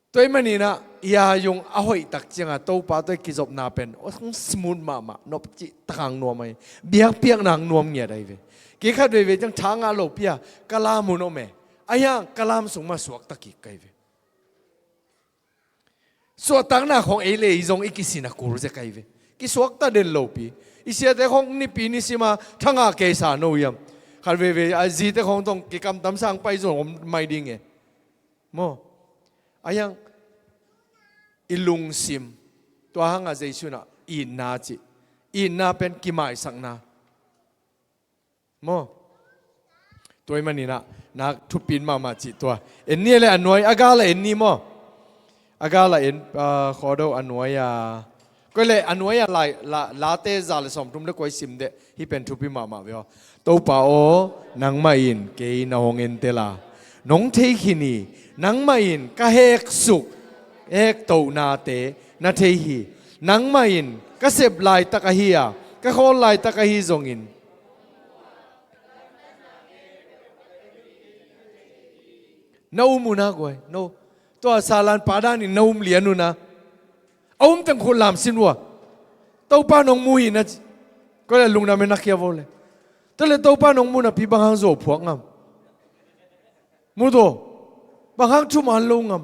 toy mani na ya yung ahoi tak chenga to pa toy kizop na pen o smooth ma nop chi takang no mai biak piak nang nom nya dai veกี่ขัดเวจังช้างอาโลเปียกะลามุนโอเมอายังกะลามส่งมาสวกตะกี้ไกเวสวกตั้งหน้าของเอเลย์จงอีกิสินักกูรู้จะไกเวกิสวกตะเดินโลปีอีเสียแต่ของนี่ปีนี้สิมาทั้งอาเกษาโนยมขัดเวอาจีแต่ของตรงกิกรรมตำสังไปส่งไม่ดิ้งเงโมอายังอิลุงซิมตัวหังอาเจสุนะอินนาจิอินนาเป็นกิมายสังนาโมตัวมันนี่นะนักทุบปีนมาจิตตัวเอ็นนี่เลยอันนวยอากาละเอ็นนี่โมอากาละเอ็นขอดูอันนวยก็เลยอันนวยลาเตซาลสมทุมเล็กไว้ซิมเดที่เป็นทุบปีมาเวะตัวป่าโอนังมาอินเกยนาฮงเอ็นเตลาน้องเทคินีนังมาอินก็เฮกสุกเฮกโตนาเตนาเทฮีนังมาอินก็เสพลายตะกะฮียก็ขอลายตะกะฮีจงอินน้ามุนะกวยน้าตัวสารันปาดานี่น้าเลียนุนะเอาเป็นคนลามสินวะตัวป้าน้องมุยนะก็เลยลุงน้าไม่นักเกี่ยวเลยแต่เลยตัวป้าน้องมุนะพี่บางครั้งโจพวกงามมุโตบางครั้งชุ่มอันลงงาม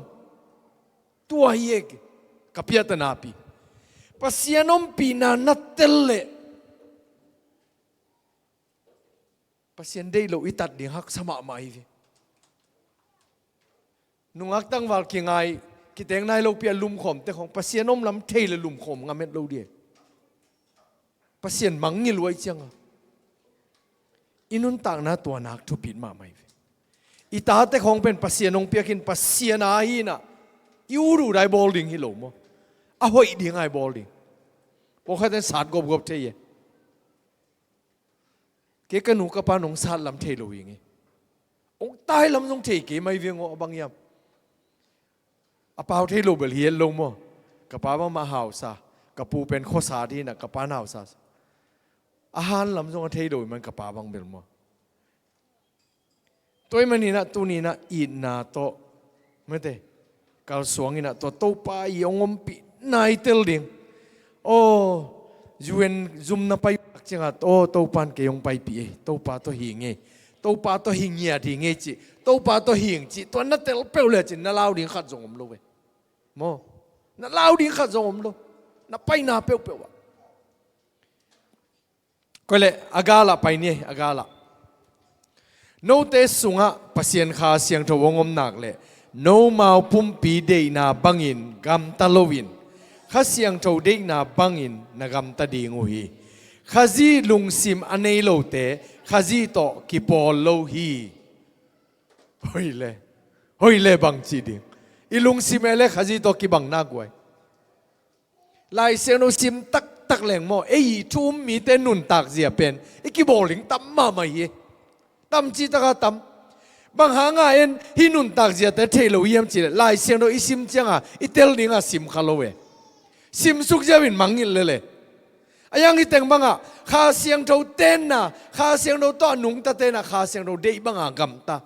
ตัวเหี้ยกับพิจารณาปีปัสยานอมปีนานัดเตลเล่ปัสยานได้โลอิตัดดิ่งหักสมาไม่นุ่งอักตั้งวัลกิงไงกิเตงนายโลเปียลุมขมแต่ของปัสยานอมลำเทเลยลุมขมงาเม็ดโลเดียปัสยานมังงิลไว้จังอินุนต่างนะตัวนักทุบินมาไม่อีตาแต่ของเป็นปัสยานองเปียกินปัสยานาฮีน่ะยูรูได้บอลดิงฮิโลมอ่ะว่าอีดิ่งไงบอลดิงพวกเขาแต่ศาสตร์กบเทียเกี่ยกันหนูกับป้าหนองศาสตร์ลำเทโลอย่างงี้องตายลำทรงเทกี่ไม่เวียงอบางยามอาเปาเทโลเบลเฮียลงมั้งกับป้ามาหาวซากับปูเป็นข้อสาที่น่ะกับป้าหนาวซาอาหารลำทรงเทโลมันกับป้าบางเบลมั้งตัวมันนี่นะตัวนี้นะอินนาโตไม่เตะกาลสวงนี่นะตัวโตป้ายองอมปีนายเตลดิงโอ้ Juan zoom na pai changa to pan ke yong pai pi to pa to hinge to pa to hingia hinge chi to pa to hing chi to na tel pe le chi na lao ding khat zong om lo we mo na lao ding khat zong om lo na pai na pe pe wa ko le agala pai ni agala no te sunga pasien kha siang tho wong om nak le no mau pum pi de na bangin gam talowin kha siang tho de na bangin na gam ta ding u hi khazi lungsim anei lo te khazi to ki pol lo hi hoi le bang chi ding i lungsim ele khazi to ki bang na gwai lai siang no sim tak leng mo ei thum mi te nun tak zia pen i ki bowling tam ma mai hi tam chi ta ka tam bang hanga en hinun tak zia te thelo yam chi lai siang no isim changa itel ninga sim khalowe sim suk jawin mangil le ayang iteng banga kha siang tho ten na kha siang tho to nung ta te na kha siang tho dei banga gam ta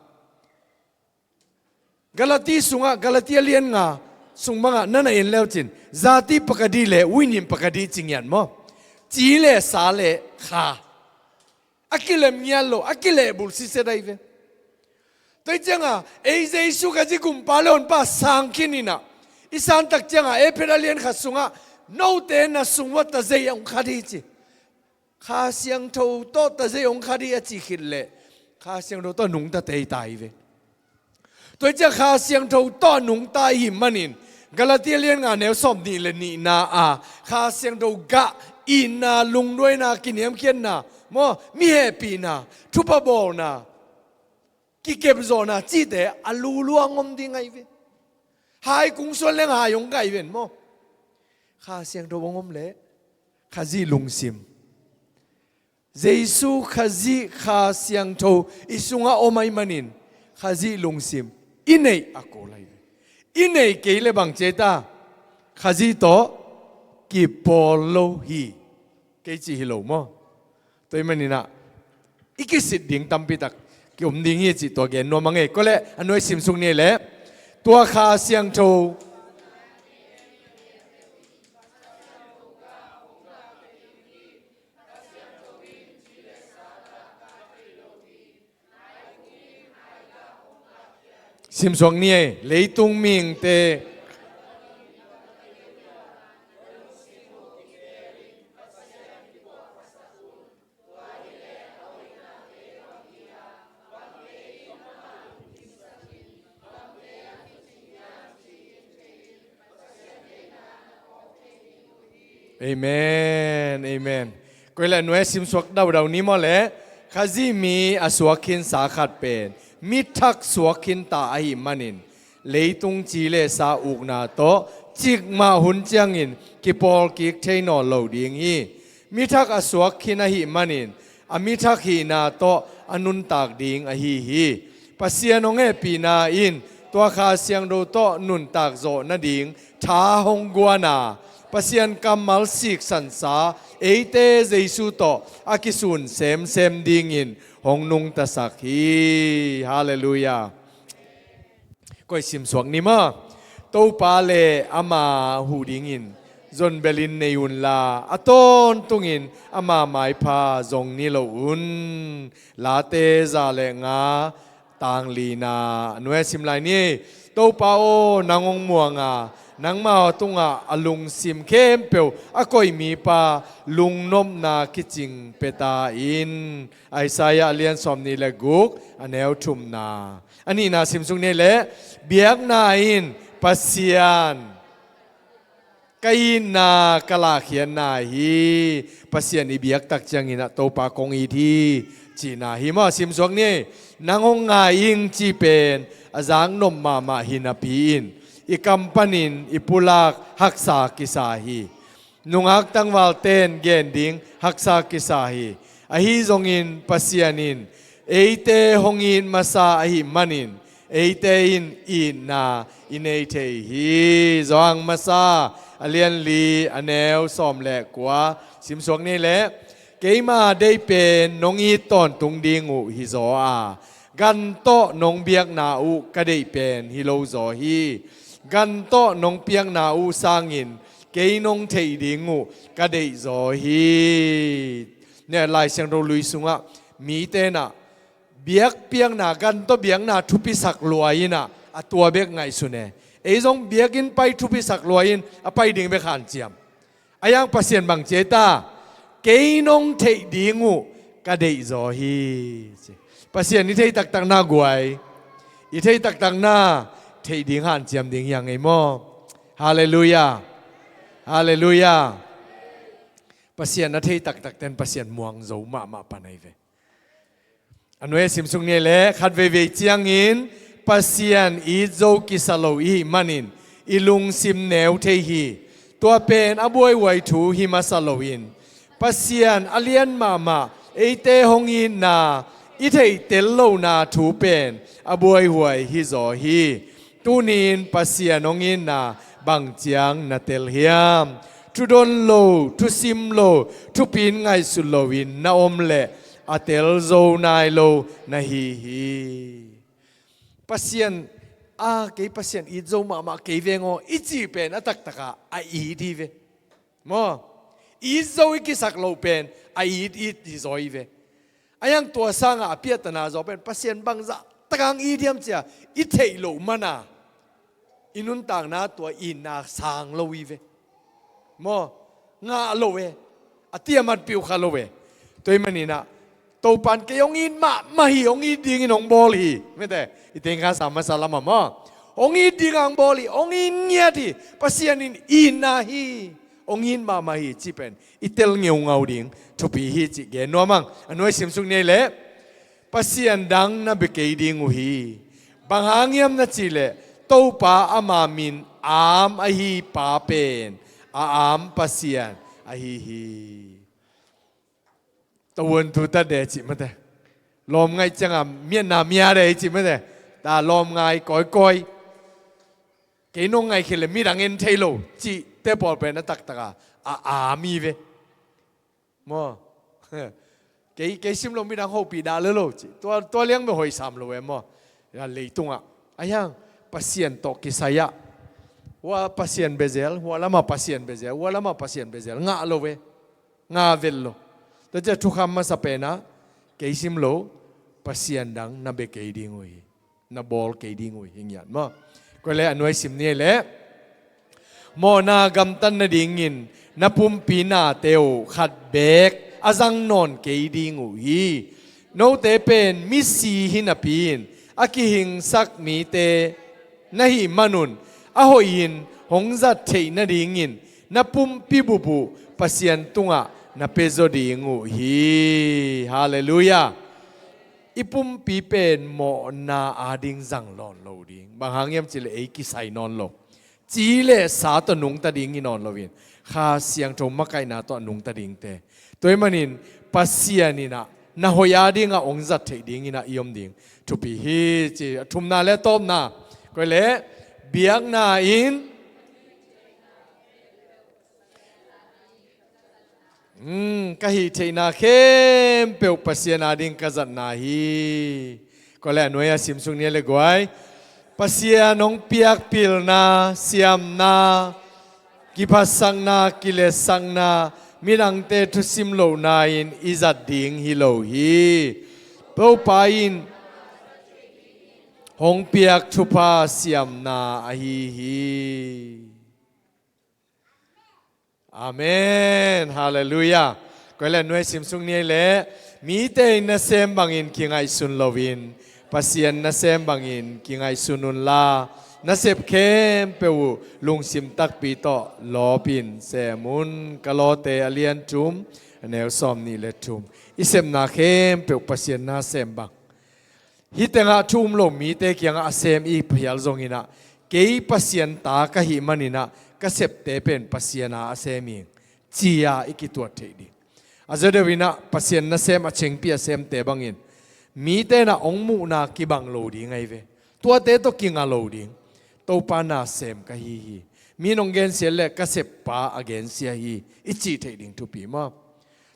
galati sunga galatia lian nga sung banga nana in leo chin zati pakadi le winim pakadi chingyan mo chi le sa le kha akile myalo akile bul si se dai ve toi changa ei jesu ka ji kum palon pa sang kinina isan tak changa e pedalian kha sunga no te na sungwa ta zai ong khadi chi kha siang tho to ta zai ong khadi a chi khit le kha siang tho to nung ta te tai ve toi cha kha siang tho to nung ta hi manin galatia lian nga ne som ni le ni na a kha siang tho ga in na lung doi na kiniam khian na mo mi happy na thupa bol na ki kep zo na chi te alu luang om ding ai ve hai kung son leng ha yong gai ven mo kha siang tho wong om le khazi lungsim jesu khazi kha siang tho isunga omai manin khazi lungsim inei akolai inei ke le bang cheta khazi to ki polo hi ke chi hi lo mo toi manina ikisit ding tampi tak ki om ding hi chi to gen no mangai ko le anoi sim sung ne le tua kha siang tho sim song nie leitung ming te Amen. Ko la noe sim swak daw ni mo le khazi mi aswakin sa khat pen mi thak swakin ta ai manin leitung chi le sa ukna to chik ma hun changin ki pol ki theino lo ding hi mi thak aswakin a hi manin a mi thak hi na to anun tak ding a hi pasian ong e pi na in to kha siang do to nun tak zo na ding tha hong guana pasian kamal sik sansa eite jesu to akisun sem dingin hong nung ta sakhi hallelujah koi sim swak ni ma to pa le ama hu dingin zon belin neun la aton tungin ama mai pha zong ni lo un la te za le nga tang li na noe sim lai ni to pa o nangong muanga nang ma tunga alung sim kem peu akoi mi pa lung nom na kiching peta in Isaiah lian som ni le guk aneu thum na ani na sim sung ne le biak na in pasian kain na kala khian na hi pasian i biak tak chang ina to pa kong i thi chi na hi ma sim sung ni nangong nga ing chi pen azang nom ma hinapi in ikampanin ipulak haksa kisahi nungak tangwal ten gending haksa kisahi ahi zongin pasianin eite hongin masa ahi manin eite in na ineite hi zoang masa alian li aneu som le kwa simsok ni le keima dei pen nongi ton tung dingu hi zo a gan to nong biak na u ka dei pen hi lo zo hi gan to nong piang na u sangin cái nông thầy đi ngủ cái đấy rồi hi nè lại sang đâu lùi xuống á mỹ tên à biếc biếng na gan to biếng na thupi sak luai na à tua biếc ngay xuống nè ấy giống biếc in bay thupi sak luai à bay đi biếc hàn chiam ayang pasien bằng chế ta cái nông thầy đi ngủ cái đấy rồi hi pasien đi thầy tắc tắc na guai đi thầy tắc tắc na thầy đi hàn chiam đi yang ấy mo hallelujah hallelujah pasien na thei tak tak ten pasien muang zo ma panai ve anwe simsung ne le khat ve chiang in pasien I zo ki salo I manin ilung sim neu thei hi tua pen aboi wai thu hi ma salo in pasien alien ma eite hong in na I thei tel lo na thu pen aboi huai hi zo hi tunin pasien ong in na bằng chiang na tel hiam tu don lo tu sim lo tu pin ngai su lo in na om le a tel zo nai lo na hi pasien a cái pasien I zo ma cái ve ngo I chi pen a tak taka a I đi ve mo I zo ki sak lo pen a I di zoi ve ayang tua sang a pia tana zo pen pasien bang za takang I diam chia I thei lo mana inun tang na tua in na sang lo vi ve mo nga lo ve atia mat piu kha lo ve toi mani na to pan ke ong in ma hi ong I ding in ong bol hi me te I teng ka sama salama mo ong I ding ang bol hi ong in nya ti pasian in na hi ong in ma hi chi pen I tel ngeu ngau ding to pi hi chi ge no mang anoi sim sung nei le pasian dang na be ke ding u hi bang hangiam na chi le tâu pa ama min am a hi pa pen a am pasian a hi tawon tu ta de chi ma te lom ngai chang mian na mia de chi ma te ta lom ngai koi ke no ngai khile mi dang en thailo chi te bol pen na tak taka a mi ve mo ke sim lo mi dang ho pi da le lo chi to liang me hoi sam lo mo ya le tung a ayang pasien to kisaya wa pasien bezel wala ma pasien bezel nga lo we nga vel lo to je thu kham ma sa pena ke sim lo pasien dang na be ke ding ui na bol ke ding ui hingyat mo ko le anoi sim ni le mo na gam tan na ding in na pum pi na teu khat bek azang non ke ding ui no te pen mi si hin a pin aki hing sak mi te nahi manun ahoyin hongza thei na ringin na pum pi bubu pasien tunga na pezo dingu hi hallelujah ipum pi pen mo na ading zang lon lo ding bang hangyam chile e ki sai non lo chi le sa to nung ta ding non lo win kha siang tho makai na to nung ta ding te toy manin pasien ni na hoya ding a ongza thei ding ina iom ding to pi hi chi thum na le tom na ko le biang na in ka hi thei na khem pe pasien ading ka zat na hi ko le noya sim sung ne le gwai pasien ong piak pil na siam na ki pasang na ki le sang na mirang te thu sim lo na in izat ding hi lo hi po pa in hong piak thupa siam na a hi amen hallelujah ko le noi sim sung ni le mi te na sem bangin ki ngai sun lovin pasien na sem bangin ki ngai sunun la na sep kem pe lung sim tak pi to lo pin semun kalote alian tum neu som ni le tum isem na kem pe pasien na sem bang hitenga thum lo mi te kyang asem I phial zongina ke pasien ta ka hi manina ka sep te pen pasiena asemi chia ikitua theidi azadewina pasien na sem acheng pi asem te bangin mi te na ongmu na ki bang lo ding ai ve tua te to kinga lo ding to pa na sem ka hi mi nong gen sele ka sep pa again sia hi ichi theiding tu pi ma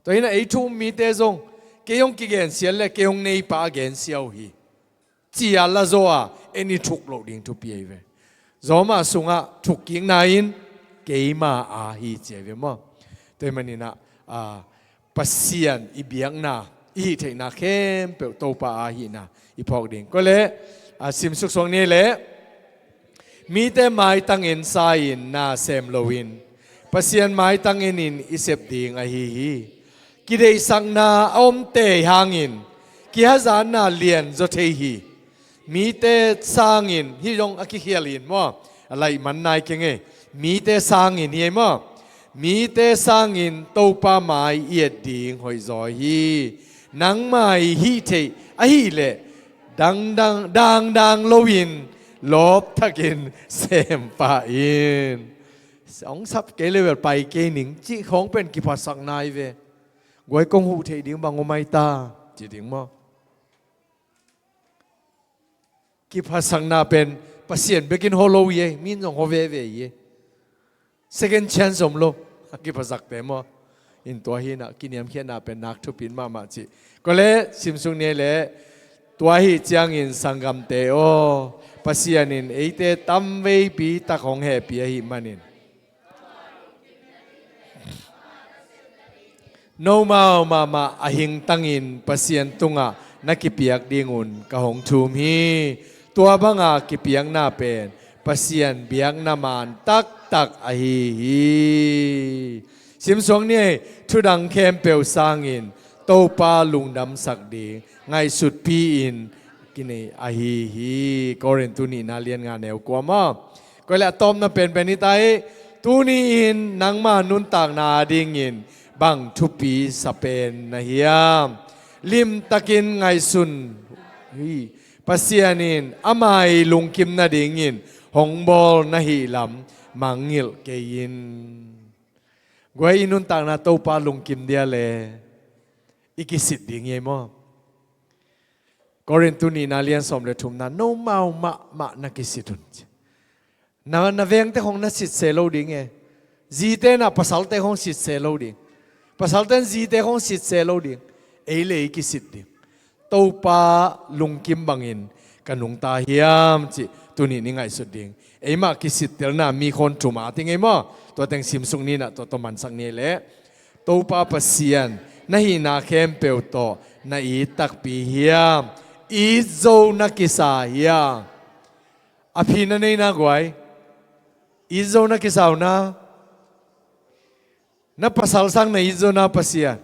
to ina ei thum mi te zong ke yong ki gen sele ke yong nei pa again siao hi chia la zoa eni thuk lo ding tu pi ve zoma sunga thuk king na in เกมาอาฮีเจเวมอตัวมันนี่นะปัสเซียนอีเบียงนาอีเทนาเข้มเปิลโตปาอาฮีนาอีพอกดิ่งก็เลยสิมสุกสงนี้เลยมีแต่ไม้ตั้งเอ็นไซน์นาเซมโลวินปัสเซียนไม้ตั้งเอ็นินอิเซปดิ่งอาฮีกิเดสังนาอมเตหางินกิฮาจานนาเลียนจดเฮีมีแต่สร้างอินฮิยงอคิเฮียลินมั้งอะไรมันนายเก่งมีแต่สร้างอินเฮียมั้งมีแต่สร้างอินตัวป้าไม้เอียดดิ่งหอยจอยฮีนังไม้ฮีเทอฮีเล่ดังโลวินลบทักินเซมปาอินสองสับเกลียวไปเกนิงจีของเป็นกิปัสสังนายเวกวยกงหูเทดิ่งบางอไม่ตาจีดิ่งมั้งกิปัสสังนาเป็นปัสเซียนเบกินโฮโลวีมินจงโฮเวเวยี second chance อมโลกิปัสสักเตมออินตัวฮีนะกินยามเขียนนาเป็นนักทุปินมาจีก็เลยซิมซุงเนี่ยเลยตัวฮีจางอินสังกัมเตโอปัสเซียนินเอเตตัมเวปีตะของเฮปีฮีมันินโนมาอหิงตังอินปัสเซียนตุงะนักกิเปียกดีงุนกะหงทูมฮีตัวบังอากิเปียงนาเป็นปัสเซียนเบียงนามานตักอหีสิมสวงนี่ทุดังเข้มเปียวสร้างอินโตปาลุงดำสักดีไงสุดพีอินกินอหีกอรินตุนีนาเลียนงานแนวกว่ามาก็แหละตอมน่ะเป็นนิตัยตุนีอินนังมานุนต่างนาดิงอินบังทุปีสเปนนะเฮียลิมตะกินไงสุนปัสเซียนินอามายลุงกิมนาดิงอินหงบอลนะฮีลำมังงิลเกยินกวยอินุนต่างนาโตปาลุงกิมเดียเลอีกิสิทธิ์ดิงเยมอกอรินตุนีนาเลียนสมเลทุมนาโนมามะนักิสิตุนนาเวงเตของนัสิทธิ์เซโลดิงเอจีเตนะภาษาเตของสิทธิ์เซโลดิงภาษาเตนจีเตของสิทธิ์เซโลดิงเอเลอีกิสิทธิ์ดิงโตปาลุงกิมบังอินกันนุงตาเฮียมจิตุนีนี่ไงสุดดิงเอมากิสิทธิ์เตลนามีคนจุมาติงเอมาตัวแต่งซิมซุงนี่นะตัวมันสังนี่แหละโตปาปัสเซียนนาฮีนาเข้มเปียวโตนาอีตักปีเฮียมอีโจนักกิสาเฮียอภินันนี่นะกวยอีโจนักกิสาวนะนับภาษาสังในอีโจนาปัสเซียน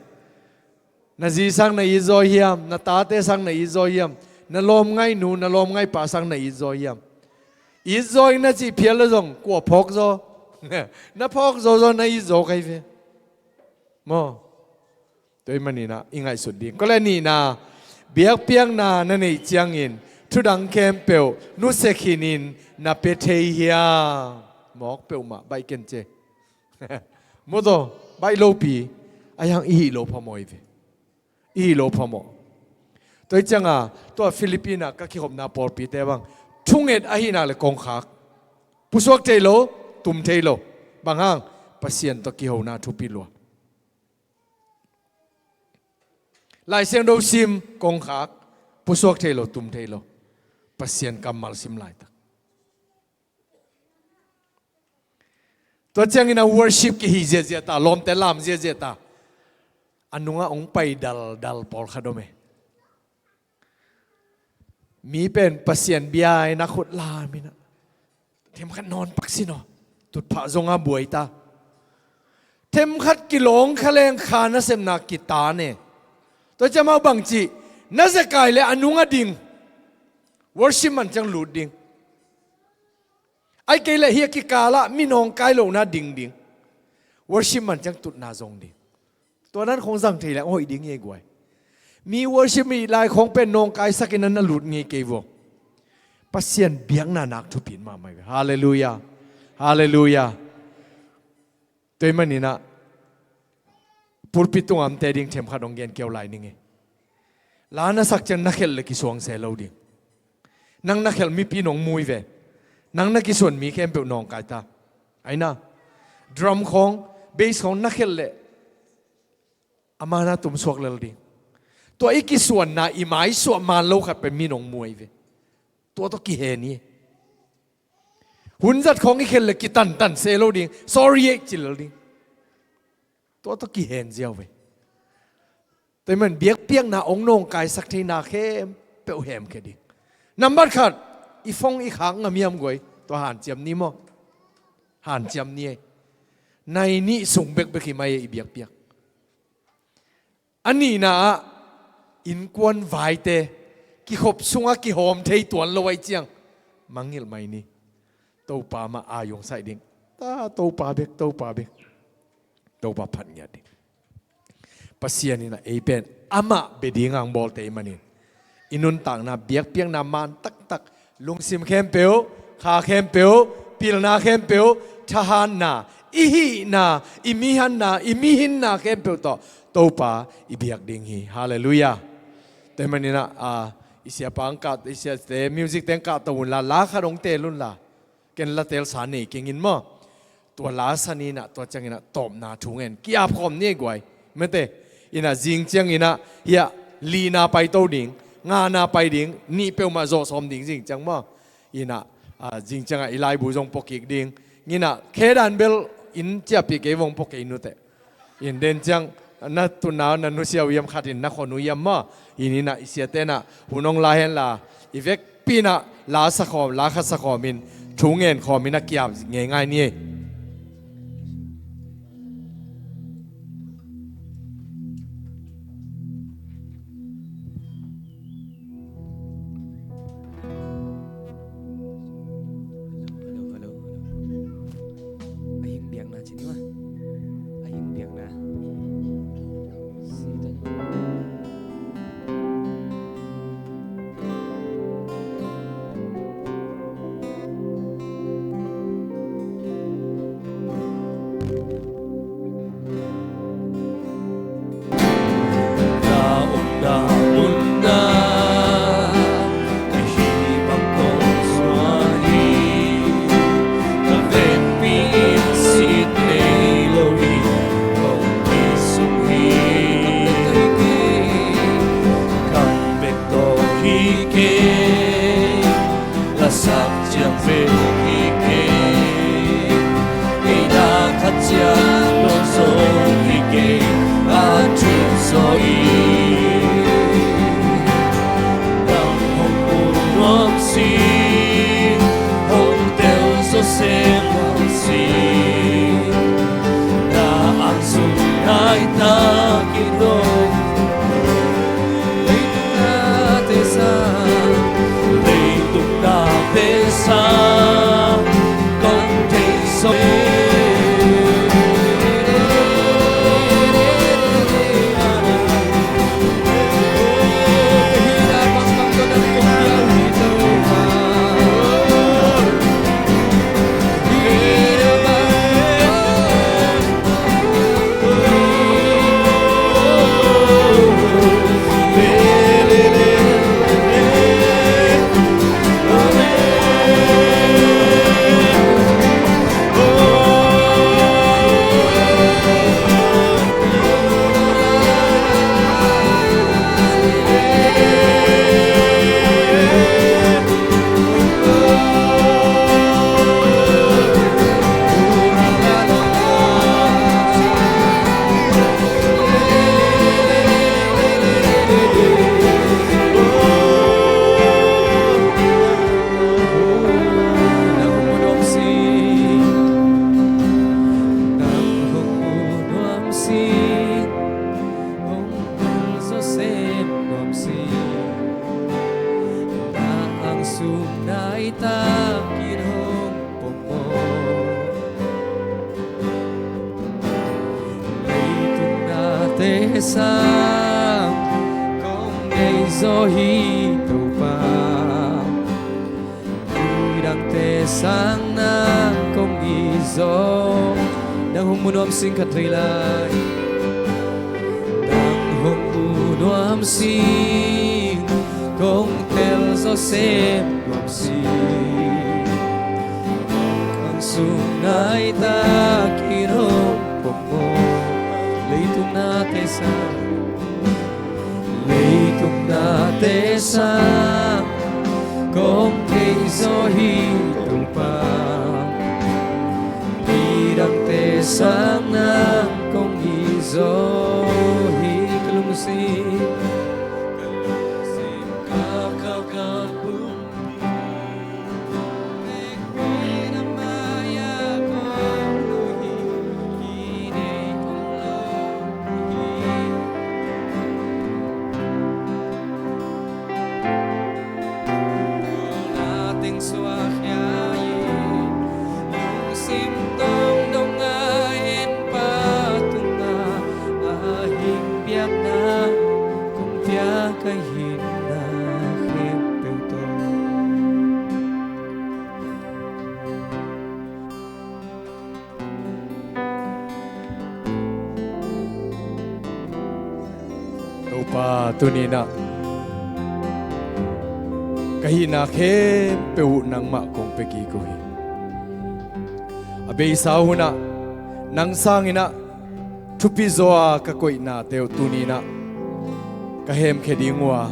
นาจีสังในอีโจเฮียมนาตาเตสังในอีโจเฮียมนาลมไงหนูนาลมไงป่าสังในอีโจเฮียมอีโจน่าจีเพียรเลยจงกลัวพกโจนาพกโจในอีโจใครเฟมอตัวมันนี่นะอิงไงสุดดีก็เลยนี่นะเบียกเปียงนานั่นเองเจียงอินทุดังเข้มเปียวนุเสกินินนาเปเทียหมอกเปียวมาใบเกนเจโมโตใบโลปีอายังอีโลพมอยเวอีโลพมอตัวจังอ่ะตัวฟิลิปปินส์ก็คิดว่านาปอลปีเตบังทุ่งเอ็ดอาหินาเลยกองขักผู้สวกเทโลตุ่มเทโลบางห้างปัสเซียนตัวคิดว่านาทุปิลัวลายเสียงโดซิมกงขักผู้สวกเทโลตุ่มเทโลปัสเซียนกำมัลซิมไลตักตัวจังอินา worship กิฮิเจเจตาลมเตลามเจเจตาอันนู้งอ่ะองไปดัลปอลคาโดเมมีเป็นปัสเซียนเบียร์นักขุดลามินะเทมขัดนอนปักสิโนตุดผาจงอาบวยตาเทมขัดกิโลงขะเลงขานะเซมนากิตาเนี่ยตัวจะมาบังจีน่าจะกลายเลยอันนู้งดิ่ง worship มันจังหลุดดิ่งไอ้เกลเฮียกิกาละมีน้องกายลงน่าดิ่ง worship มันจังตุดนาจงดิ่งตัวนั้นคงสั่งทีแล้วโอ้ยดิ่งเงี้ยกวยมี worship มีลายของเป็นน้องกายสักนั้นน่ะหลุดเงี้ยเกวปัสเซียนเบียงนานักทุปินมาไหมฮาเลลูยาฮาเลลูยาตัวมันนี่นะพูดปิดตัวอันเตดิ่งเทมขัดองเกียนเกี่ยวไหลนี่ไงลานะสักจังนักเขลเลยกิสวงเซลล์ดิ่งนังนักเขลมีปีน้องมวยเวนังนักกิส่วนมีแค่เป็นน้องกายตาไอ้น่ะดรัมของเบสของนักเขลเลยอามานะตุ่มสวกเลยดิ่งตัวอีกิส่วนน่ะอีหมายส่วนมาโลกเป็นมีน้องมวยเวตัวกี่เฮนี่ หุ่นจัดของอีกคนเลยกิตันตันเซโลดิ้ง sorry จิลดิ้งตัวต้องกี่เห็นเจ้าไปแต่มันเบียกเปียงนาองนงกายสักทีนาเข้มเปลวแหมแค่ดิ้งนับบัดขัดอีฟงอีขังงามียมกวยตัวหันเจียมนี่มั้งหันเจียมนี่ในนี้ส่งเบกเบกไม่อีเบียกเปียกอันนี้นะอินกวนไวเตกี่ขบสุงกี่หอมเทยตัวลอยเจียงมังเงลไม่นี่ตัวป่ามาอายงใส่ดิ้งตาตัวป่าเบกตัวป่าเบกตัวป่าพันยาดิ้งภาษานี่นะเอเป็นอามาเบดิ้งอังบอลเตมันนี่อินุนต่างนะเบียกเปียงนามันตักตักลุงซิมเข้มเปียวขาเข้มเปียวพิลนาเข้มเปียวทหารนาอีฮีนาอีมิฮันนาอีมิหินนาเข้มเปียวต่อตัวป่าอีเบียกดิ้งฮีฮาเลลูยาแต่มันนี่นะอิเสียปังกัดอิเสียเตมิวสิกเต็งกัดตัวละลาขดงเตลุนละเกินละเตลสานีเก่งอินมั้งตัวลาสานีนะตัวจังอินะตบนาถุงเงินกี่อาพร้อมเนี่ยกวยเมื่อเตอินะจิงจังอินะเฮียลีนาไปโตดิ่งงานาไปดิ่งนี่เปียวมาโจสมดิ่งจริงจังมั้งอินะจิงจังอีไลบุจงปกิกดิ่งอินะเคดันเบลอินเจียปีเกวงปกินุเตอินเดนจังนัตุนาวนันนุเสียวยัมขัดินนักขนุยัมมาอินี่นะอิเสียเตนะหุนองลาเห็นละอีเวกปีนะลาสักขอมลาขัดสักขอมินถุงเงินขอมินักยามง่ายๆนี่sang con ngày gió hi tàu pa đi đang tê sang na con nghi gió đang hùng muốn ôm sinh khát rây lại đang hùng muốn ôm sinh con tel gió xem ôm sinh con sung nai ta kia hông Leitung na tesa, leitung na tesa, kong kay zo hi tung pa. sang ng kong izo hi kalumusin kakakabumi Nagwin ang maya kong luhi Hinay kong lohi Nating suwakyayin Yung simtong dongain patunga Ahing biyak na kung tiyakayin na himpeto Tupa tunina kahina ke peu nang ma kong peki ko hi abe isaw na nang sangina tupi zoa ka koi na teo tunina kahem ke dingwa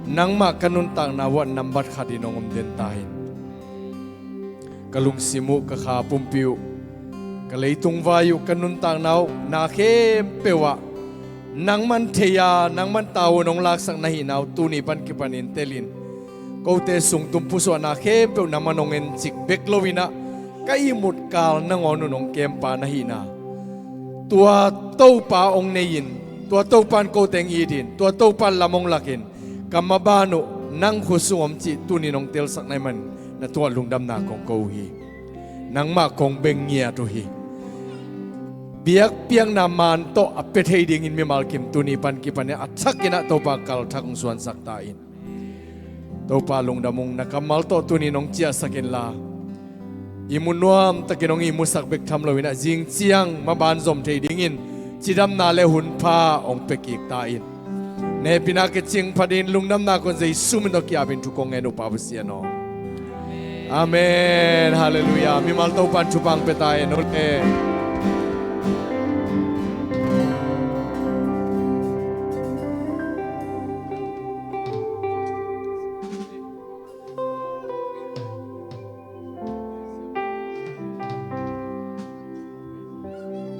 nang ma kanun tang na wan nambat khadinong den tahin kalung simu ka kha pumpiu kaleitung vayu kanun tang naw na khem pewa nang man theya nang man tawo nong laksang nahinaw tuni pan kipanin telin Kote sung tumpuso na kempe namanongin sik beklowina kaimut kal nangono nong kempa na hina. Tua taupa ong neyin, tua taupan koteng idin, tua taupan lamong lakin, kamabano nang husum ci tuni nong tel sak naiman na tua lungdam na kong kauhi. Nang ma kong bengia tuhi. Biak piang naman to apet heiding in mimalkim tuni pan kipane at sakina taupa kal takong suan saktain. Tau palong damong nakamal to tuni nong chia sakin la. Imunuam takinong imusak bek tamlawina jing chiang mabanzom te dingin chidam na le hun pa ong pekik tain. Ne pinakit ching padin lungnam na kon zay sumin to kiabin tukong eno pabusiano. Amen. Hallelujah. Mimal tau pan chupang petayin.